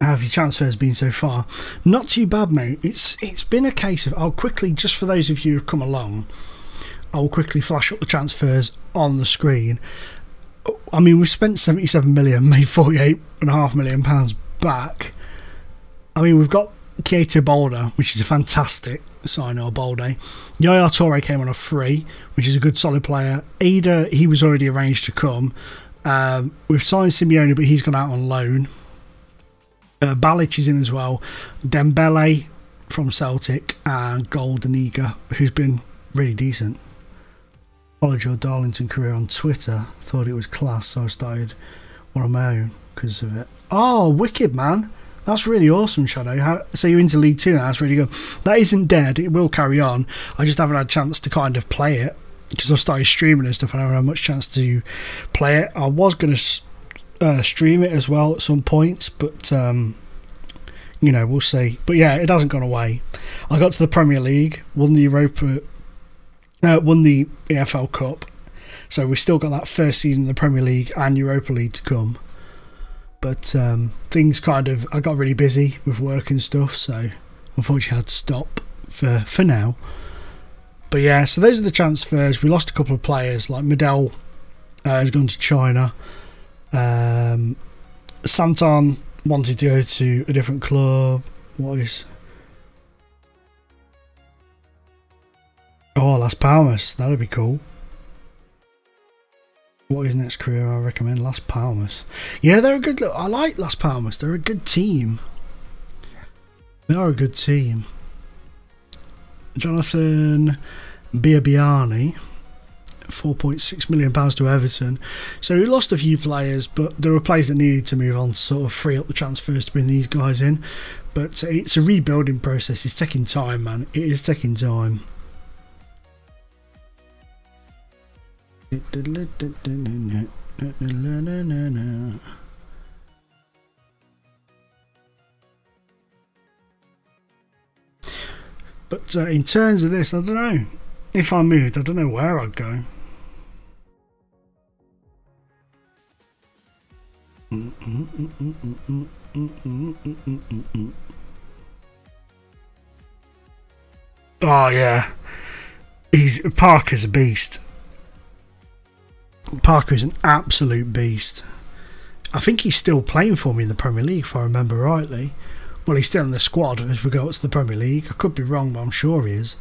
How have your transfers been so far? Not too bad, mate. It's been a case of... I'll quickly, just for those of you who've come along, I'll quickly flash up the transfers on the screen. I mean, we've spent 77 million, made 48.5 million pounds back. I mean, we've got Keita Balde, which is a fantastic sign, or Balde. Yaya Toure came on a free, which is a good solid player. Ada, he was already arranged to come. We've signed Simeone, but he's gone out on loan. Balic is in as well. Dembele from Celtic, and Goldeniga, who's been really decent. Followed your Darlington career on Twitter. Thought it was class, so I started one of my own because of it. Oh, wicked, man. That's really awesome, Shadow. So you're into League 2 now. That's really good. That isn't dead. It will carry on. I just haven't had a chance to kind of play it because I've started streaming and stuff and I haven't had much chance to play it. I was going to stream it as well at some points, but you know, we'll see. But yeah, it hasn't gone away. I got to the Premier League, won the EFL Cup, so we've still got that first season of the Premier League and Europa League to come. But things kind of, I got really busy with work and stuff, so unfortunately I had to stop for now. But yeah, so those are the transfers. We lost a couple of players, like Medel has gone to China. Santon wanted to go to a different club. What is... Oh, Las Palmas, that'd be cool. What is next career I recommend? Las Palmas. Yeah, they're a good... I like Las Palmas. They're a good team. They are a good team. Jonathan Biabiani, £4.6 million to Everton. So we lost a few players, but there were players that needed to move on to sort of free up the transfers to bring these guys in. But it's a rebuilding process. It's taking time, man. It is taking time. But in terms of this, I don't know. If I moved, I don't know where I'd go. Oh yeah, Parker's a beast. Parker is an absolute beast. I think he's still playing for me in the Premier League, if I remember rightly. Well, he's still in the squad as regards to the Premier League. I could be wrong, but I'm sure he is.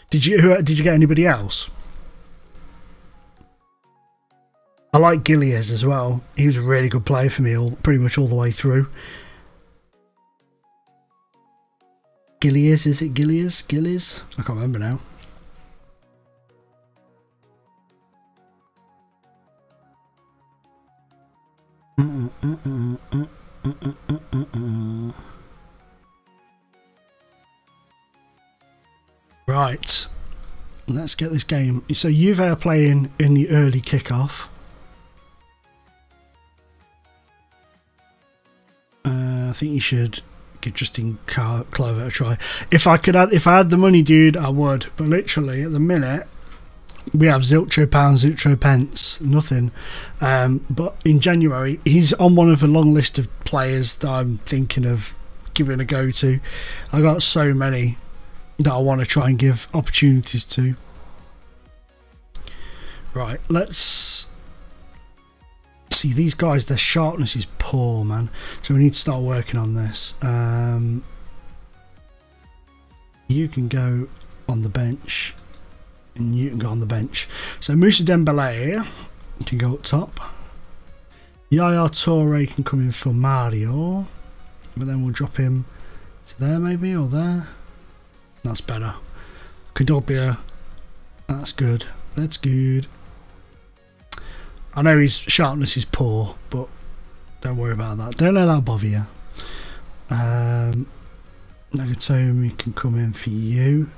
Did you get anybody else? I like Gillies as well. He was a really good player for me pretty much all the way through. Gillies, is it Gillies? Gillies? I can't remember now. Right, let's get this game. So Juve are playing in the early kickoff. I think you should give Justin Clover a try. If I had the money, dude, I would. But literally, at the minute, we have zilcho pounds, zilcho pence, nothing. But in January, he's on one of a long list of players that I'm thinking of giving a go to. I got so many that I want to try and give opportunities to. Right, let's see. These guys, their sharpness is poor, man. So we need to start working on this. You can go on the bench. And you can go on the bench. So Moussa Dembele can go up top. Yaya Toure can come in for Mario. But then we'll drop him to there maybe, or there. That's better. Kondobia. That's good. That's good. I know his sharpness is poor, but don't worry about that. Don't let that bother you. Nagatomi can come in for you.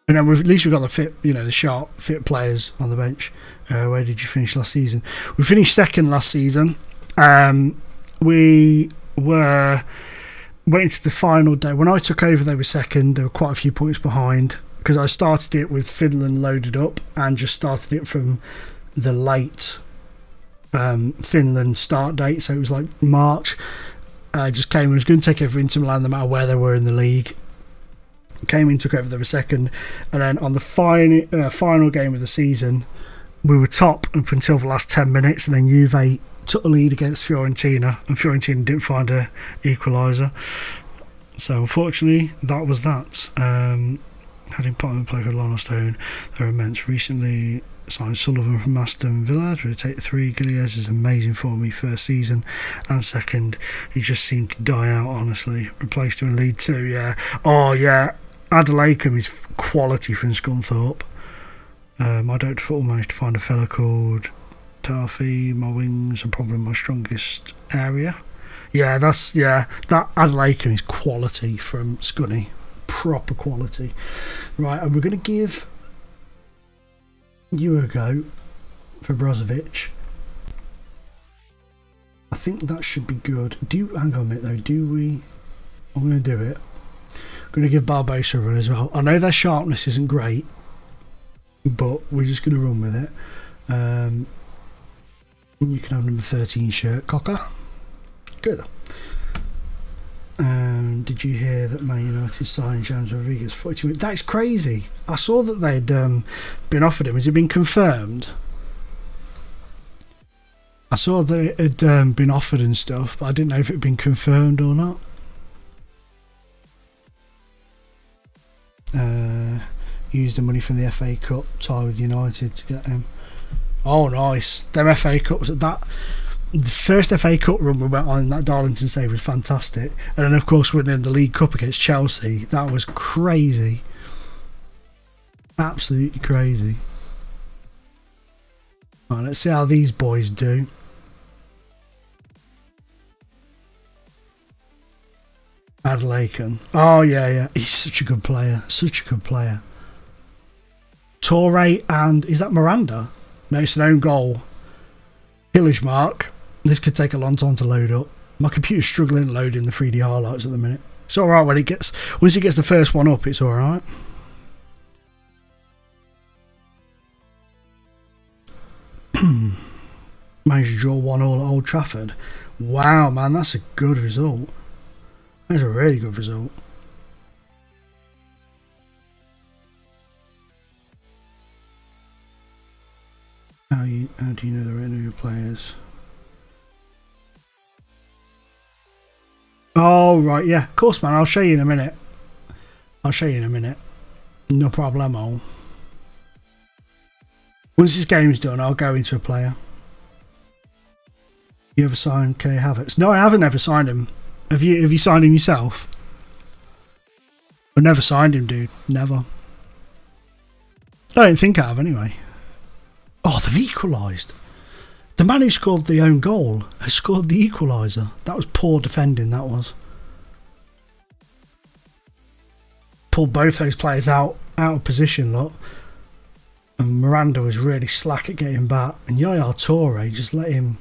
And then at least we've got the fit, you know, the sharp, fit players on the bench. Where did you finish last season? We finished second last season. We were went into the final day. When I took over, they were second. They were quite a few points behind because I started it with Finland loaded up and just started it from the late Finland start date. So it was like March. I just came and was going to take over Inter Milan no matter where they were in the league. Came in, took over, they were second. And then on the final game of the season, we were top up until the last 10 minutes, and then Juve took the lead against Fiorentina, and Fiorentina didn't find an equaliser. So unfortunately, that was that. Had important play with Longstone. They're immense. Recently signed Sullivan from Aston Villa to take 3. Gillies is amazing for me first season, and second, he just seemed to die out. Honestly, replaced him in League 2. Yeah. Oh yeah. Adelaide is quality from Scunthorpe. I don't manage to find a fella called Tarfi. My wings are probably my strongest area. Yeah, that Adelaide is quality from Scunny. Proper quality. Right, and we're going to give you a go for Brozovic. I think that should be good. Hang on a minute though, I'm going to do it. I'm going to give Barbosa a run as well. I know their sharpness isn't great, but we're just going to run with it. You can have number 13 shirt, Cocker. Good. Did you hear that Man United signed James Rodriguez 42 million? That is crazy. I saw that they'd been offered him. Has it been confirmed? I saw that it had been offered and stuff, but I didn't know if it had been confirmed or not. Used the money from the FA Cup tie with United to get him. Oh, nice. Them FA Cups, the first FA Cup run we went on in that Darlington save was fantastic. And then, of course, winning the League Cup against Chelsea. That was crazy. Absolutely crazy. Right, let's see how these boys do. Adelaide. Oh, yeah. He's such a good player. Such a good player. Torre and... Is that Miranda? No, it's an own goal. Pillage mark. This could take a long time to load up. My computer's struggling loading the 3D highlights at the minute. It's alright when it gets... Once it gets the first one up, it's alright. Managed to draw 1-all at Old Trafford. Wow, man, that's a good result. That's a really good result. How do you know the rate of your players? Oh, right, yeah. Of course, man. I'll show you in a minute. No problemo. Once this game's done, I'll go into a player. You ever signed Kai Havertz? No, I haven't ever signed him. Have you signed him yourself? I never signed him, dude. Never. I don't think I have, anyway. Oh, they've equalised. The man who scored the own goal has scored the equaliser. That was poor defending, that was. Pulled both those players out of position, look. And Miranda was really slack at getting back. And Yaya Toure just let him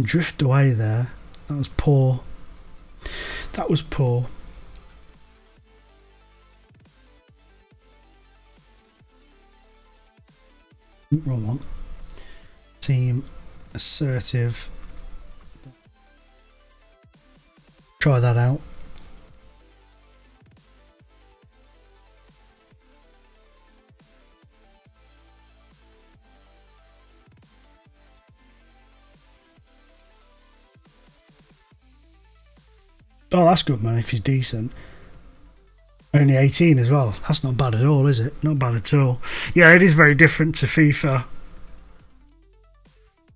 drift away there. That was poor. That was poor. Wrong one. Team assertive. Try that out. Oh, that's good, man, if he's decent. Only 18 as well. That's not bad at all, is it? Not bad at all. Yeah, it is very different to FIFA.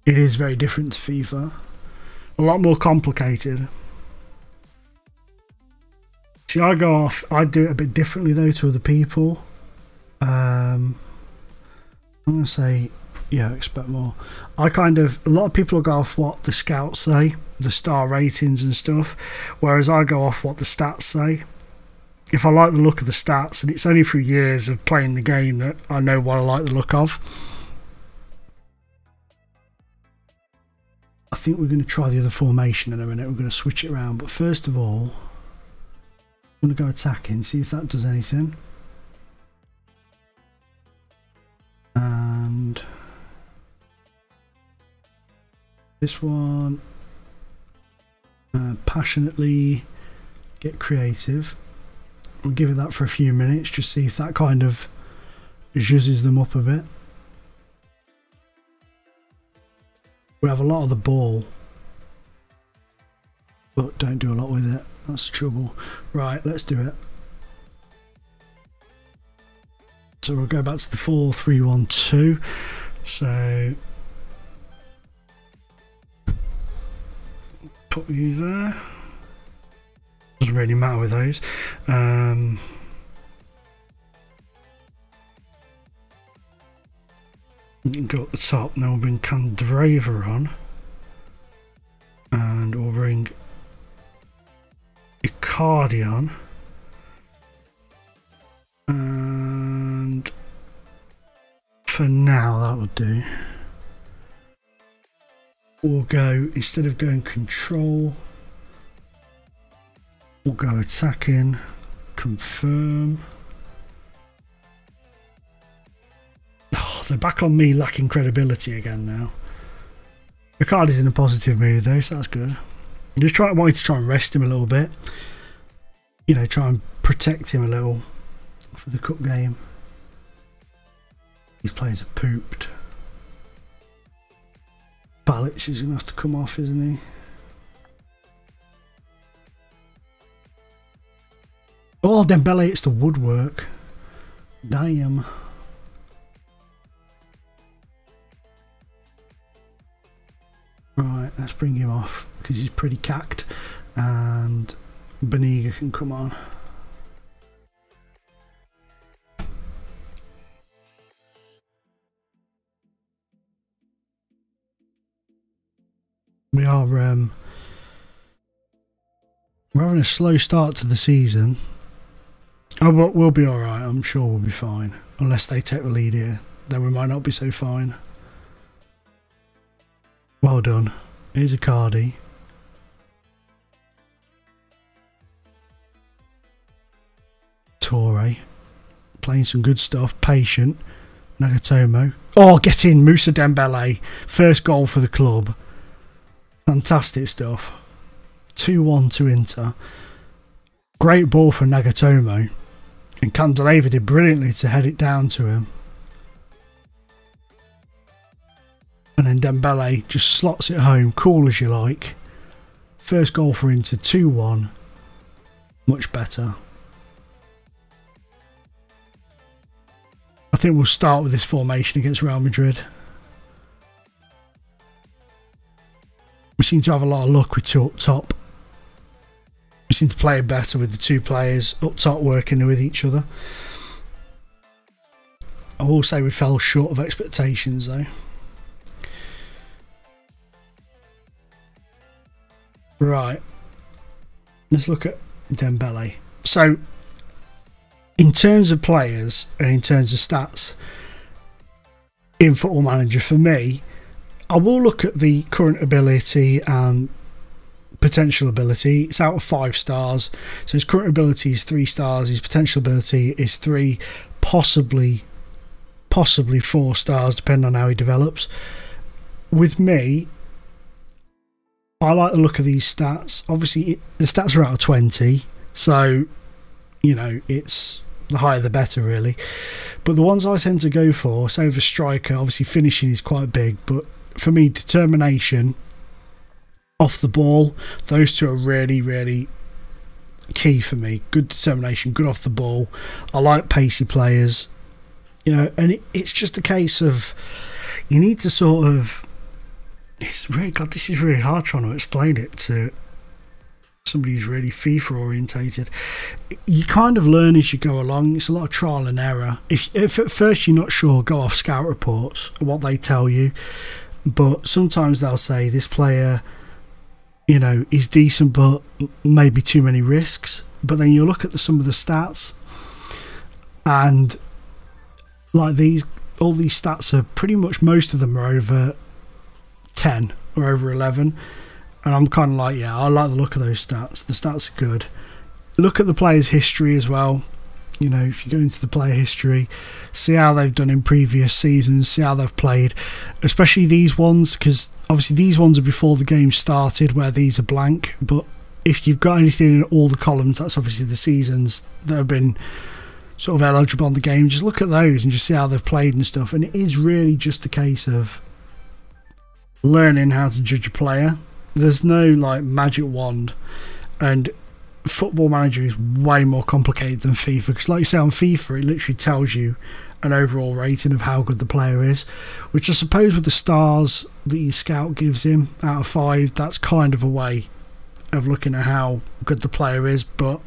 It is very different to FIFA. A lot more complicated. See, I do it a bit differently, though, to other people. I'm going to say, yeah, expect more. A lot of people go off what the scouts say, the star ratings and stuff, whereas I go off what the stats say. If I like the look of the stats, and it's only through years of playing the game that I know what I like the look of. I think we're going to try the other formation in a minute. We're going to switch it around, but first of all, I'm going to go attacking, see if that does anything. And this one, passionately get creative. We'll give it that for a few minutes, just see if that kind of zhuzzes them up a bit. We have a lot of the ball, but don't do a lot with it. That's the trouble. Right, let's do it. So we'll go back to the 4-3-1-2. So put you there. Doesn't really matter with those. You can go at the top. Now we'll bring Candreva on, and we'll bring Icardi on, and for now that will do. We'll go, instead of going control, we'll go attacking, confirm. Oh, they're back on me lacking credibility again now. Icardi's in a positive mood though, so that's good. Wanted to try and rest him a little bit. You know, try and protect him a little for the cup game. These players are pooped. Balic is going to have to come off, isn't he? Oh, Dembele, it's the woodwork. Damn. Right, let's bring him off because he's pretty cacked, and Beniga can come on. We are we're having a slow start to the season. Oh, but we'll be alright. I'm sure we'll be fine. Unless they take the lead here, then we might not be so fine. Well done. Here's Icardi. Torre. Playing some good stuff. Patient. Nagatomo. Oh, get in. Moussa Dembele. First goal for the club. Fantastic stuff. 2-1 to Inter. Great ball from Nagatomo. And Candreva did brilliantly to head it down to him. And then Dembele just slots it home, cool as you like. First goal for Inter, 2-1. Much better. I think we'll start with this formation against Real Madrid. We seem to have a lot of luck with two up top. We seem to play better with the two players up top working with each other. I will say we fell short of expectations though. Right, let's look at Dembele. So, in terms of players and in terms of stats, in Football Manager, for me, I will look at the current ability and potential ability. It's out of 5 stars. So his current ability is 3 stars. His potential ability is 3, possibly 4 stars, depending on how he develops. With me, I like the look of these stats. Obviously, the stats are out of 20, so you know it's the higher the better, really. But the ones I tend to go for, say over striker, obviously finishing is quite big, but for me, determination, off the ball, those two are really, really key for me. Good determination, good off the ball. I like pacey players, you know, and it's just a case of you need to sort of. It's really, God, this is really hard trying to explain it to somebody who's really FIFA orientated. You kind of learn as you go along. It's a lot of trial and error. If at first you're not sure, go off scout reports, what they tell you. But sometimes they'll say this player, you know, is decent, but maybe too many risks. But then you look at some of the stats, and like all these stats are pretty much, most of them are over 10 or over 11, and I'm kind of like, yeah, I like the look of those stats. The stats are good. Look at the player's history as well. You know, if you go into the player history, see how they've done in previous seasons, see how they've played, especially these ones, because obviously these ones are before the game started, where these are blank. But if you've got anything in all the columns, that's obviously the seasons that have been sort of eligible on the game. Just look at those and just see how they've played and stuff. And it is really just a case of learning how to judge a player. There's no like magic wand, and Football Manager is way more complicated than FIFA, because like you say, on FIFA it literally tells you an overall rating of how good the player is, which I suppose with the stars that your scout gives him out of 5, that's kind of a way of looking at how good the player is. But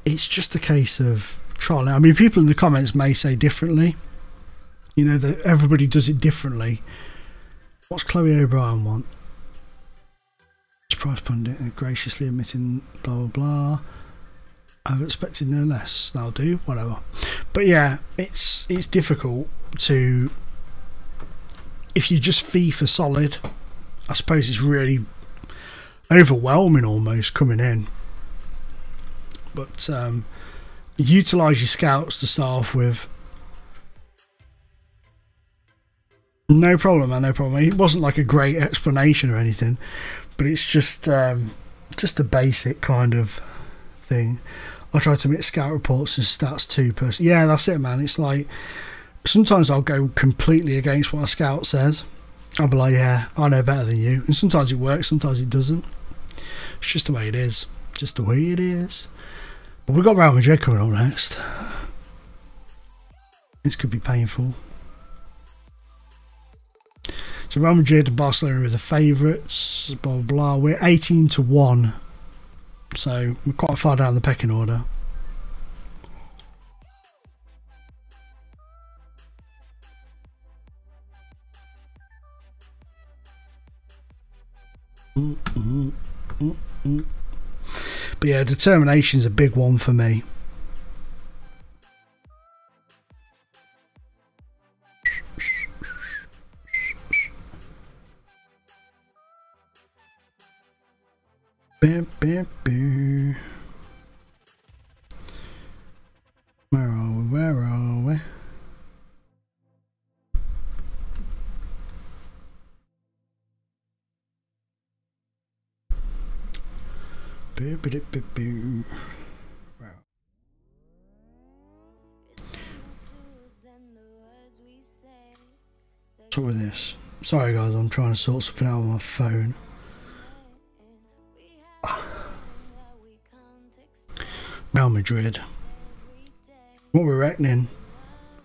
it's just a case of trial. I mean, people in the comments may say differently, you know, that everybody does it differently. What's Chloe O'Brien want? Price pundit graciously admitting blah blah blah. I've expected no less. That'll do, whatever. But yeah, it's difficult to, if you just FIFA solid, I suppose it's really overwhelming almost coming in. But utilise your scouts to start off with. No problem, man, no problem. It wasn't like a great explanation or anything, but it's just a basic kind of thing. I try to make scout reports and stats too, personally. Yeah, that's it, man. It's like, sometimes I'll go completely against what a scout says. I'll be like, yeah, I know better than you. And sometimes it works, sometimes it doesn't. It's just the way it is. Just the way it is. But we've got Real Madrid coming up next. This could be painful. So Real Madrid and Barcelona are the favourites, blah blah blah. We're 18-1, so we're quite far down the pecking order. But yeah, determination's a big one for me. Where are we? Where are we? What's up with this? Sorry guys, I'm trying to sort something out on my phone. Real Madrid. What we're reckoning,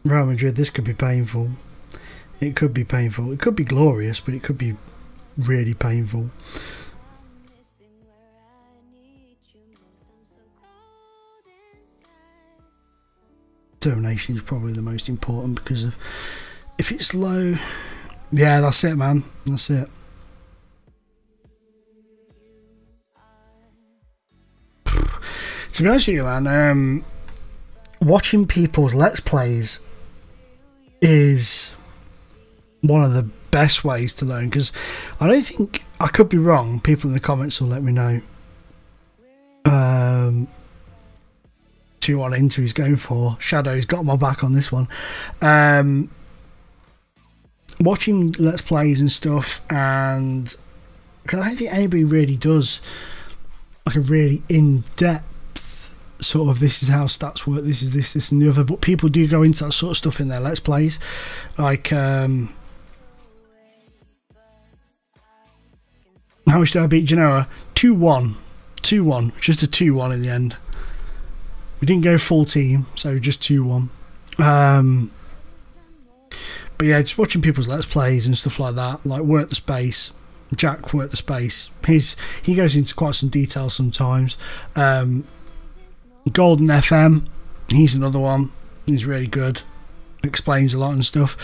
Real Madrid, this could be painful. It could be painful. It could be glorious, but it could be really painful. Determination is probably the most important, because of, if it's low, yeah, that's it, man. That's it. To be honest with you, man, watching people's Let's Plays is one of the best ways to learn, because I don't think, I could be wrong, people in the comments will let me know, 2-1 into he's going for. Shadow's got my back on this one. Watching Let's Plays and stuff, and because I don't think anybody really does like a really in-depth sort of, this is how stats work, this is this and the other, but people do go into that sort of stuff in their Let's Plays, like how much did I beat Genoa? 2-1, just a 2-1 in the end. We didn't go full team, so just 2-1. But yeah, just watching people's Let's Plays and stuff like that, like work the space. Jack worked the space. He goes into quite some detail sometimes. Golden FM, he's another one. He's really good. Explains a lot and stuff.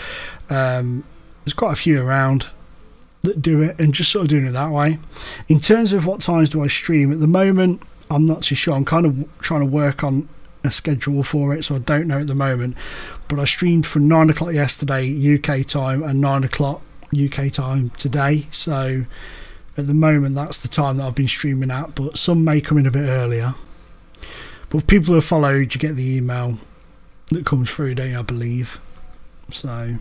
There's quite a few around that do it, and just sort of doing it that way. In terms of what times do I stream at the moment, I'm not too sure. I'm kind of trying to work on a schedule for it, so I don't know at the moment. But I streamed from 9 o'clock yesterday UK time and 9 o'clock UK time today, so at the moment that's the time that I've been streaming at, but some may come in a bit earlier. But if people have followed, you get the email that comes through, don't you, I believe. So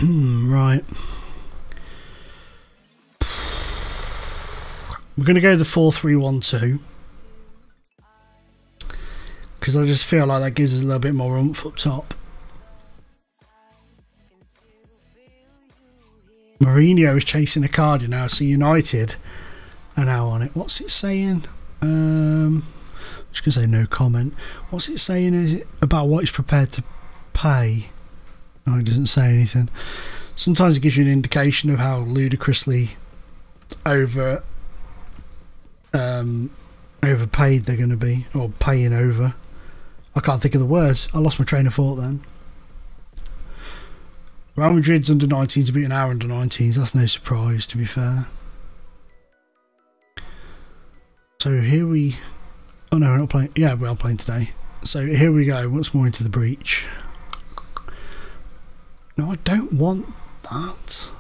right, we're going to go the 4-3-1-2 because I just feel like that gives us a little bit more oomph up top. Mourinho is chasing a card now, so United are now on it. What's it saying? I'm just going to say no comment. What's it saying? Is it about what he's prepared to pay? No, it doesn't say anything. Sometimes it gives you an indication of how ludicrously overpaid they're going to be, or paying over. I can't think of the words. I lost my train of thought then. Real Madrid's under 19s beating our under 19s. That's no surprise, to be fair. So here we... Oh no, we're not playing. Yeah, we are playing today. So here we go. Once more into the breach. No, I don't want that.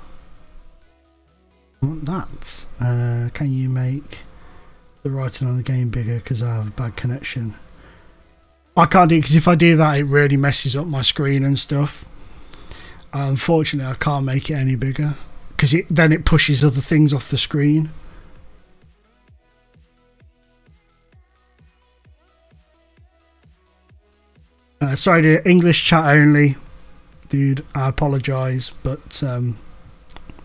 I want that. Can you make the writing on the game bigger because I have a bad connection? I can't do it because if I do that, it really messes up my screen and stuff. Unfortunately, I can't make it any bigger because then it pushes other things off the screen. Sorry, to English chat only, dude. I apologise, but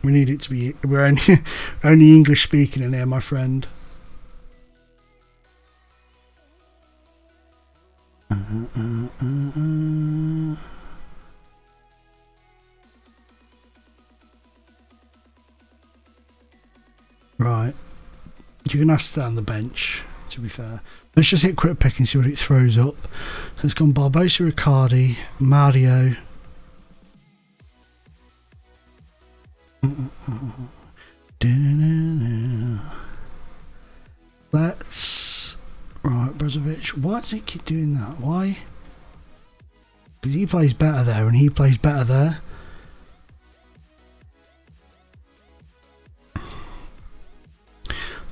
we need it to be. We're only English speaking in here, my friend. Right, you're gonna have to stay on the bench, to be fair. Let's just hit quick pick and see what it throws up. So it's gone Barbosa, Riccardi, Mario. Let's... Right, Brozovic. Why does it keep doing that? Why? Because he plays better there and he plays better there.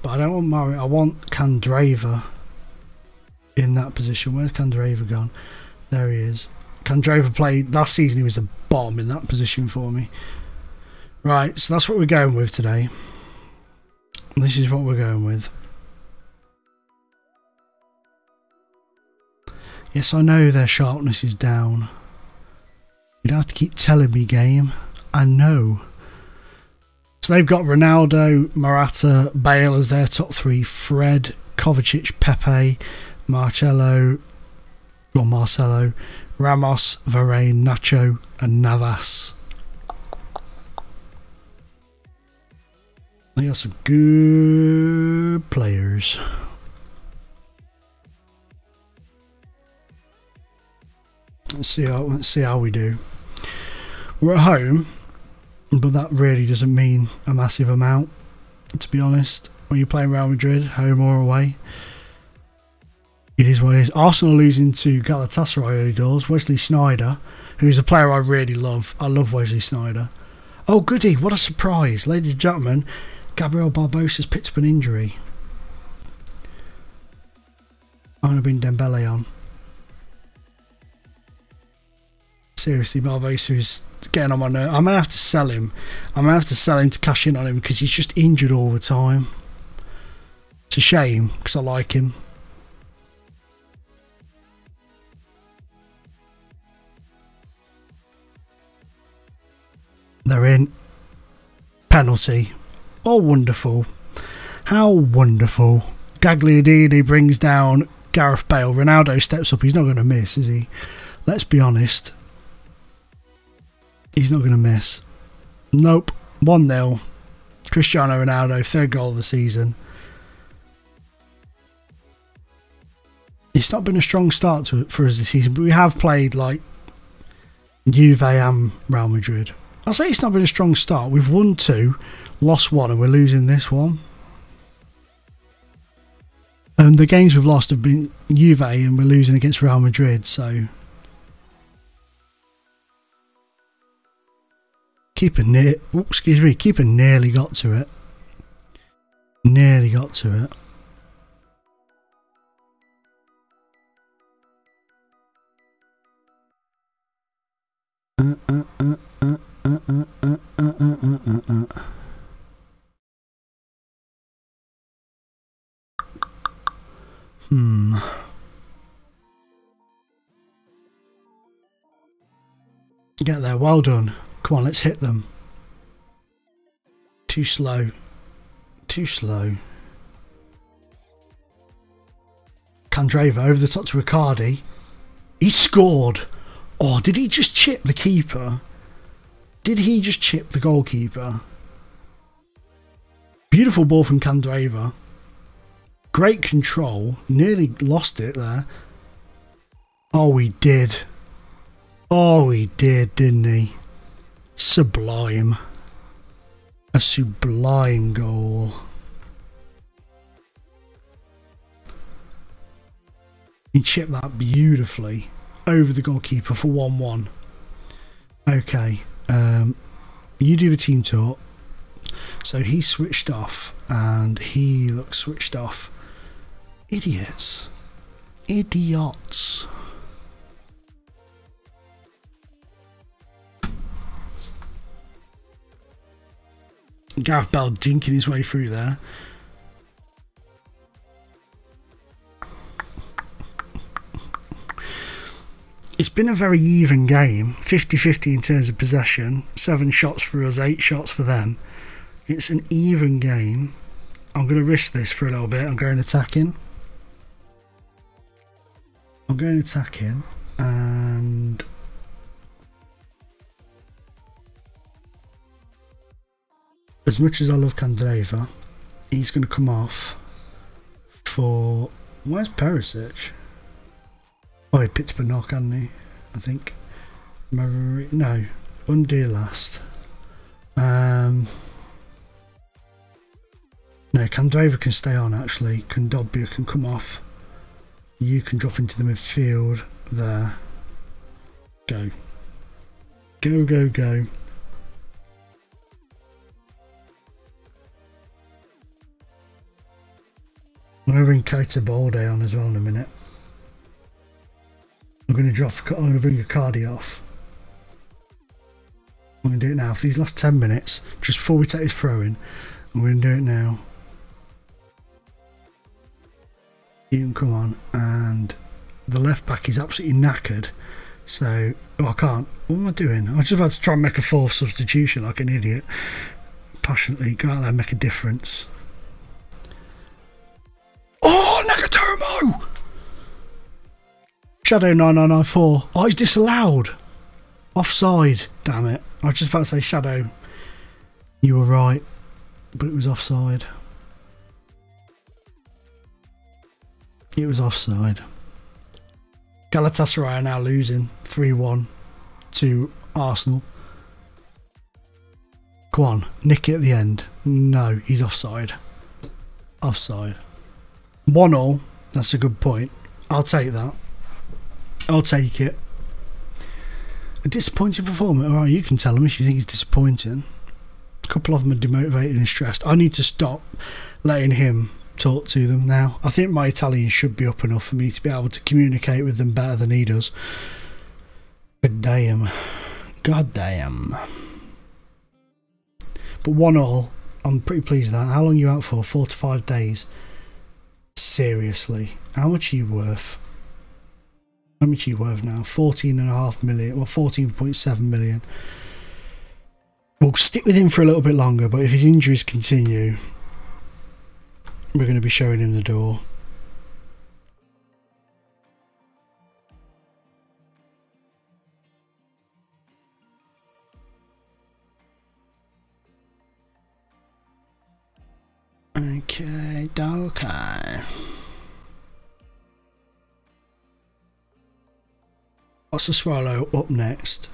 But I don't want Mario. I want Candreva in that position. Where's Candreva gone? There he is. Candreva played last season. He was a bomb in that position for me. Right, so that's what we're going with today. This is what we're going with. Yes, I know their sharpness is down. You don't have to keep telling me, game. I know. So they've got Ronaldo, Morata, Bale as their top three. Fred, Kovacic, Pepe, Marcelo, Ramos, Varane, Nacho and Navas. They got some good players. Let's see how we do. We're at home, but that really doesn't mean a massive amount, to be honest. When you're playing Real Madrid, home or away, it is what it is. Arsenal losing to Galatasaray early doors. Wesley Sneijder, who's a player I really love. I love Wesley Sneijder. Oh goody, what a surprise. Ladies and gentlemen, Gabriel Barbosa's picked up an injury. I'm going to bring Dembele on. Seriously, Barbosa is getting on my nerves. I may have to sell him. I may have to sell him to cash in on him because he's just injured all the time. It's a shame because I like him. They're in. Penalty. Oh, wonderful. How wonderful. Gagliardini brings down Gareth Bale. Ronaldo steps up. He's not going to miss, is he? Let's be honest. He's not going to miss. Nope. 1-0. Cristiano Ronaldo, third goal of the season. It's not been a strong start for us this season, but we have played like Juve and Real Madrid. I'll say it's not been a strong start. We've won 2, lost 1, and we're losing this one. The games we've lost have been Juve, and we're losing against Real Madrid, so keeper nearly got to it. Nearly got to it. Get there, well done. Come on, let's hit them. Too slow. Too slow. Candreva over the top to Riccardi. He scored. Oh, did he just chip the keeper? Did he just chip the goalkeeper? Beautiful ball from Candreva. Great control. Nearly lost it there. Oh, he did. Oh, he did, didn't he? Sublime. A sublime goal. He chipped that beautifully over the goalkeeper for 1-1. Okay, you do the team talk. So he switched off, and he looks switched off. Idiots. Idiots. Gareth Bale dinking his way through there. It's been a very even game, 50-50 in terms of possession, 7 shots for us, 8 shots for them. It's an even game. I'm going to risk this for a little bit. I'm going attacking. And as much as I love Candreva, he's going to come off for... Where's Perisic? Oh, he picked up a knock, hadn't he? I think. No, undo last. No, Candreva can stay on actually. Kondogbia can come off. You can drop into the midfield there. Go. Go, go, go. I'm going to bring Keita Balde on as well in a minute. I'm going to bring Icardi off. I'm going to do it now. For these last 10 minutes, just before we take this throw in, I'm going to do it now. You can come on, and the left back is absolutely knackered. So, oh, I can't. What am I doing? I was just about to try and make a 4th substitution like an idiot. Passionately, go out there and make a difference. Oh, Nagatomo! Shadow 9994. Oh, he's disallowed. Offside. Damn it. I was just about to say Shadow. You were right, but it was offside. It was offside. Galatasaray are now losing 3-1 to Arsenal. Go on, nick it at the end. No, he's offside. Offside. 1-1. That's a good point. I'll take that. I'll take it. A disappointing performance. Alright, you can tell him if you think he's disappointing. A couple of them are demotivated and stressed. I need to stop letting him talk to them now. I think my Italian should be up enough for me to be able to communicate with them better than he does. God damn. God damn. But 1-1, I'm pretty pleased with that. How long are you out for? 4 to 5 days. Seriously. How much are you worth? How much are you worth now? 14.5 million. Well, 14.7 million. We'll stick with him for a little bit longer, but if his injuries continue, we're going to be showing him the door. Okay, okay. What's the Swallow up next?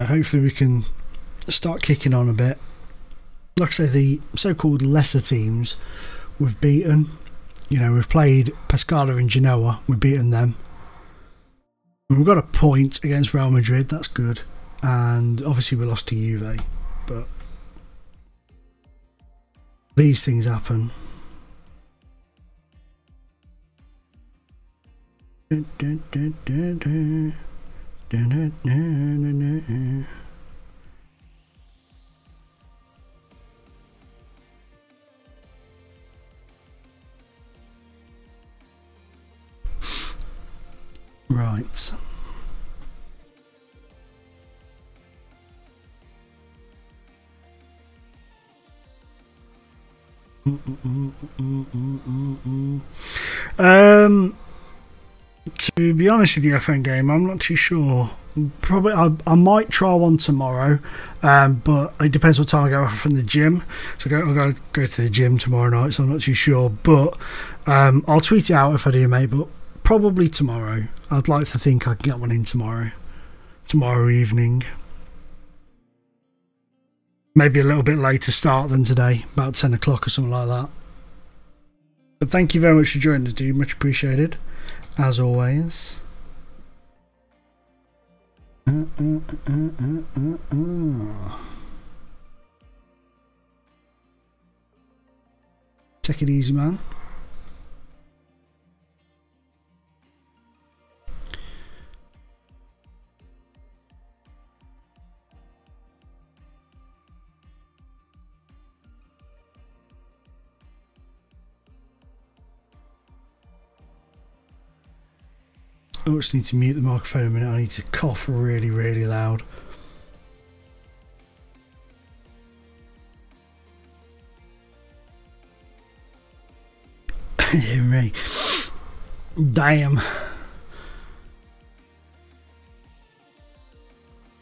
Hopefully we can start kicking on a bit. like I say, the so-called lesser teams we've beaten. You know, we've played Pescara and Genoa, we've beaten them. And we've got a point against Real Madrid, that's good. And obviously we lost to Juve, but these things happen. Right. To be honest with you, FN game, I'm not too sure. Probably I might try one tomorrow, but it depends what time I get off from the gym. So I'll go to the gym tomorrow night, so I'm not too sure. But I'll tweet it out if I do, mate. But probably tomorrow. I'd like to think I can get one in tomorrow evening. Maybe a little bit later start than today, about 10 o'clock or something like that. But thank you very much for joining us, dude. Much appreciated, as always. Take it easy, man. I just need to mute the microphone a minute. I need to cough really, really loud. Dear me. Damn.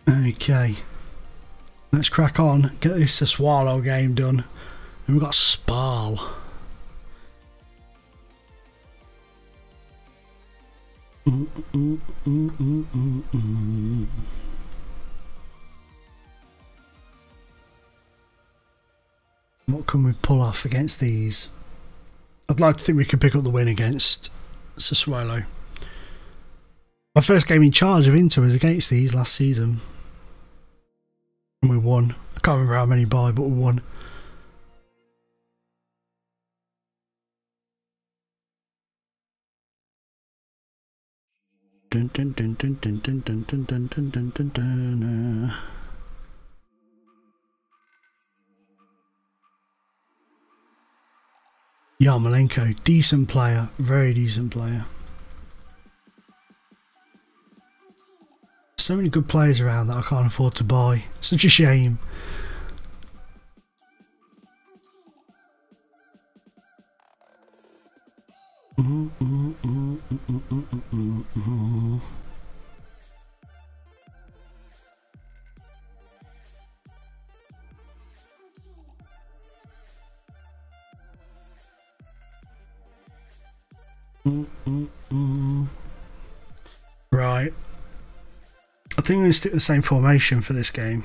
Okay. Let's crack on. Get this Sassuolo game done. And we've got Spal. What can we pull off against these? I'd like to think we could pick up the win against Sassuolo. My first game in charge of Inter was against these last season. And we won. I can't remember how many by, but we won. Dun, dun, dun, dun, dun, dun, dun, dun, dun, dun, dun, dun, dun. Yarmolenko, decent player, very decent player. So many good players around that I can't afford to buy. Such a shame. Right. I think I'm going to stick with the same formation for this game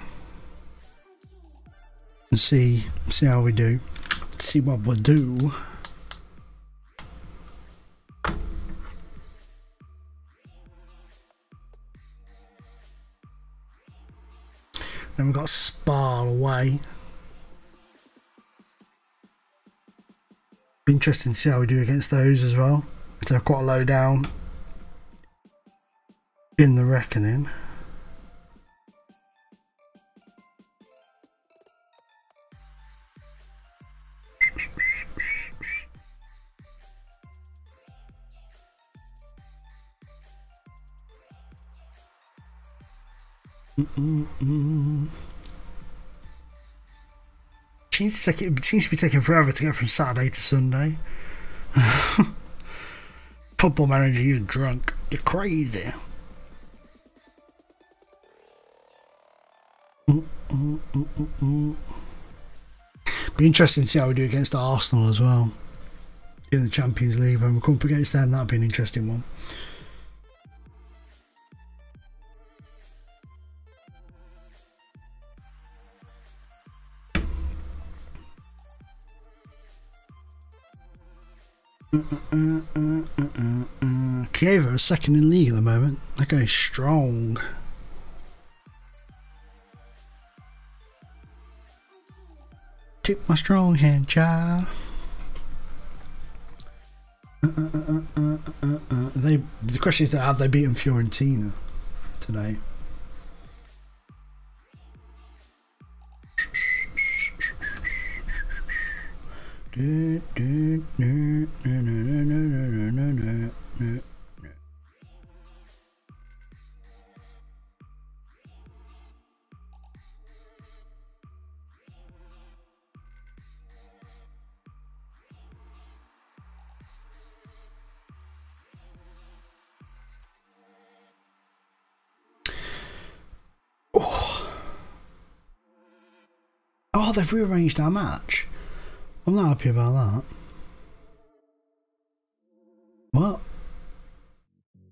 and see how we do. See what we do. Then we've got Spal away. Be interesting to see how we do against those as well. So quite low down in the reckoning. It seems to be taking forever to get from Saturday to Sunday. Football Manager, you're drunk. You're crazy. Be interesting to see how we do against Arsenal as well in the Champions League. When we come up against them, that'd be an interesting one. Crewe are second in league at the moment. They're going strong. Tip my strong hand, child. The question is, have they beaten Fiorentina today? Oh, they've rearranged our match. I'm not happy about that. What?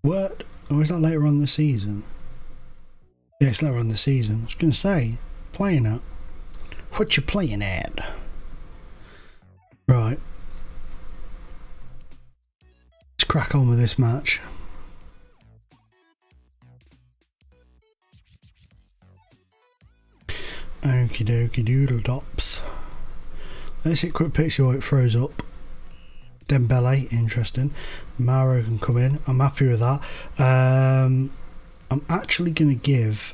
What? Or is that later on in the season? Yeah, it's later on in the season. I was going to say, playing at. What you playing at? Right. Let's crack on with this match. Okie dokie doodle dops. Let's hit quick picture while it throws up. Dembele, interesting. Mauro can come in. I'm happy with that. I'm actually going to give,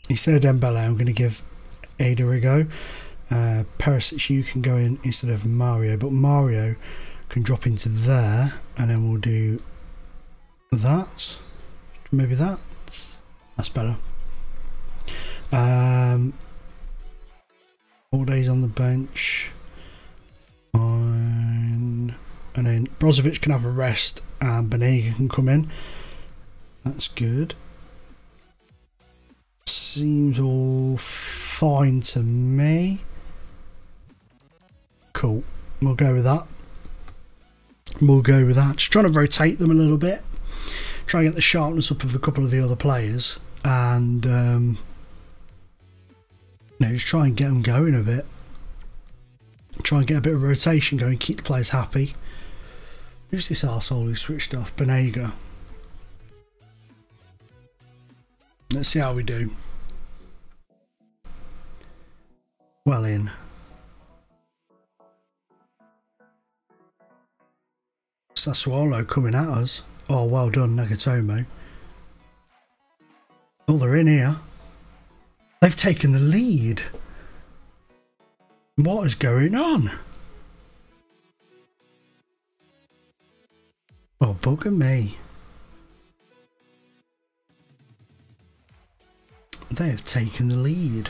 instead of Dembele, I'm going to give Ada a go. Perisic, you can go in instead of Mario, but Mario can drop into there, and then we'll do that. Maybe that. That's better. All days on the bench. Fine. And then Brozovic can have a rest and Banega can come in. That's good. Seems all fine to me. Cool. We'll go with that. We'll go with that. Just trying to rotate them a little bit. Try and get the sharpness up of a couple of the other players. And just try and get them going a bit. Try and get a bit of rotation going, keep the players happy. Who's this arsehole who switched off? Banega. Let's see how we do. Well in. Sassuolo coming at us. Oh, well done, Nagatomo. Oh, they're in here. They've taken the lead. What is going on? Oh, bugger me. They have taken the lead.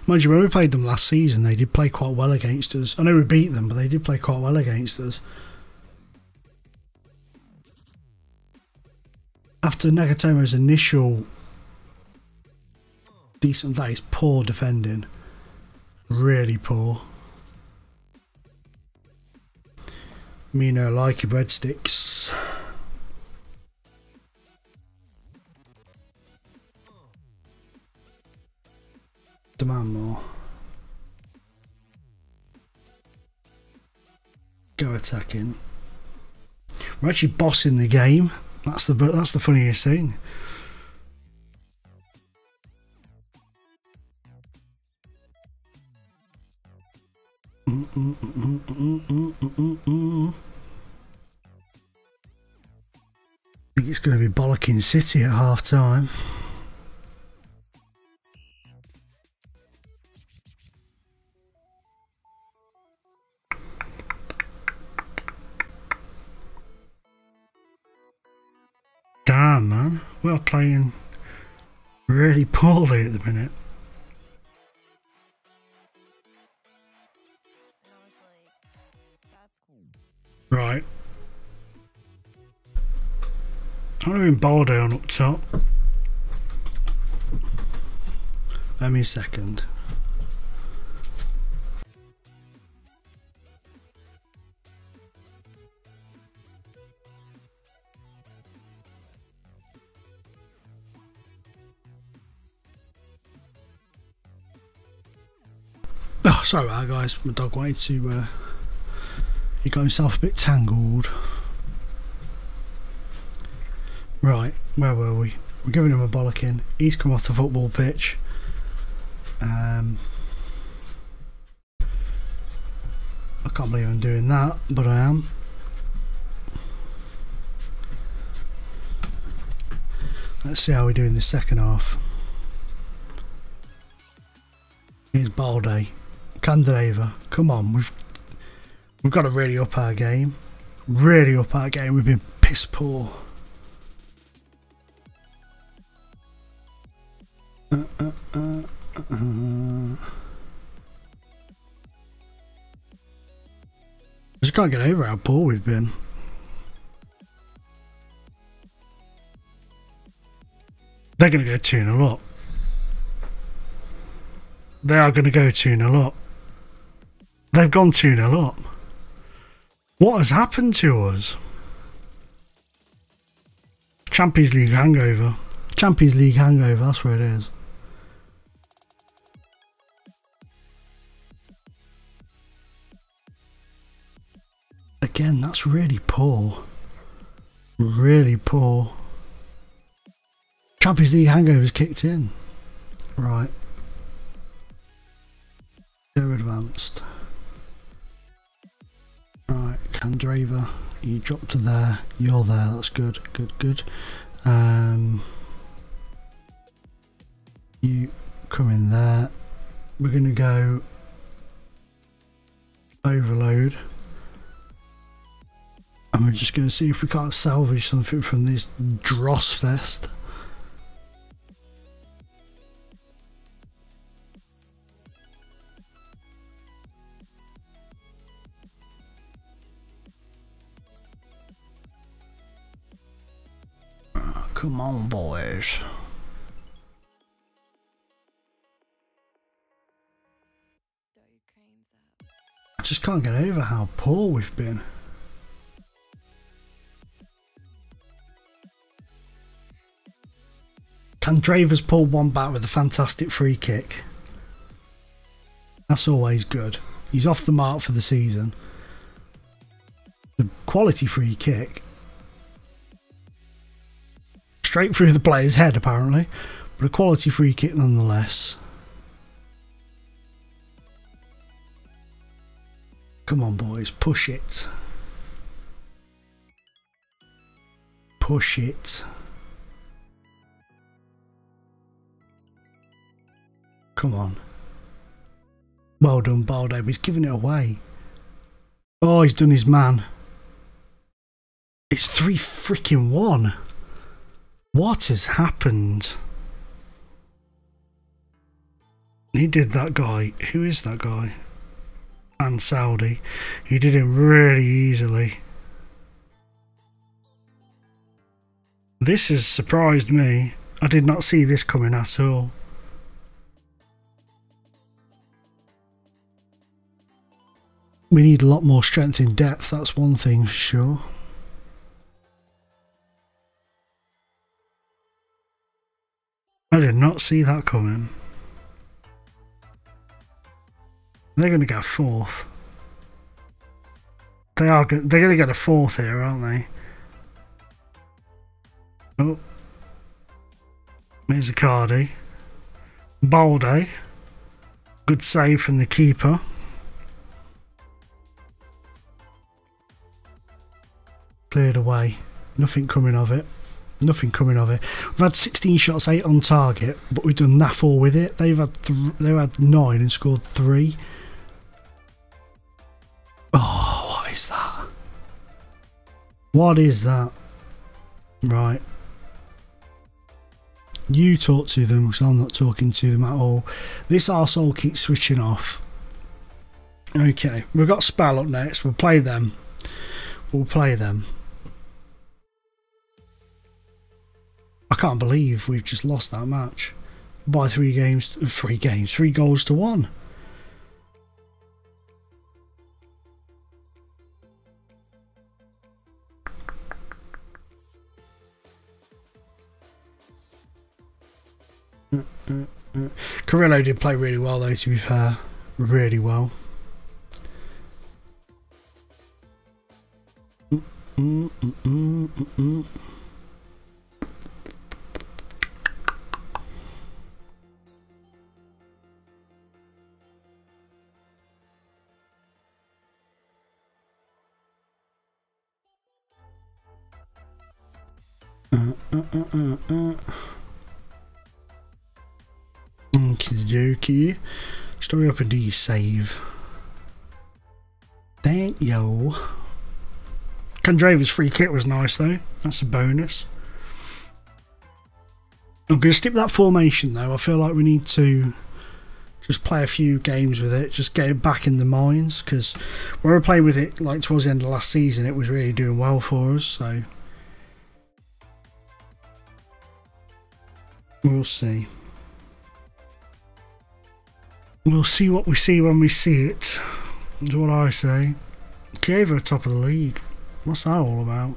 Mind you, when we played them last season, they did play quite well against us. I know we beat them, but they did play quite well against us. After Nagatomo's initial decent days, poor defending. Really poor. Me no like your breadsticks. Demand more. Go attacking. We're actually bossing the game. That's the funniest thing. I think it's going to be bollocking City at half time. Damn, man, we are playing really poorly at the minute. Right. I'm going to Embargo on up top. Let me a second. Sorry about that, guys. My dog wanted to. He got himself a bit tangled. Right, where were we? We're giving him a bollocking. He's come off the football pitch. I can't believe I'm doing that, but I am. Let's see how we do in the second half. Here's Balde. Candreva. Come on, we've got to really up our game. Really up our game. We've been piss poor. I just can't get over how poor we've been. They're going to go 2-0 up. They are going to go 2-0 up. They've gone 2-0 up. What has happened to us? Champions League hangover. Champions League hangover, that's where it is. Again, that's really poor. Really poor. Champions League hangover's kicked in. Right. They're advanced. Right, Candreva, you drop to there. You're there, that's good. Good, good. You come in there. We're going to go overload. And we're just going to see if we can't salvage something from this dross fest. Come on, boys. I just can't get over how poor we've been. Candreva's pulled one back with a fantastic free kick. That's always good. He's off the mark for the season. The quality free kick. Straight through the player's head, apparently, but a quality free kick nonetheless. Come on, boys, push it. Push it. Come on. Well done, Balde. He's giving it away. Oh, he's done his man. It's 3-1. What has happened? He did that guy. Who is that guy? And Saudi. He did him really easily. This has surprised me. I did not see this coming at all. We need a lot more strength in depth, that's one thing for sure. I did not see that coming. They're going to get a fourth. They're going to get a fourth here, aren't they? Oh. Here's Icardi. Balde. Good save from the keeper. Cleared away. Nothing coming of it. Nothing coming of it. We've had 16 shots, 8 on target, but we've done naff all with it. They've had 9 and scored 3. Oh, what is that? What is that? Right. You talk to them, because I'm not talking to them at all. This arsehole keeps switching off. Okay, we've got Spal up next. We'll play them. We'll play them. I can't believe we've just lost that match by 3 goals to 1. Carrillo did play really well though, to be fair. really well. Okie dokie. Story up and do your save. Thank you. Kandrava's free kit was nice though. That's a bonus. I'm going to stick with that formation though. I feel like we need to just play a few games with it. Just get it back in the minds. Because when we were playing with it like towards the end of last season, it was really doing well for us. So we'll see. We'll see what we see when we see it. That's what I say. Crewe are top of the league. What's that all about?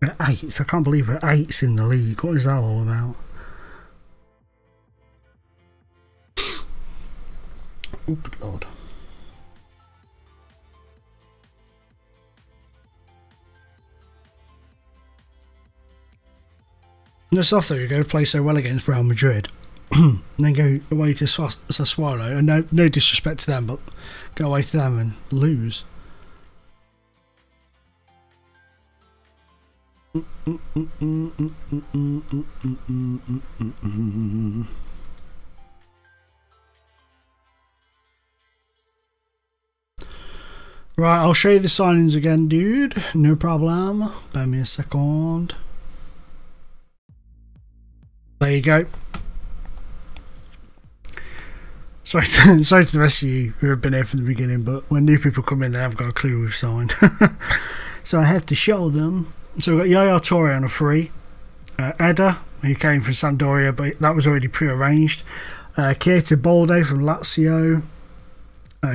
We're 8th. I can't believe we're 8th in the league. What is that all about? Oh, good lord. That's off there. You go play so well against Real Madrid, and then go away to Sassuolo. And no disrespect to them, but go away to them and lose. Right, I'll show you the signings again, dude. No problem. Bear me a second. There you go. Sorry to the rest of you who have been here from the beginning, but when new people come in, they haven't got a clue we've signed. So I have to show them. So we've got Yaya Toure on a free. Eder, who came from Sampdoria, but that was already pre-arranged. Keita Balde from Lazio.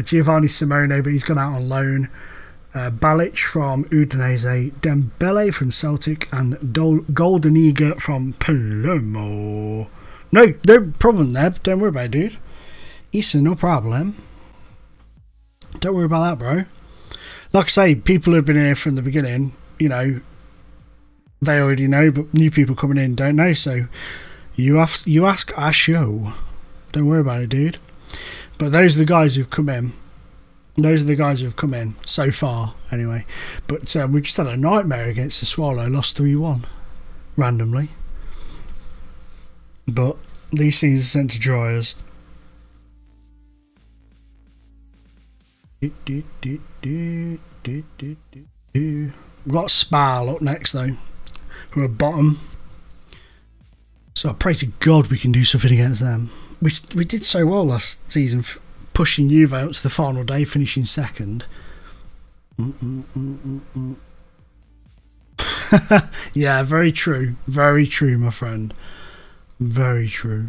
Giovanni Simone, but he's gone out on loan. Balic from Udinese, Dembele from Celtic, and Goldeniga from Palermo. No problem there. Don't worry about it, dude. Issa, no problem. Don't worry about that, bro. Like I say, people who've been here from the beginning, you know, they already know, but new people coming in don't know. So you ask, I show. Don't worry about it, dude. But those are the guys who've come in. Those are the guys who have come in so far, anyway. But we just had a nightmare against the Swallow, lost 3-1 randomly. But these things are sent to dryers. We've got Spal up next though, who are bottom. So I pray to God we can do something against them. We did so well last season, pushing Juve out to the final day, finishing second. Yeah, very true, my friend. Very true.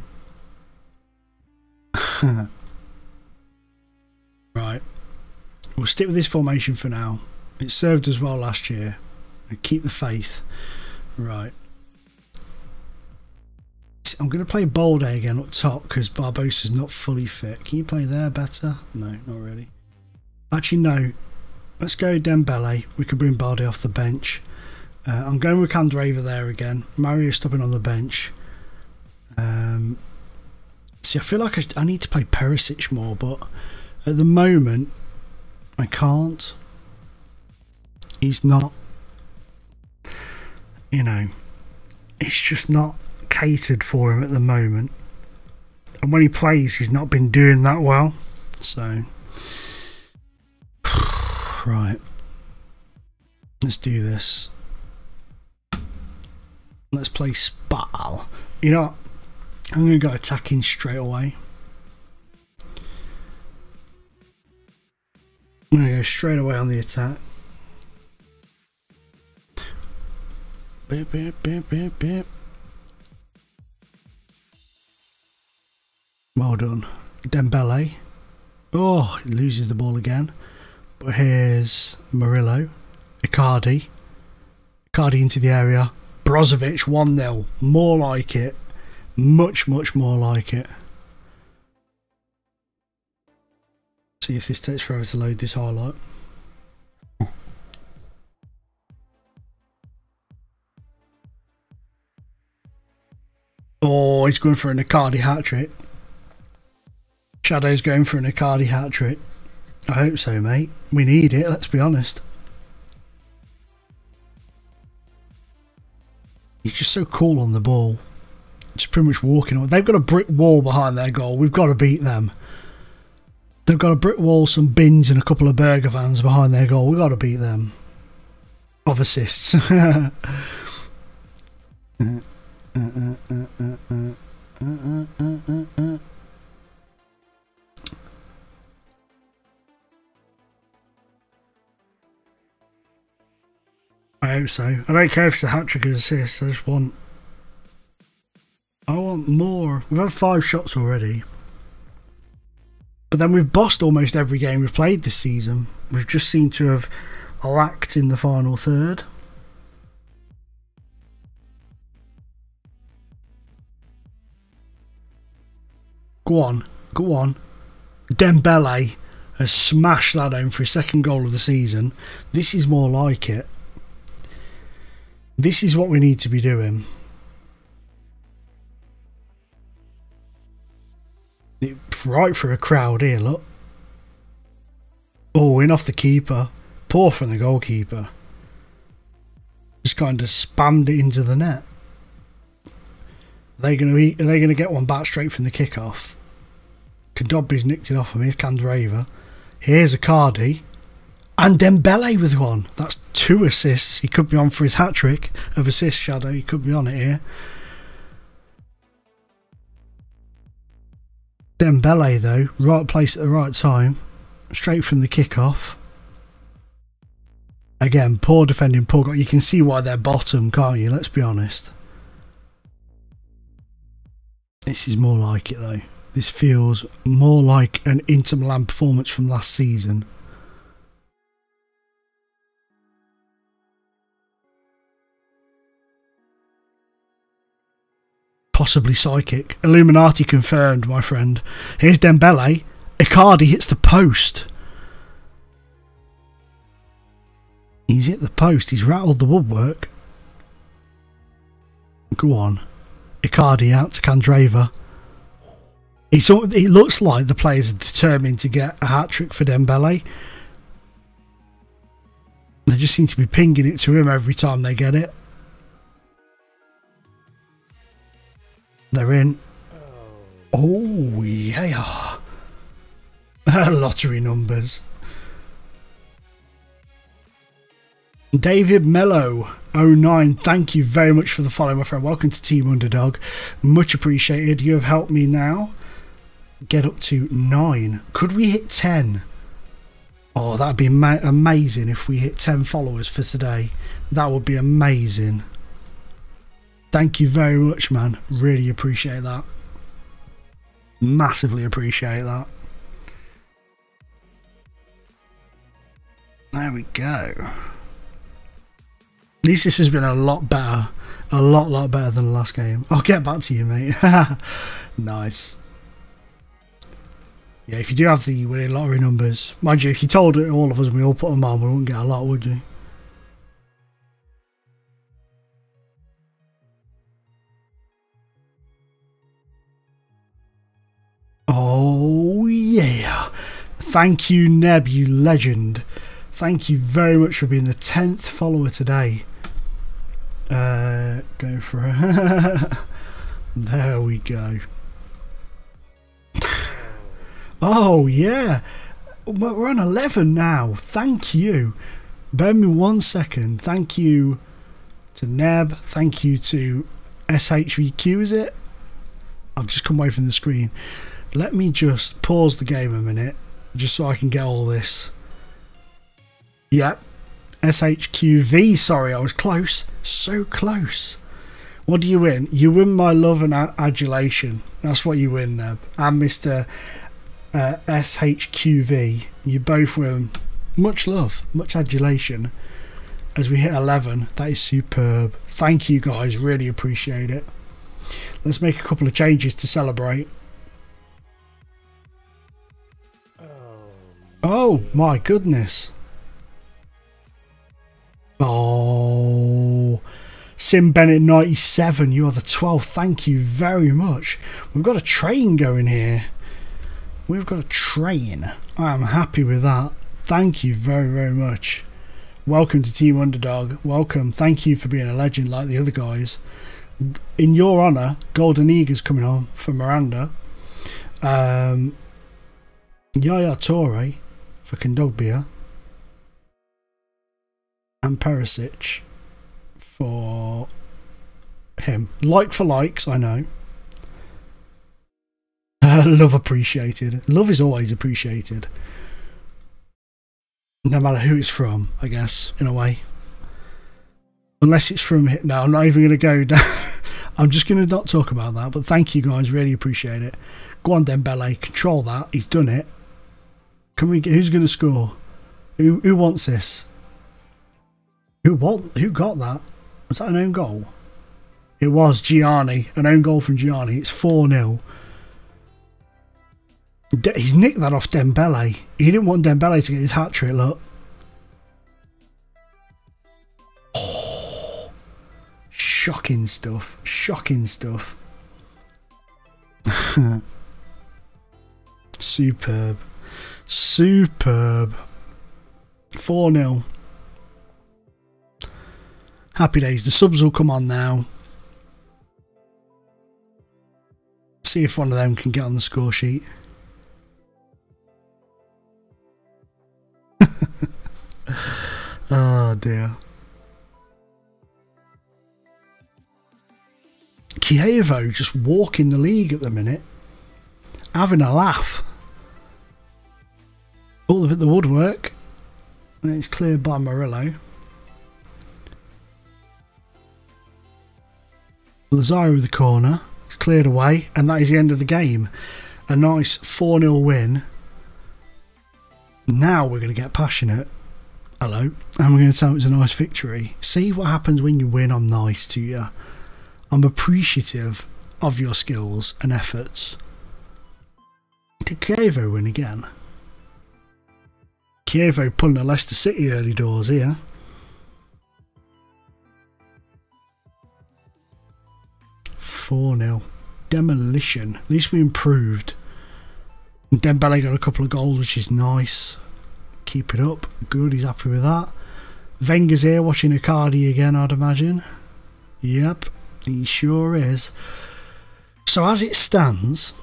Right, we'll stick with this formation for now. It served us well last year. We keep the faith. Right. I'm going to play Balde again up top because Barbosa's not fully fit. Can you play there better? No, not really. Actually, no. Let's go Dembele. We can bring Balde off the bench. I'm going with Candreva there again. Mario stopping on the bench. See, I feel like I need to play Perisic more, but at the moment, I can't. He's not, you know, it's just not catered for him at the moment, and when he plays he's not been doing that well. So right, let's do this. Let's play Spal. You know what? I'm going to go attacking straight away. I'm going to go straight away on the attack. Beep, beep, beep, beep, beep. Well done. Dembele. Oh, he loses the ball again. But here's Murillo, Icardi into the area, Brozovic 1-0, more like it, much more like it. See if this takes forever to load this highlight. Oh, he's going for an Icardi hat-trick. Shadow's going for an Icardi hat-trick. I hope so, mate. We need it, let's be honest. He's just so cool on the ball. Just pretty much walking on. They've got a brick wall behind their goal. We've got to beat them. They've got a brick wall, some bins and a couple of burger vans behind their goal. We've got to beat them. Of assists. I hope so. I don't care if it's a hat-trick or assist. I want more. We've had 5 shots already. But then we've bossed almost every game we've played this season. We've just seemed to have lacked in the final third. Go on. Go on. Dembele has smashed that home for his 2nd goal of the season. This is more like it. This is what we need to be doing. Right for a crowd here, look. Oh, in off the keeper. Poor from the goalkeeper. Just kind of spammed it into the net. Are they going to get one back straight from the kickoff? Kondogbe's nicked it off him. Here's Candreva. Here's Icardi. And Dembele with one. That's 2 assists. He could be on for his hat-trick of assist, Shadow. He could be on it here. Dembele though, right place at the right time, straight from the kickoff. Again, poor defending, poor goal. You can see why they're bottom, can't you? Let's be honest. This is more like it though. This feels more like an Inter Milan performance from last season. Possibly psychic. Illuminati confirmed, my friend. Here's Dembele. Icardi hits the post. He's hit the post. He's rattled the woodwork. Go on. Icardi out to Candreva. It looks like the players are determined to get a hat-trick for Dembele. They just seem to be pinging it to him every time they get it. They're in. Oh, yeah. Lottery numbers. David Mello 09, thank you very much for the follow, my friend. Welcome to Team Underdog. Much appreciated. You have helped me now get up to 9. Could we hit 10? Oh, that'd be amazing if we hit 10 followers for today. That would be amazing. Thank you very much, man. Really appreciate that. Massively appreciate that. There we go. At least this has been a lot better. A lot better than the last game. I'll get back to you, mate. Nice. Yeah, if you do have the winning lottery numbers, mind you, if you told it all of us and we all put them on, we wouldn't get a lot, would you? Oh yeah, thank you Neb, you legend. Thank you very much for being the 10th follower today. Go for it. There we go. Oh yeah, we're on 11 now. Thank you. Bear me 1 second. Thank you to Neb. Thank you to SHVQ, is it? I've just come away from the screen. Let me just pause the game a minute, just so I can get all this. Yep. SHQV, sorry, I was close. So close. What do you win? You win my love and adulation. That's what you win, Neb. And Mr. SHQV. You both win Much love, much adulation as we hit 11. That is superb. Thank you guys, really appreciate it. Let's make a couple of changes to celebrate. Oh my goodness. Oh, Sim Bennett 97, you are the 12th. Thank you very much. We've got a train going here. We've got a train. I am happy with that. Thank you very, very much. Welcome to Team Underdog. Welcome. Thank you for being a legend like the other guys. In your honour, Golden Eagle's coming on for Miranda. Yaya Toure for Kondogbia. And Perisic for him. Like for likes, I know. Love appreciated. Love is always appreciated. No matter who it's from, I guess, in a way. Unless it's from... No, I'm not even going to go down. I'm just going to not talk about that. But thank you guys, really appreciate it. Go on, Dembele, control that. He's done it. Can we get... Who's going to score? Who wants this? Who got that? Was that an own goal? It was Gianni. An own goal from Gianni. It's 4-0. He's nicked that off Dembele. He didn't want Dembele to get his hat-trick, look. Oh, shocking stuff. Shocking stuff. Superb. Superb. 4-0. Happy days. The subs will come on now. See if one of them can get on the score sheet. Oh dear. Chievo just walking the league at the minute, having a laugh. All of it the woodwork, and it's cleared by Murillo. Lazaro with the corner, it's cleared away, and that is the end of the game. A nice 4-0 win. Now we're going to get passionate. Hello. And we're going to tell them it's a nice victory. See what happens when you win. I'm nice to you. I'm appreciative of your skills and efforts. Did Chievo win again? Chievo pulling a Leicester City early doors here. Demolition. At least we improved. Dembele got a couple of goals, which is nice. Keep it up. Good, he's happy with that. Wenger's here watching Icardi again, I'd imagine. Yep, he sure is. So as it stands,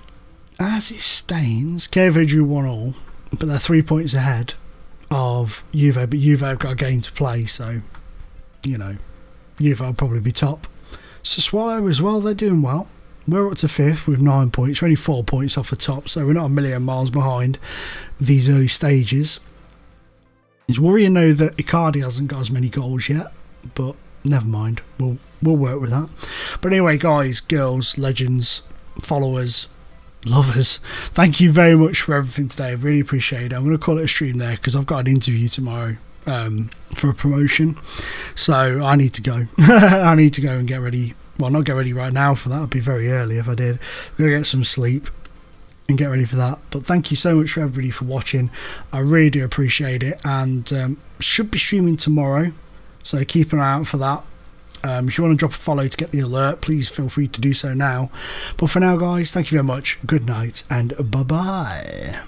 Chievo drew 1-1, but they're 3 points ahead of Juve, but Juve have got a game to play, so, you know, Juve will probably be top. Sassuolo as well, they're doing well. We're up to 5th with 9 points. We're only 4 points off the top, so we're not a million miles behind these early stages. It's worrying though that Icardi hasn't got as many goals yet, but never mind. We'll work with that. But anyway, guys, girls, legends, followers, lovers, thank you very much for everything today. I really appreciate it. I'm going to call it a stream there because I've got an interview tomorrow for a promotion, so I need to go. I need to go and get ready. Well, not get ready right now for that. It'd be very early if I did. I'm going to get some sleep and get ready for that. But thank you so much for everybody for watching. I really do appreciate it, and should be streaming tomorrow, so keep an eye out for that. If you want to drop a follow to get the alert, please feel free to do so now. But for now, guys, thank you very much. Good night and bye bye.